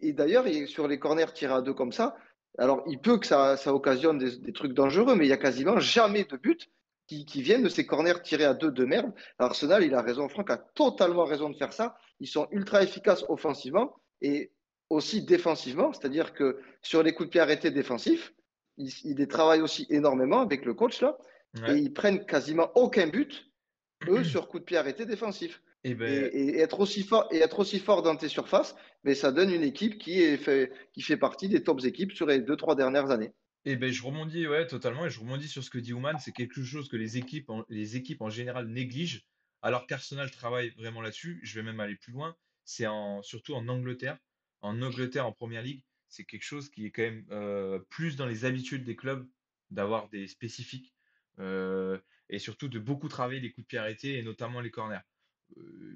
et d'ailleurs, sur les corners tirés à deux comme ça, alors il peut que ça occasionne des trucs dangereux, mais il y a quasiment jamais de but qui viennent de ces corners tirés à deux de merde. Arsenal, il a raison, Franck a totalement raison de faire ça. Ils sont ultra efficaces offensivement et aussi défensivement, c'est-à-dire que sur les coups de pied arrêtés défensifs, ils les travaillent aussi énormément avec le coach là, et Ouais. ils prennent quasiment aucun but, eux, sur coups de pied arrêtés défensifs. Et Et, ben, être aussi fort dans tes surfaces, mais ça donne une équipe qui fait partie des tops équipes sur les deux, trois dernières années. je rebondis, ouais, totalement, et je rebondis sur ce que dit Ouman, c'est quelque chose que les équipes en général négligent, alors qu'Arsenal travaille vraiment là-dessus. Je vais même aller plus loin. Surtout en Angleterre. En Angleterre, en Première Ligue, c'est quelque chose qui est quand même plus dans les habitudes des clubs d'avoir des spécifiques euh, et surtout de beaucoup travailler les coups de pied arrêtés et notamment les corners.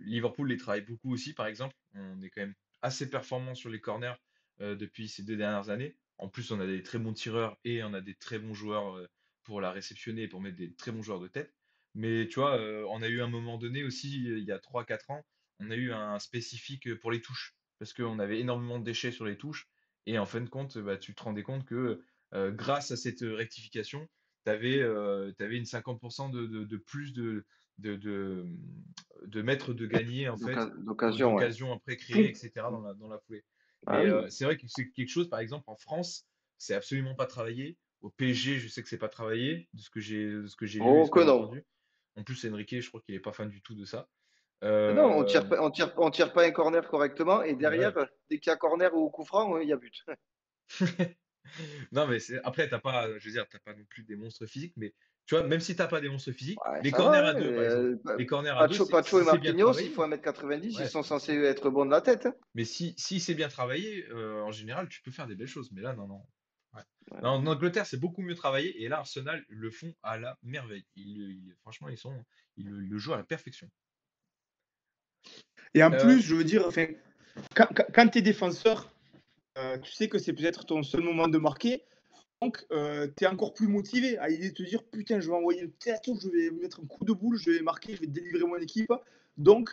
Liverpool les travaille beaucoup aussi, par exemple. On est quand même assez performant sur les corners depuis ces 2 dernières années. En plus, on a des très bons tireurs et on a des très bons joueurs pour la réceptionner et pour mettre des très bons joueurs de tête. Mais tu vois, on a eu un moment donné aussi, il y a 3 4 ans, on a eu un spécifique pour les touches. Parce qu'on avait énormément de déchets sur les touches. Et en fin de compte, bah, tu te rendais compte que grâce à cette rectification, tu avais, une 50% de plus de, de mètres de gagner en fait, ou D'occasion, ouais. d'occasions après créées, etc. dans la foulée. Ah Mais oui. c'est vrai que c'est quelque chose, par exemple, en France, c'est absolument pas travaillé. Au PSG, je sais que c'est pas travaillé, de ce que j'ai lu et Oh ce que que j'ai non. entendu. En plus, Enrique, je crois qu'il est pas fan du tout de ça. Non, Euh, on tire pas un corner correctement et derrière, ouais. dès qu'il y a corner ou coup franc, il y a but. Non, mais après, t'as pas, je veux dire, t'as pas non plus des monstres physiques, mais tu vois, même si t'as pas des monstres physiques, Ouais, les ça va, corners à hein. deux, par exemple, les corners à deux, Pacho si et c'est bien Marquinhos, il faut travaillé, 1,90 m, ils ouais, sont bien censés sûr. être bons de la tête, hein. Mais si c'est bien travaillé, en général, tu peux faire des belles choses. Mais là, non, non. Ouais. Non, Ouais. en Angleterre, c'est beaucoup mieux travaillé. Et là, Arsenal le font à la merveille. Franchement, ils le jouent à la perfection. Et en Euh, plus, je veux dire, enfin, quand tu es défenseur, tu sais que c'est peut-être ton seul moment de marquer. Donc, tu es encore plus motivé à l'idée de te dire putain, je vais envoyer une tête, je vais mettre un coup de boule, je vais marquer, je vais délivrer mon équipe. Donc,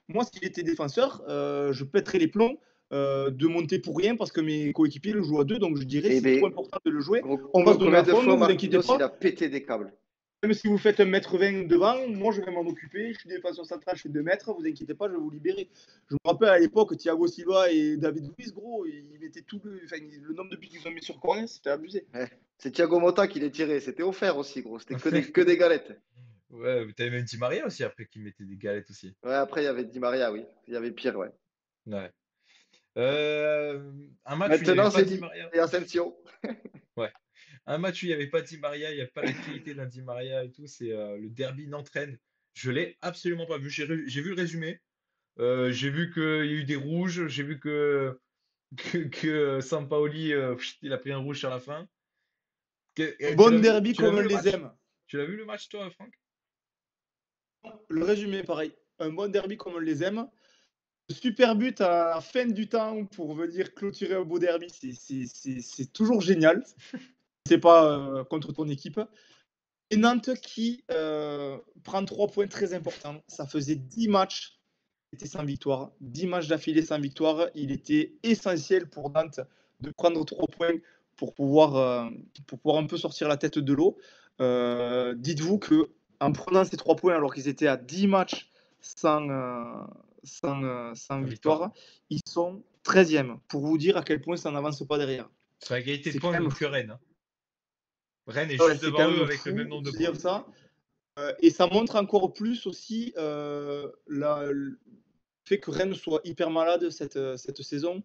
moi, si j'étais défenseur, je pèterais les plombs de monter pour rien parce que mes coéquipiers le jouent à deux. Donc, je dirais Eh c'est trop bien, important de le jouer. On va se donner combien à de fond, ne fois vous inquiétez Marquinhos, il pas. a pété des câbles? Même si vous faites 1,20 m devant, moi je vais m'en occuper. Je suis défenseur central, je fais 2 mètres. Vous inquiétez pas, je vais vous libérer. Je me rappelle à l'époque, Thiago Silva et David Luiz, gros, ils mettaient le nombre de buts qu'ils ont mis sur corner, c'était abusé. Ouais. C'est Thiago Motta qui les tirait. C'était offert aussi, gros. C'était que des galettes. ouais, t'avais même Di Maria aussi après qui mettait des galettes aussi. Ouais, après, il y avait Di Maria, oui. Il y avait pire, ouais. Ouais. Un match où il n'y avait Maintenant, pas c'est Di Maria. Asensio. Ouais. Un match où il n'y avait pas Di Maria, il n'y a pas la qualité d'un Di Maria et tout, c'est le derby Nantes-Rennes. Je l'ai absolument pas vu. J'ai vu le résumé. J'ai vu qu'il y a eu des rouges. J'ai vu que Sampaoli, il a pris un rouge sur la fin. Tu Bon l'as vu? derby Tu l'as comme vu on le les match? aime. Tu l'as vu le match, toi, Franck? Le résumé, pareil. Un bon derby comme on les aime. Super but à la fin du temps pour venir clôturer un beau derby, c'est toujours génial. C'est pas contre ton équipe. Et Nantes qui prend 3 points très importants. Ça faisait 10 matchs était sans victoire. 10 matchs d'affilée sans victoire. Il était essentiel pour Nantes de prendre 3 points pour pouvoir un peu sortir la tête de l'eau. Dites-vous que en prenant ces 3 points alors qu'ils étaient à 10 matchs sans, sans La victoire. victoire, ils sont 13e. Pour vous dire à quel point ça n'avance pas derrière. C'est à égalité de C'est quand points même que fou. Rennes, hein. Rennes est Ouais, juste c'est devant quand eux même avec le même fou nombre de de se points. dire ça. Et ça montre encore plus aussi le fait que Rennes soit hyper malade cette saison.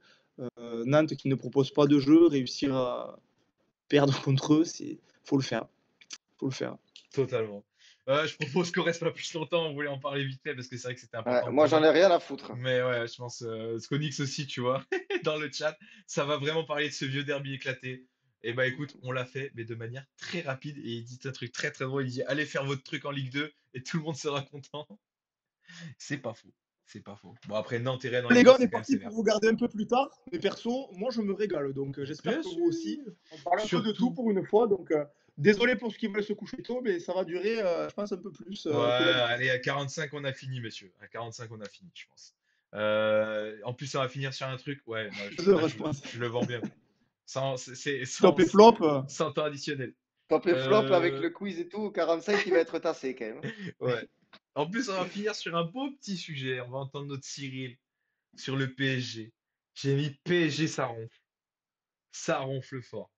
Nantes qui ne propose pas de jeu, réussir à perdre contre eux, faut le faire. Faut le faire. Totalement. Je propose qu'on reste pas plus longtemps. On voulait en parler vite fait parce que c'est vrai que c'était Ouais, important moi, pour j'en nous. ai rien à foutre. Mais ouais, je pense Sconix aussi, tu vois, dans le chat, ça va vraiment parler de ce vieux derby éclaté. Et bah écoute, on l'a fait, mais de manière très rapide. Et il dit un truc très très drôle. Il dit allez faire votre truc en Ligue 2 et tout le monde sera content. C'est pas faux. C'est pas faux. Bon, après Nantes et Rennes en Les Ligue 1, gars, on c'est est quand même parti sévère. pour vous garder un peu plus tard. Mais perso, moi je me régale. Donc j'espère Bien que sûr. vous aussi. On parle un peu de tout Surtout. pour une fois. Donc désolé pour ceux qui veulent se coucher tôt, mais ça va durer, je pense, un peu plus Ouais, que d'habitude. allez, à 45, on a fini, messieurs. À 45, on a fini, je pense. En plus, ça va finir sur un truc. Ouais, non, 2 heures, je pense. je le vends bien. Top et flop. Sans temps additionnel. Top et flop avec Euh, le quiz et tout, 45, il va être tassé quand même. ouais. En plus, on va finir sur un beau petit sujet. On va entendre notre Cyril sur le PSG. J'ai mis PSG, ça ronfle. Ça ronfle fort.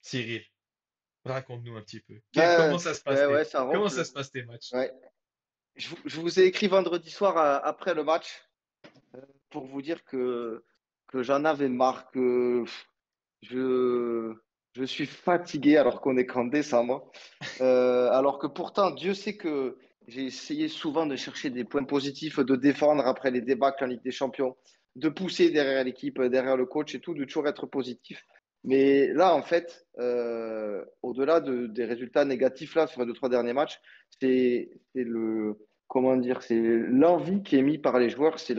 Cyril, raconte-nous un petit peu. Ouais, Comment ça se passe ouais, ouais, ça comment ça ronfle. se passe tes matchs? Ouais. Je vous ai écrit vendredi soir après le match pour vous dire que j'en avais marre, que je, je suis fatigué alors qu'on est qu'en décembre. Alors que pourtant, Dieu sait que j'ai essayé souvent de chercher des points positifs, de défendre après les débâcles en Ligue des Champions, de pousser derrière l'équipe, derrière le coach et tout, de toujours être positif. Mais là, en fait, au-delà des résultats négatifs là sur les 2, 3 derniers matchs, c'est le comment dire, c'est l'envie qui est mise par les joueurs, c'est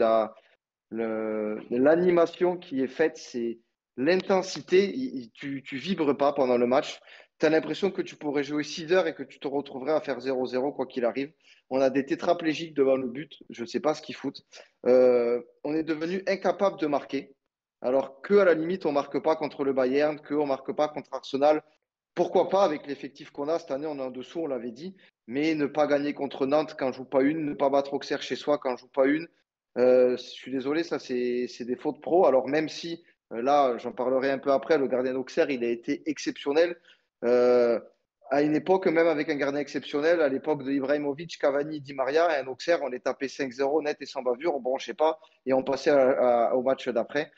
l'animation qui est faite, c'est l'intensité. Tu vibres pas pendant le match. Tu as l'impression que tu pourrais jouer 6 heures et que tu te retrouverais à faire 0-0 quoi qu'il arrive. On a des tétraplégiques devant le but. Je ne sais pas ce qu'ils foutent. On est devenu incapable de marquer. Alors que à la limite, on marque pas contre le Bayern, qu'on marque pas contre Arsenal. Pourquoi pas avec l'effectif qu'on a cette année, on est en dessous, on l'avait dit. Mais ne pas gagner contre Nantes quand on joue pas une, ne pas battre Auxerre chez soi quand on joue pas une, je suis désolé, ça c'est des fautes pro. Alors même si là, j'en parlerai un peu après, le gardien d'Auxerre, il a été exceptionnel. Euh, à une époque, même avec un gardien exceptionnel, à l'époque de Ibrahimovic, Cavani, Di Maria, un Auxerre, on les tapait 5-0 net et sans bavure, on bronchait pas et on passait au match d'après.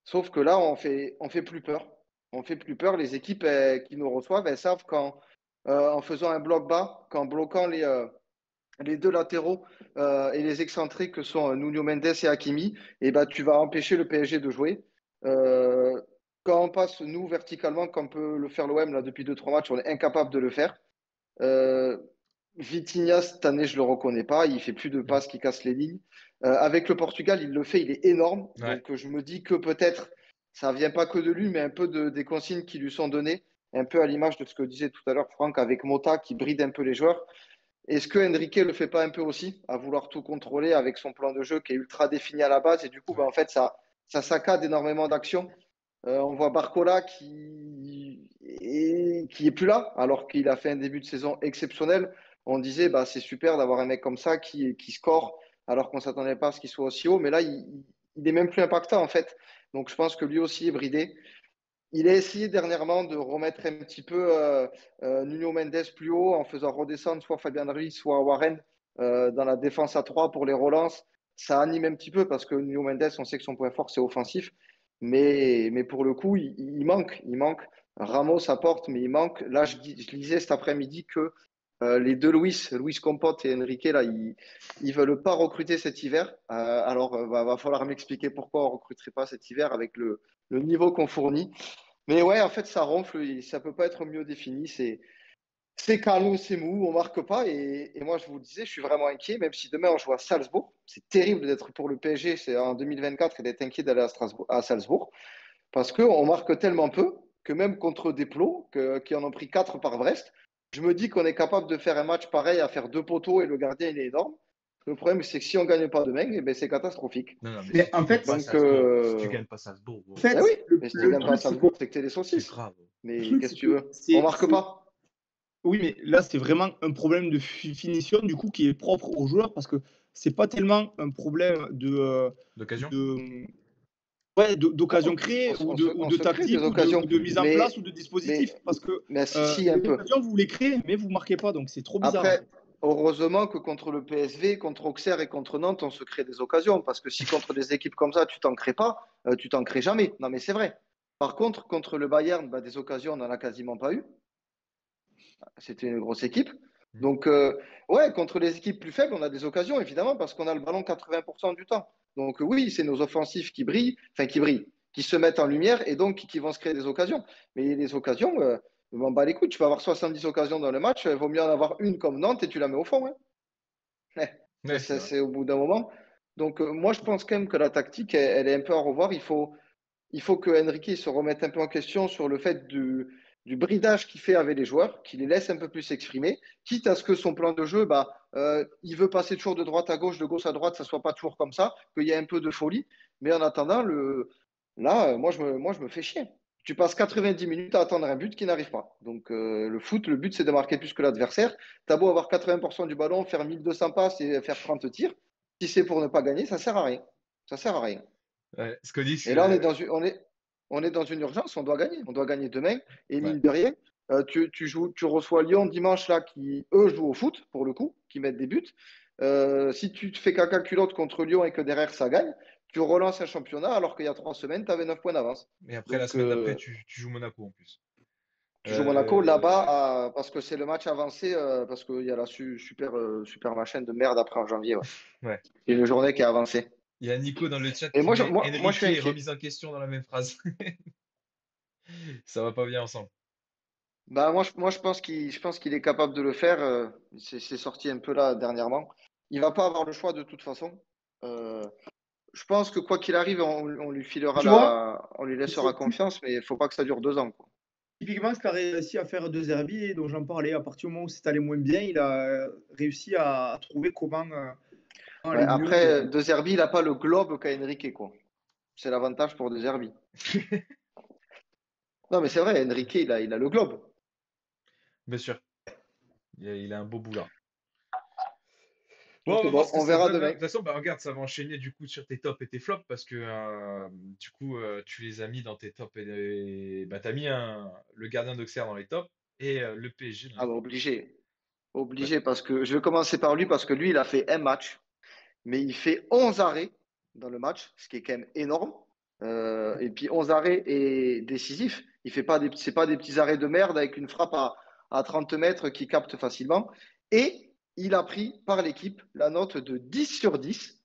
Sauf que là, on fait plus peur. On fait plus peur. Les équipes qui nous reçoivent, elles savent qu'en en faisant un bloc bas, qu'en bloquant les deux latéraux et les excentrés que sont Nuno Mendes et Hakimi, et ben, tu vas empêcher le PSG de jouer. Euh, Quand on passe, nous, verticalement, comme peut le faire l'OM là, depuis 2, 3 matchs, on est incapable de le faire. Euh, Vitinha, cette année, je ne le reconnais pas. Il fait plus de Mm. passes qui cassent les lignes. Avec le Portugal, il le fait, il est énorme. Ouais. Donc, je me dis que peut-être ça ne vient pas que de lui, mais un peu des consignes qui lui sont données. Un peu à l'image de ce que disait tout à l'heure Franck avec Mota qui bride un peu les joueurs. Est-ce que Enrique le fait pas un peu aussi, à vouloir tout contrôler avec son plan de jeu qui est ultra défini à la base et du coup, ben, Ouais. en fait, ça saccade énormément d'actions. On voit Barcola qui est plus là, alors qu'il a fait un début de saison exceptionnel. On disait, bah, c'est super d'avoir un mec comme ça qui score, alors qu'on ne s'attendait pas à ce qu'il soit aussi haut. Mais là, il est même plus impactant, en fait. Donc, je pense que lui aussi est bridé. Il a essayé dernièrement de remettre un petit peu Nuno Mendes plus haut en faisant redescendre soit Fabian Ruiz, soit Warren dans la défense à 3 pour les relances. Ça anime un petit peu parce que Nuno Mendes, on sait que son point fort, c'est offensif. Mais pour le coup, il manque. Il manque. Ramos apporte, mais il manque. Là, je lisais cet après-midi que Les deux Luis Compote et Enrique, là, ils veulent pas recruter cet hiver. Alors, va falloir m'expliquer pourquoi on recruterait pas cet hiver avec le niveau qu'on fournit. Mais ouais, en fait, ça ronfle, ça peut pas être mieux défini. C'est calme, c'est mou, on marque pas. Et moi, je vous le disais, je suis vraiment inquiet, même si demain on joue à Salzbourg. C'est terrible d'être pour le PSG, c'est en 2024 et d'être inquiet d'aller à Salzbourg. Parce qu'on marque tellement peu que même contre des plots, qui en ont pris 4 par Brest, je me dis qu'on est capable de faire un match pareil à faire 2 poteaux et le gardien il est énorme. Le problème, c'est que si on ne gagne pas demain, eh ben, c'est catastrophique. Non, mais Mais si en tu gagnes fait, pas Donc, Salzbourg, si tu gagnes pas Salzbourg, en gros, fait, eh oui, le, mais si tu le ne gagnes pas à truc, c'est Salzbourg, c'est que tu es des c'est saucisses. grave. le Mais truc, qu'est-ce c'est que tu que veux? On marque pas. Oui, mais là, c'est vraiment un problème de finition, du coup, qui est propre aux joueurs, parce que c'est pas tellement un problème D'occasion? de, ouais, d'occasion créée ou On de se crée des tactique occasions. ou de mise en place ou de dispositif. Mais, Parce que mais si, un les peu. occasions, vous les créez, mais vous marquez pas, donc c'est trop bizarre, en Après, fait. heureusement que contre le PSV, contre Auxerre et contre Nantes, on se crée des occasions. Parce que si contre des équipes comme ça, tu t'en crées pas, tu t'en crées jamais. Non, mais c'est vrai. Par contre, contre le Bayern, bah, des occasions, on n'en a quasiment pas eu. C'était une grosse équipe. Mm. Donc, ouais, contre les équipes plus faibles, on a des occasions, évidemment, parce qu'on a le ballon 80% du temps. Donc, oui, c'est nos offensifs qui brillent, qui se mettent en lumière et donc qui vont se créer des occasions. Mais les occasions, je m'en bats les couilles. Tu peux avoir 70 occasions dans le match, il vaut mieux en avoir une comme Nantes et tu la mets au fond, hein. Ouais, c'est vrai. C'est au bout d'un moment. Donc, moi, je pense quand même que la tactique, elle est un peu à revoir. Il faut que Enrique se remette un peu en question sur le fait du bridage qu'il fait avec les joueurs, qu'il les laisse un peu plus s'exprimer, quitte à ce que son plan de jeu, il veut passer toujours de droite à gauche, de gauche à droite, ça ne soit pas toujours comme ça, qu'il y ait un peu de folie. Mais en attendant, là, moi, je me fais chier. Tu passes 90 minutes à attendre un but qui n'arrive pas. Donc, le foot, le but, c'est de marquer plus que l'adversaire. T'as beau avoir 80% du ballon, faire 1200 passes et faire 30 tirs. Si c'est pour ne pas gagner, ça ne sert à rien. Ça sert à rien. Ouais, ce qu'on dit, Et là, on est dans une urgence, on doit gagner. On doit gagner demain. Et ouais. mine de rien, tu reçois Lyon dimanche, là, qui, eux, jouent au foot, pour le coup, qui mettent des buts. Si tu te fais caca culotte contre Lyon et que derrière ça gagne, tu relances un championnat alors qu'il y a 3 semaines, tu avais 9 points d'avance. Et après, la Donc, semaine d'après, tu joues Monaco en plus. tu joues Monaco Euh, là-bas parce que c'est le match avancé, parce qu'il y a la super machin de merde après en janvier. Ouais. ouais. C'est une journée qui est avancée. Il y a Nico dans le chat Et qui moi, met je suis Enrique et inquiet. remise en question dans la même phrase. Ça va pas bien ensemble. Bah, moi, je pense qu'il est capable de le faire. C'est sorti un peu là dernièrement. Il va pas avoir le choix de toute façon. Euh, je pense que quoi qu'il arrive, on lui filera Tu vois, on lui laissera c'est confiance, mais il faut pas que ça dure 2 ans, quoi. typiquement ce qu'a réussi à faire De Zerbi, et dont j'en parlais. À partir du moment où c'est allé moins bien, il a réussi à trouver comment Ouais, aller mieux. après, De Zerbi, il n'a pas le globe qu'a Enrique, quoi. C'est l'avantage pour De Zerbi. Non, mais c'est vrai, Enrique, il a le globe. Bien sûr. Il a un beau boulard. Bon, Donc on va voir bon, ce que on ça verra donne, hein. De demain. toute façon, regarde, ça va enchaîner du coup sur tes tops et tes flops parce que du coup, tu les as mis dans tes tops bah, t'as mis le gardien d'Auxerre dans les tops et le PSG dans les Ah bah, flops. obligé. Ouais. Obligé, parce que je vais commencer par lui, parce que lui, il a fait un match, mais il fait 11 arrêts dans le match, ce qui est quand même énorme. Et puis 11 arrêts et décisif. Il fait pas c'est pas des petits arrêts de merde avec une frappe à 30 mètres qui capte facilement. Et il a pris par l'équipe la note de 10 sur 10,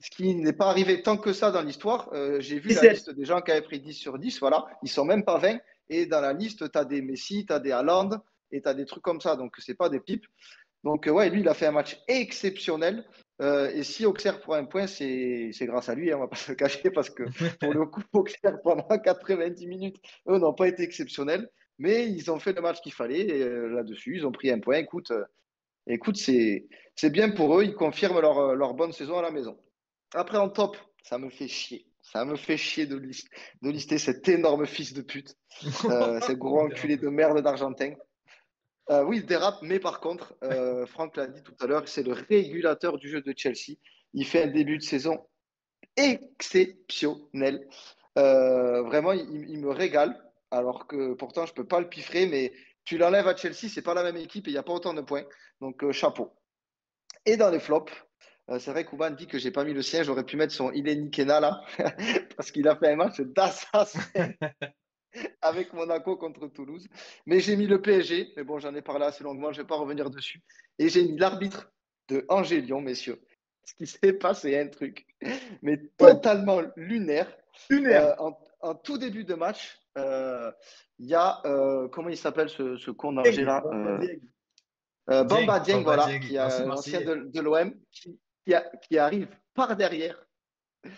ce qui n'est pas arrivé tant que ça dans l'histoire. J'ai vu la 17. liste des gens qui avaient pris 10 sur 10, voilà, ils sont même pas 20. Et dans la liste, tu as des Messi, tu as des Haaland et tu as des trucs comme ça. Donc, c'est pas des pipes. Donc, ouais, lui, il a fait un match exceptionnel. Et si Auxerre prend un point, c'est grâce à lui, hein, on ne va pas se le cacher, parce que pour le coup, Auxerre, pendant 90 minutes, eux n'ont pas été exceptionnels. Mais ils ont fait le match qu'il fallait là-dessus. Ils ont pris un point. Écoute, c'est bien pour eux. Ils confirment leur bonne saison à la maison. Après, en top, ça me fait chier. Ça me fait chier de lister cet énorme fils de pute, ce gros Il enculé dérape. de merde d'Argentin. Oui, il dérape, mais par contre, Franck l'a dit tout à l'heure, c'est le régulateur du jeu de Chelsea. Il fait un début de saison exceptionnel. Vraiment, il me régale, alors que pourtant, je ne peux pas le piffrer, mais tu l'enlèves à Chelsea, c'est pas la même équipe et il n'y a pas autant de points. Donc, chapeau. Et dans les flops, c'est vrai qu'Ouban dit que j'ai pas mis le sien, j'aurais pu mettre son Ileni Kena là, parce qu'il a fait un match d'assassin. avec Monaco contre Toulouse. Mais j'ai mis le PSG, mais bon, j'en ai parlé assez longuement, je ne vais pas revenir dessus. Et j'ai mis l'arbitre de Angers-Lyon, messieurs. Ce qui s'est passé, un truc, mais Ouais, totalement lunaire. lunaire. En tout début de match, il y a, comment il s'appelle ce con d'Angers Dieng, là Bamba Dieng. Bamba Dieng, Bamba voilà, Dieng, qui l'ancien est l'ancien Marseillais. de l'OM, qui arrive par derrière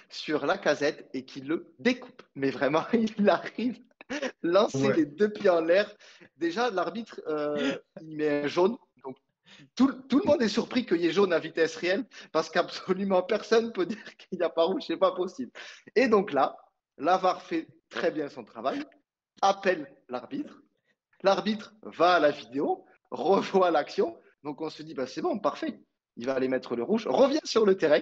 sur Lacazette et qui le découpe. Mais vraiment, il arrive lancer Ouais. les deux pieds en l'air. Déjà, l'arbitre, il met un jaune. Donc, tout le monde est surpris qu'il y ait jaune à vitesse réelle parce qu'absolument personne peut dire qu'il n'y a pas rouge. C'est pas possible. Et donc là, la VAR fait très bien son travail, appelle l'arbitre. L'arbitre va à la vidéo, revoit l'action. Donc on se dit, bah, c'est bon, parfait. Il va aller mettre le rouge, revient sur le terrain,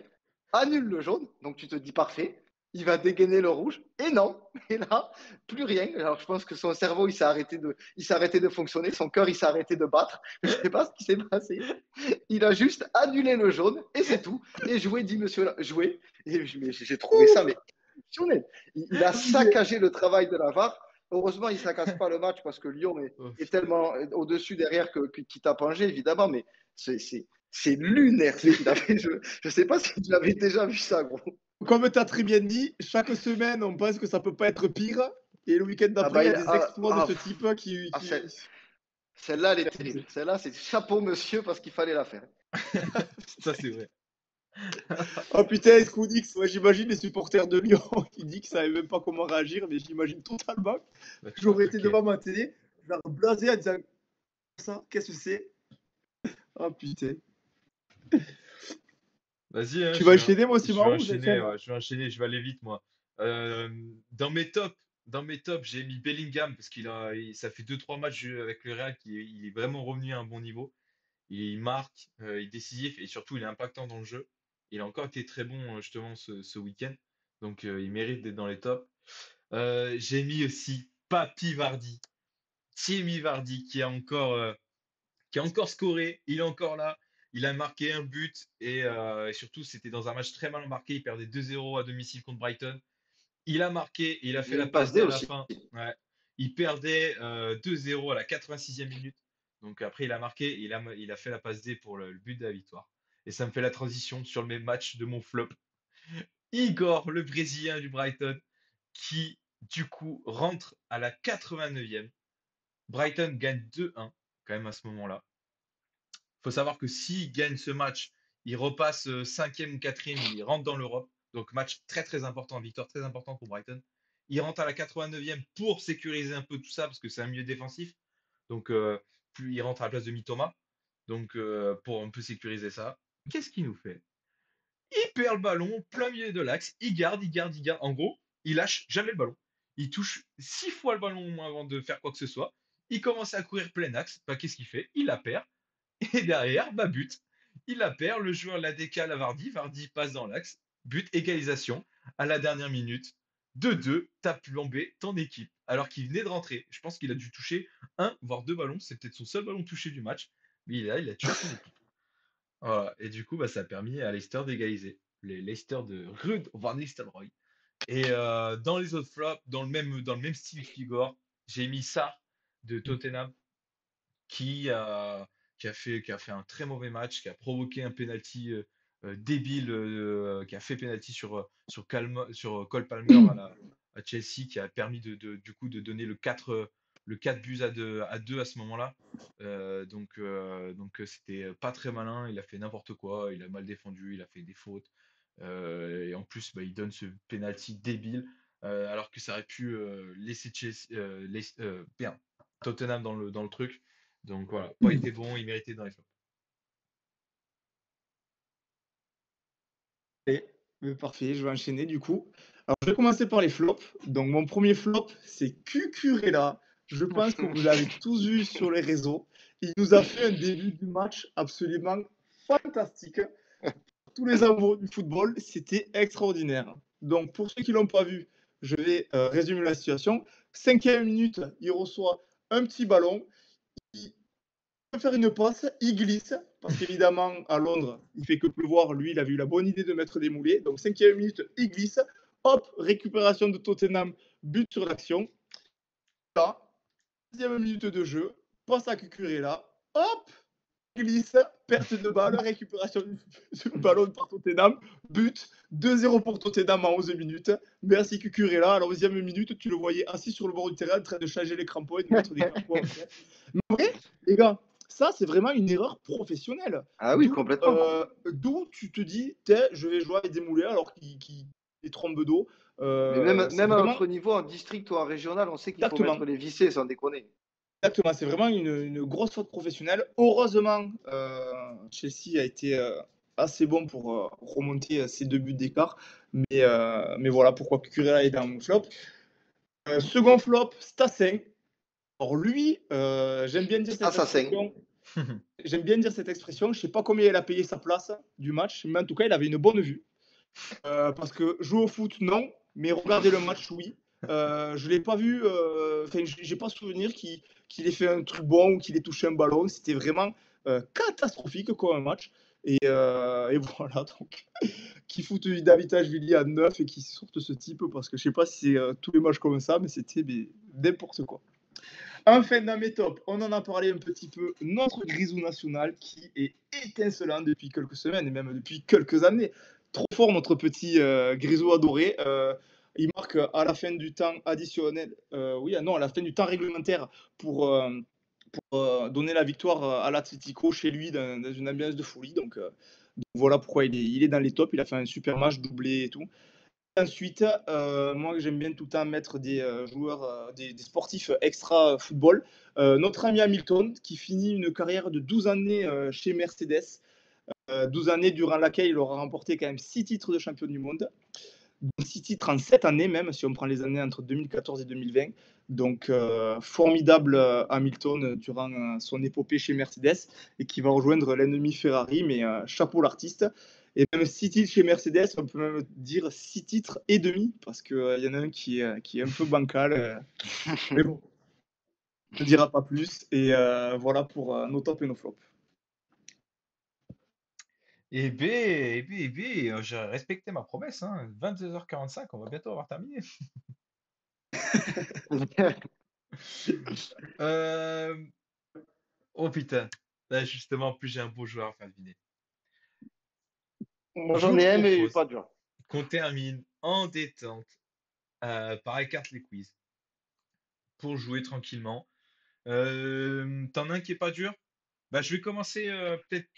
annule le jaune. Donc tu te dis, parfait. Il va dégainer le rouge. Et non. Et là, plus rien. Alors je pense que son cerveau, il s'est arrêté de fonctionner. Son cœur, il s'est arrêté de battre. Je ne sais pas ce qui s'est passé. Il a juste annulé le jaune et c'est tout. Et joué, dit monsieur là. Joué. Et j'ai trouvé ça mais exceptionnel. Il a saccagé le travail de la VAR. Heureusement, il ne saccage pas le match parce que Lyon Oh, est putain. tellement au-dessus derrière qu'il tape Angers, évidemment, mais c'est lunaire ce qu'il a fait. Je ne sais pas si tu avais déjà vu ça, gros. Comme tu as très bien dit, chaque semaine, on pense que ça peut pas être pire. Et le week-end Ah d'après, bah, il y a des exploits de ce type ah, celle-là, elle est qui... terrible. Celle-là, c'est chapeau, monsieur, parce qu'il fallait la faire. Ça, c'est vrai. Oh putain, Scoodix, ouais, j'imagine les supporters de Lyon qui disent qu'ils ne savaient même pas comment réagir, mais j'imagine totalement. Bah, tu dois J'aurais été craquer. devant ma télé, genre blasé en disant ça, qu'est-ce que c'est? Oh putain. Vas-y, hein, Tu vas enchaîner, moi aussi, je vais Marou, j'ai enchaîner, faim ouais, là. je vais enchaîner, je vais aller vite, moi. Dans mes tops, j'ai mis Bellingham parce ça fait deux trois matchs avec le Real il est vraiment revenu à un bon niveau. Il marque, il est décisif et surtout il est impactant dans le jeu. Il a encore été très bon justement ce week-end, donc il mérite d'être dans les tops. J'ai mis aussi Papi Vardy, Jamie Vardy qui a encore scoré, il est encore là, il a marqué un but et surtout c'était dans un match très mal marqué, il perdait 2-0 à domicile contre Brighton. Il a marqué, il a Il y fait a la une passe passe D D à la aussi. fin. Ouais. Il perdait 2-0 à la 86e minute. Donc après il a marqué, il a fait la passe D pour le but de la victoire. Et ça me fait la transition sur le même match de mon flop. Igor, le Brésilien du Brighton, qui du coup rentre à la 89e. Brighton gagne 2-1 quand même à ce moment-là. Faut savoir que s'il gagne ce match, il repasse cinquième ou quatrième, il rentre dans l'Europe. Donc match très très important, victoire très importante pour Brighton. Il rentre à la 89e pour sécuriser un peu tout ça parce que c'est un milieu défensif. Donc plus il rentre à la place de Mitoma. Donc pour un peu sécuriser ça. Qu'est-ce qu'il nous fait? Il perd le ballon plein milieu de l'axe, il garde. En gros, il lâche jamais le ballon. Il touche 6 fois le ballon au moins avant de faire quoi que ce soit. Il commence à courir plein axe. Bah, qu'est-ce qu'il fait? Il la perd. Et derrière, bah, but. Il la perd, le joueur la décale à Vardy, Vardy passe dans l'axe, but, égalisation à la dernière minute. 2-2, t'as plombé ton équipe, alors qu'il venait de rentrer. Je pense qu'il a dû toucher un, voire deux ballons, c'est peut-être son seul ballon touché du match, mais il a tué son équipe. Voilà. Et du coup, bah, ça a permis à Leicester d'égaliser. Les Leicester de Ruud van Nistelrooy. Et dans les autres flops, dans le même style qu'Igor, j'ai mis Sarr de Tottenham qui a fait un très mauvais match, qui a provoqué un penalty débile, qui a fait penalty sur Cole Palmer à Chelsea, qui a permis du coup de donner le 4 buts à 2 à ce moment-là. Donc c'était pas très malin, il a fait n'importe quoi, il a mal défendu, il a fait des fautes. Et en plus, bah, il donne ce penalty débile, alors que ça aurait pu laisser Tottenham dans le truc. Donc voilà, pas été bon, il méritait dans les flops. Et, parfait, je vais enchaîner du coup. Alors, je vais commencer par les flops. Donc, mon premier flop, c'est Cucurella. Je pense que vous l'avez tous vu sur les réseaux. Il nous a fait un début du match absolument fantastique. Pour tous les amoureux du football, c'était extraordinaire. Donc, pour ceux qui ne l'ont pas vu, je vais résumer la situation. 5e minute, il reçoit un petit ballon. Il peut faire une passe, il glisse, parce qu'évidemment, à Londres, il fait que pleuvoir. Lui, il avait eu la bonne idée de mettre des moulets. Donc, 5e minute, il glisse. Hop, récupération de Tottenham, but sur l'action. Là, 10e minute de jeu, passe à Cucurella, hop, glisse, perte de balle, récupération du ballon par Tottenham, but, 2-0 pour Tottenham en 11 minutes. Merci Cucurella. À la 11e minute, tu le voyais assis sur le bord du terrain en train de changer les crampons et de mettre des crampons. Mais en vrai, les gars, ça, c'est vraiment une erreur professionnelle. Ah oui, complètement. D'où tu te dis, je vais jouer avec des moulets alors qu'il est trombe d'eau. Mais même, C'est même à vraiment notre niveau, en district ou en régional, on sait qu'il faut exactement. mettre les vissés, sans déconner. Exactement, c'est vraiment une grosse faute professionnelle. Heureusement, Chelsea a été assez bon pour remonter ces 2 buts d'écart. Mais voilà pourquoi Cucurella est dans mon flop. Second flop, Stassin. Alors lui, j'aime bien dire cette Assassin. expression. J'aime bien dire cette expression. Je ne sais pas combien il a payé sa place du match, mais en tout cas, il avait une bonne vue. Parce que jouer au foot, non, mais regarder le match, oui. Je l'ai pas vu, enfin, j'ai pas souvenir qu'il ait fait un truc bon ou qu'il ait touché un ballon. C'était vraiment catastrophique comme un match. Et voilà, donc, qui foutent David-Villiers à 9 et qui sortent ce type, parce que je sais pas si c'est tous les matchs comme ça, mais c'était n'importe quoi. Enfin, dans mes tops, on en a parlé un petit peu, notre Grisou national qui est étincelant depuis quelques semaines et même depuis quelques années. Trop fort, notre petit Grisou adoré. Il marque à la fin du temps additionnel, à la fin du temps réglementaire pour donner la victoire à l'Atlético chez lui dans une ambiance de folie. Donc voilà pourquoi il est dans les tops. Il a fait un super match, doublé et tout. Ensuite, moi j'aime bien tout le temps mettre des joueurs, des sportifs extra football. Notre ami Hamilton qui finit une carrière de 12 années chez Mercedes, 12 années durant laquelle il aura remporté quand même 6 titres de champion du monde. 6 titres en 7 années même, si on prend les années entre 2014 et 2020. Donc formidable Hamilton durant son épopée chez Mercedes et qui va rejoindre l'ennemi Ferrari, mais chapeau l'artiste. Et même 6 titres chez Mercedes, on peut même dire 6 titres et demi, parce qu'il y en a un qui est un peu bancal. Mais bon, on ne dira pas plus. Et voilà pour nos tops et nos flops. J'ai respecté ma promesse, hein. 22h45, on va bientôt avoir terminé. Euh, Oh putain. Là, justement, en plus, j'ai un beau joueur à faire deviner. Moi, Je j'en vous ai un, mais propose pas dur. qu'on termine en détente par écarte les quiz pour jouer tranquillement. T'en as un qui est pas dur? Bah, je vais commencer peut-être.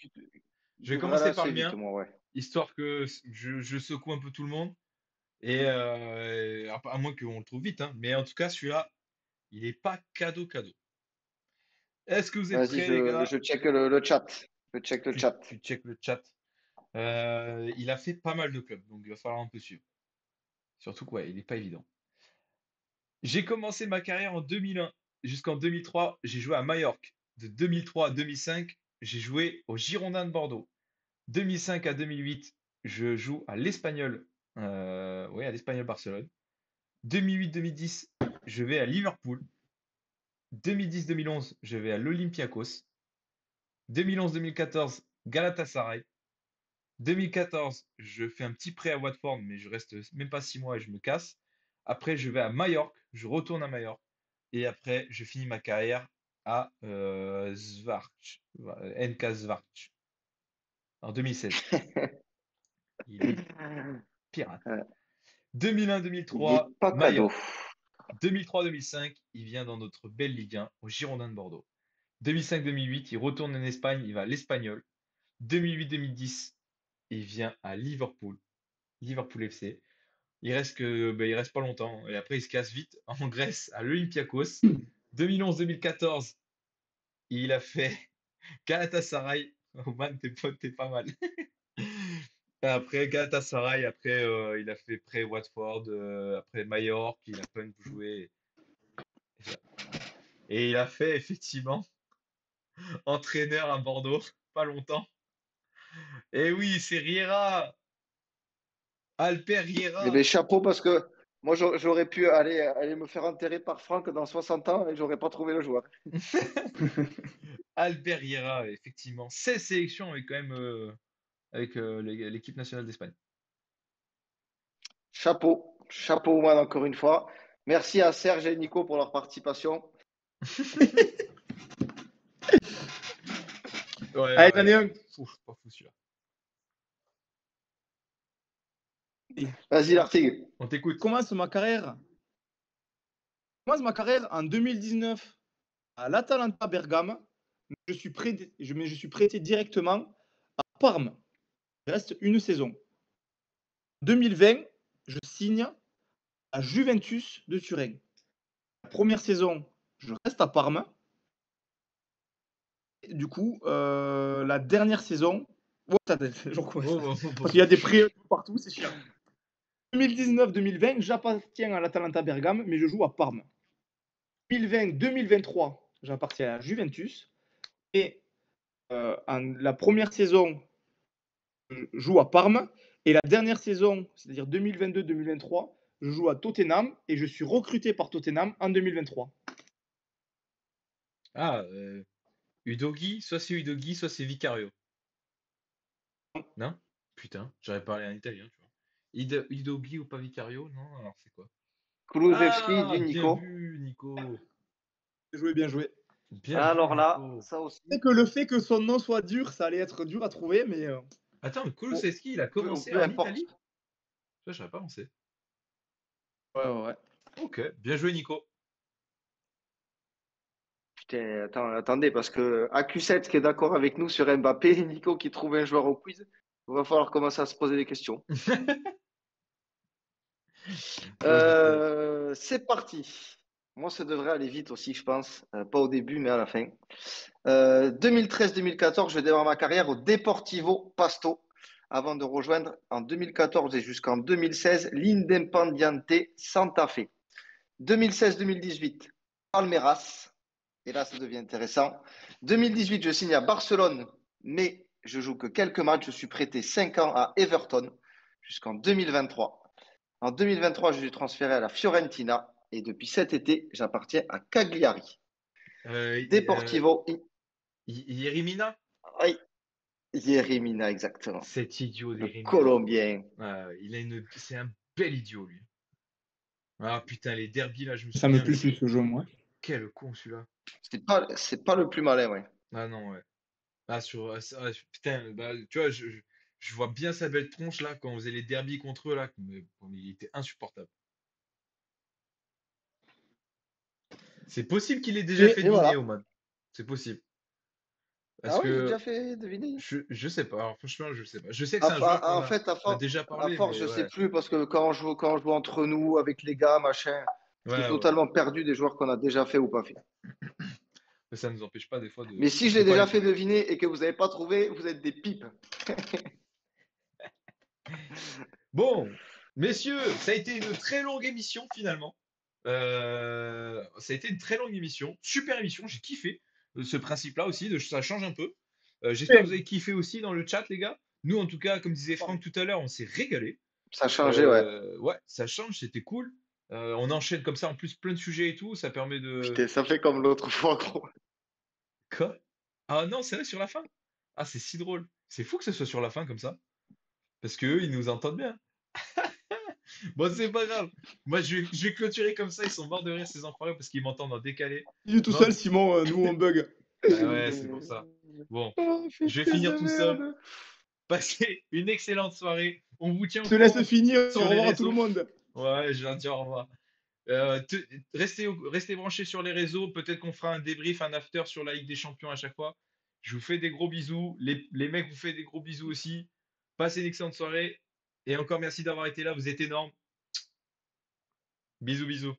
Je vais Devrait aller commencer par assez le vite, mien, moi, ouais. histoire que je secoue un peu tout le monde. Et à moins qu'on le trouve vite, hein. Mais en tout cas, celui-là, il est pas cadeau cadeau. Est-ce que vous êtes Vas-y, prêts, les gars? je check le chat. Je check le Tu, chat. tu check le chat. Il a fait pas mal de clubs, donc il va falloir un peu suivre. Surtout quoi, il n'est pas évident. J'ai commencé ma carrière en 2001 jusqu'en 2003. J'ai joué à Majorque. De 2003 à 2005, j'ai joué au Girondins de Bordeaux. 2005 à 2008, je joue à l'Espagnol. Oui, à l'Espagnol Barcelone. 2008-2010, je vais à Liverpool. 2010-2011, je vais à l'Olympiakos. 2011-2014, Galatasaray. 2014, je fais un petit prêt à Watford, mais je reste même pas 6 mois et je me casse. Après, je vais à Majorque, je retourne à Majorque. Et après, je finis ma carrière à Schwarz, NK Schwarz, en 2016. Il est pirate. Euh, Il est 2001-2003, pas cadeau. Majorque. 2003-2005, il vient dans notre belle Ligue 1, au Girondins de Bordeaux. 2005-2008, il retourne en Espagne, il va à l'Espagnol. 2008-2010, il vient à Liverpool, Liverpool FC. Il reste pas longtemps. Et après, il se casse vite en Grèce, à l'Olympiakos. 2011-2014, il a fait Galatasaray. Oh man, t'es pas mal. Et après Galatasaray, après il a fait prêt Watford, après Majorque, il a pas joué. Et il a fait effectivement entraîneur à Bordeaux, pas longtemps. Et oui, c'est Riera, Alper Eh Riera. bien, chapeau, parce que moi, j'aurais pu aller me faire enterrer par Franck dans 60 ans et j'aurais pas trouvé le joueur. Albert Riera, effectivement. 16 sélections avec quand même avec l'équipe nationale d'Espagne. Chapeau. Chapeau, moi, encore une fois. Merci à Serge et Nico pour leur participation. Ouais, Allez, j'en ai un. pas fou celui-là. Vas-y, Lartigue. On t'écoute. Je commence ma carrière en 2019 à l'Atalanta Bergame. Je suis prêté directement à Parme. Il reste une saison. 2020, je signe à Juventus de Turin. La première saison, je reste à Parme. Et du coup, la dernière saison. Oh, attendez, je recommence. Parce qu'il y a des prix partout, c'est chiant. 2019-2020, j'appartiens à l'Atalanta Bergame, mais je joue à Parme. 2020-2023, j'appartiens à Juventus. Et la première saison, je joue à Parme. Et la dernière saison, c'est-à-dire 2022-2023, je joue à Tottenham et je suis recruté par Tottenham en 2023. Ah, Udogi, soit c'est Udogi, soit c'est Vicario. Non? Putain, j'aurais parlé en italien, tu vois. Udogi ou pas Vicario? Non, alors c'est quoi? Kulusevski, Ah, dit bien Nico. vu, Nico. Bien joué, bien joué. Bien vu, Alors là, Nico. ça aussi. C'est que le fait que son nom soit dur, ça allait être dur à trouver, mais Attends, mais Kulusevski, il a commencé peu en importe. Italie? Ça, j'aurais pas pensé. ouais. Ok, bien joué, Nico. Putain, attendez, parce que AQ7 qui est d'accord avec nous sur Mbappé et Nico qui trouve un joueur au quiz, il va falloir commencer à se poser des questions. C'est parti. Moi, ça devrait aller vite aussi, je pense. Pas au début, mais à la fin. 2013-2014, je démarre ma carrière au Deportivo Pasto avant de rejoindre en 2014 et jusqu'en 2016 l'Independiente Santa Fe. 2016-2018, Palmeiras. Et là, ça devient intéressant. 2018, je signe à Barcelone, mais je joue que quelques matchs. Je suis prêté 5 ans à Everton jusqu'en 2023. En 2023, je suis transféré à la Fiorentina et depuis cet été, j'appartiens à Cagliari. Deportivo Yerimina? Yerimina, exactement. Cet idiot Le d'Yerimina. Colombien. C'est un bel idiot, lui. Ah putain, les derbies là, je me ça me souviens. plaît plus ce jeu, moi. Quel con celui-là. C'est pas le plus malin, ouais. Ah non, ouais. Ah, putain, bah, tu vois, je vois bien sa belle tronche là quand on faisait les derbies contre eux là, mais bon, il était insupportable. C'est possible qu'il ait déjà fait Et deviner, voilà. Oman. C'est possible. Parce Ah ouais, j'ai que déjà fait deviner. je sais pas. Alors, franchement, je sais pas. Je sais que c'est un joueur En fait, on a déjà à parlé, force, mais je sais ouais. plus parce que quand on joue entre nous, avec les gars, machin, j'ai Ouais, ouais. totalement perdu des joueurs qu'on a déjà fait ou pas fait. Mais ça ne nous empêche pas des fois Mais si je de l'ai pas les déjà fait trouver. deviner et que vous n'avez pas trouvé, vous êtes des pipes. Bon, messieurs, ça a été une très longue émission finalement. Ça a été une très longue émission, super émission, j'ai kiffé ce principe-là aussi, ça change un peu. J'espère que vous avez kiffé aussi dans le chat, les gars. Nous, en tout cas, comme disait Franck tout à l'heure, on s'est régalé. Ça a changé, ouais. Ouais, ça change, c'était cool. On enchaîne comme ça en plus plein de sujets et tout, ça permet de. Putain, ça fait comme l'autre fois, gros. Quoi? Ah non, c'est vrai sur la fin. Ah, c'est si drôle. C'est fou que ce soit sur la fin comme ça. Parce qu'eux, ils nous entendent bien. Bon, c'est pas grave. Moi, je vais clôturer comme ça. Ils sont morts de rire, ces enfoirés, parce qu'ils m'entendent en décalé. Il est tout Non, seul, Simon, nous on bug. bah ouais, c'est pour ça. Bon, Oh, je vais putain finir de tout seul. merde. Passez une excellente soirée. On vous tient au Je te laisse courant finir. Au sur les revoir à tout le réseaux. monde. Ouais, je leur dis au revoir. Restez branchés sur les réseaux. Peut-être qu'on fera un débrief, un after sur la Ligue des Champions à chaque fois. Je vous fais des gros bisous. Les mecs vous faites des gros bisous aussi. Passez une excellente soirée. Et encore merci d'avoir été là. Vous êtes énormes. Bisous, bisous.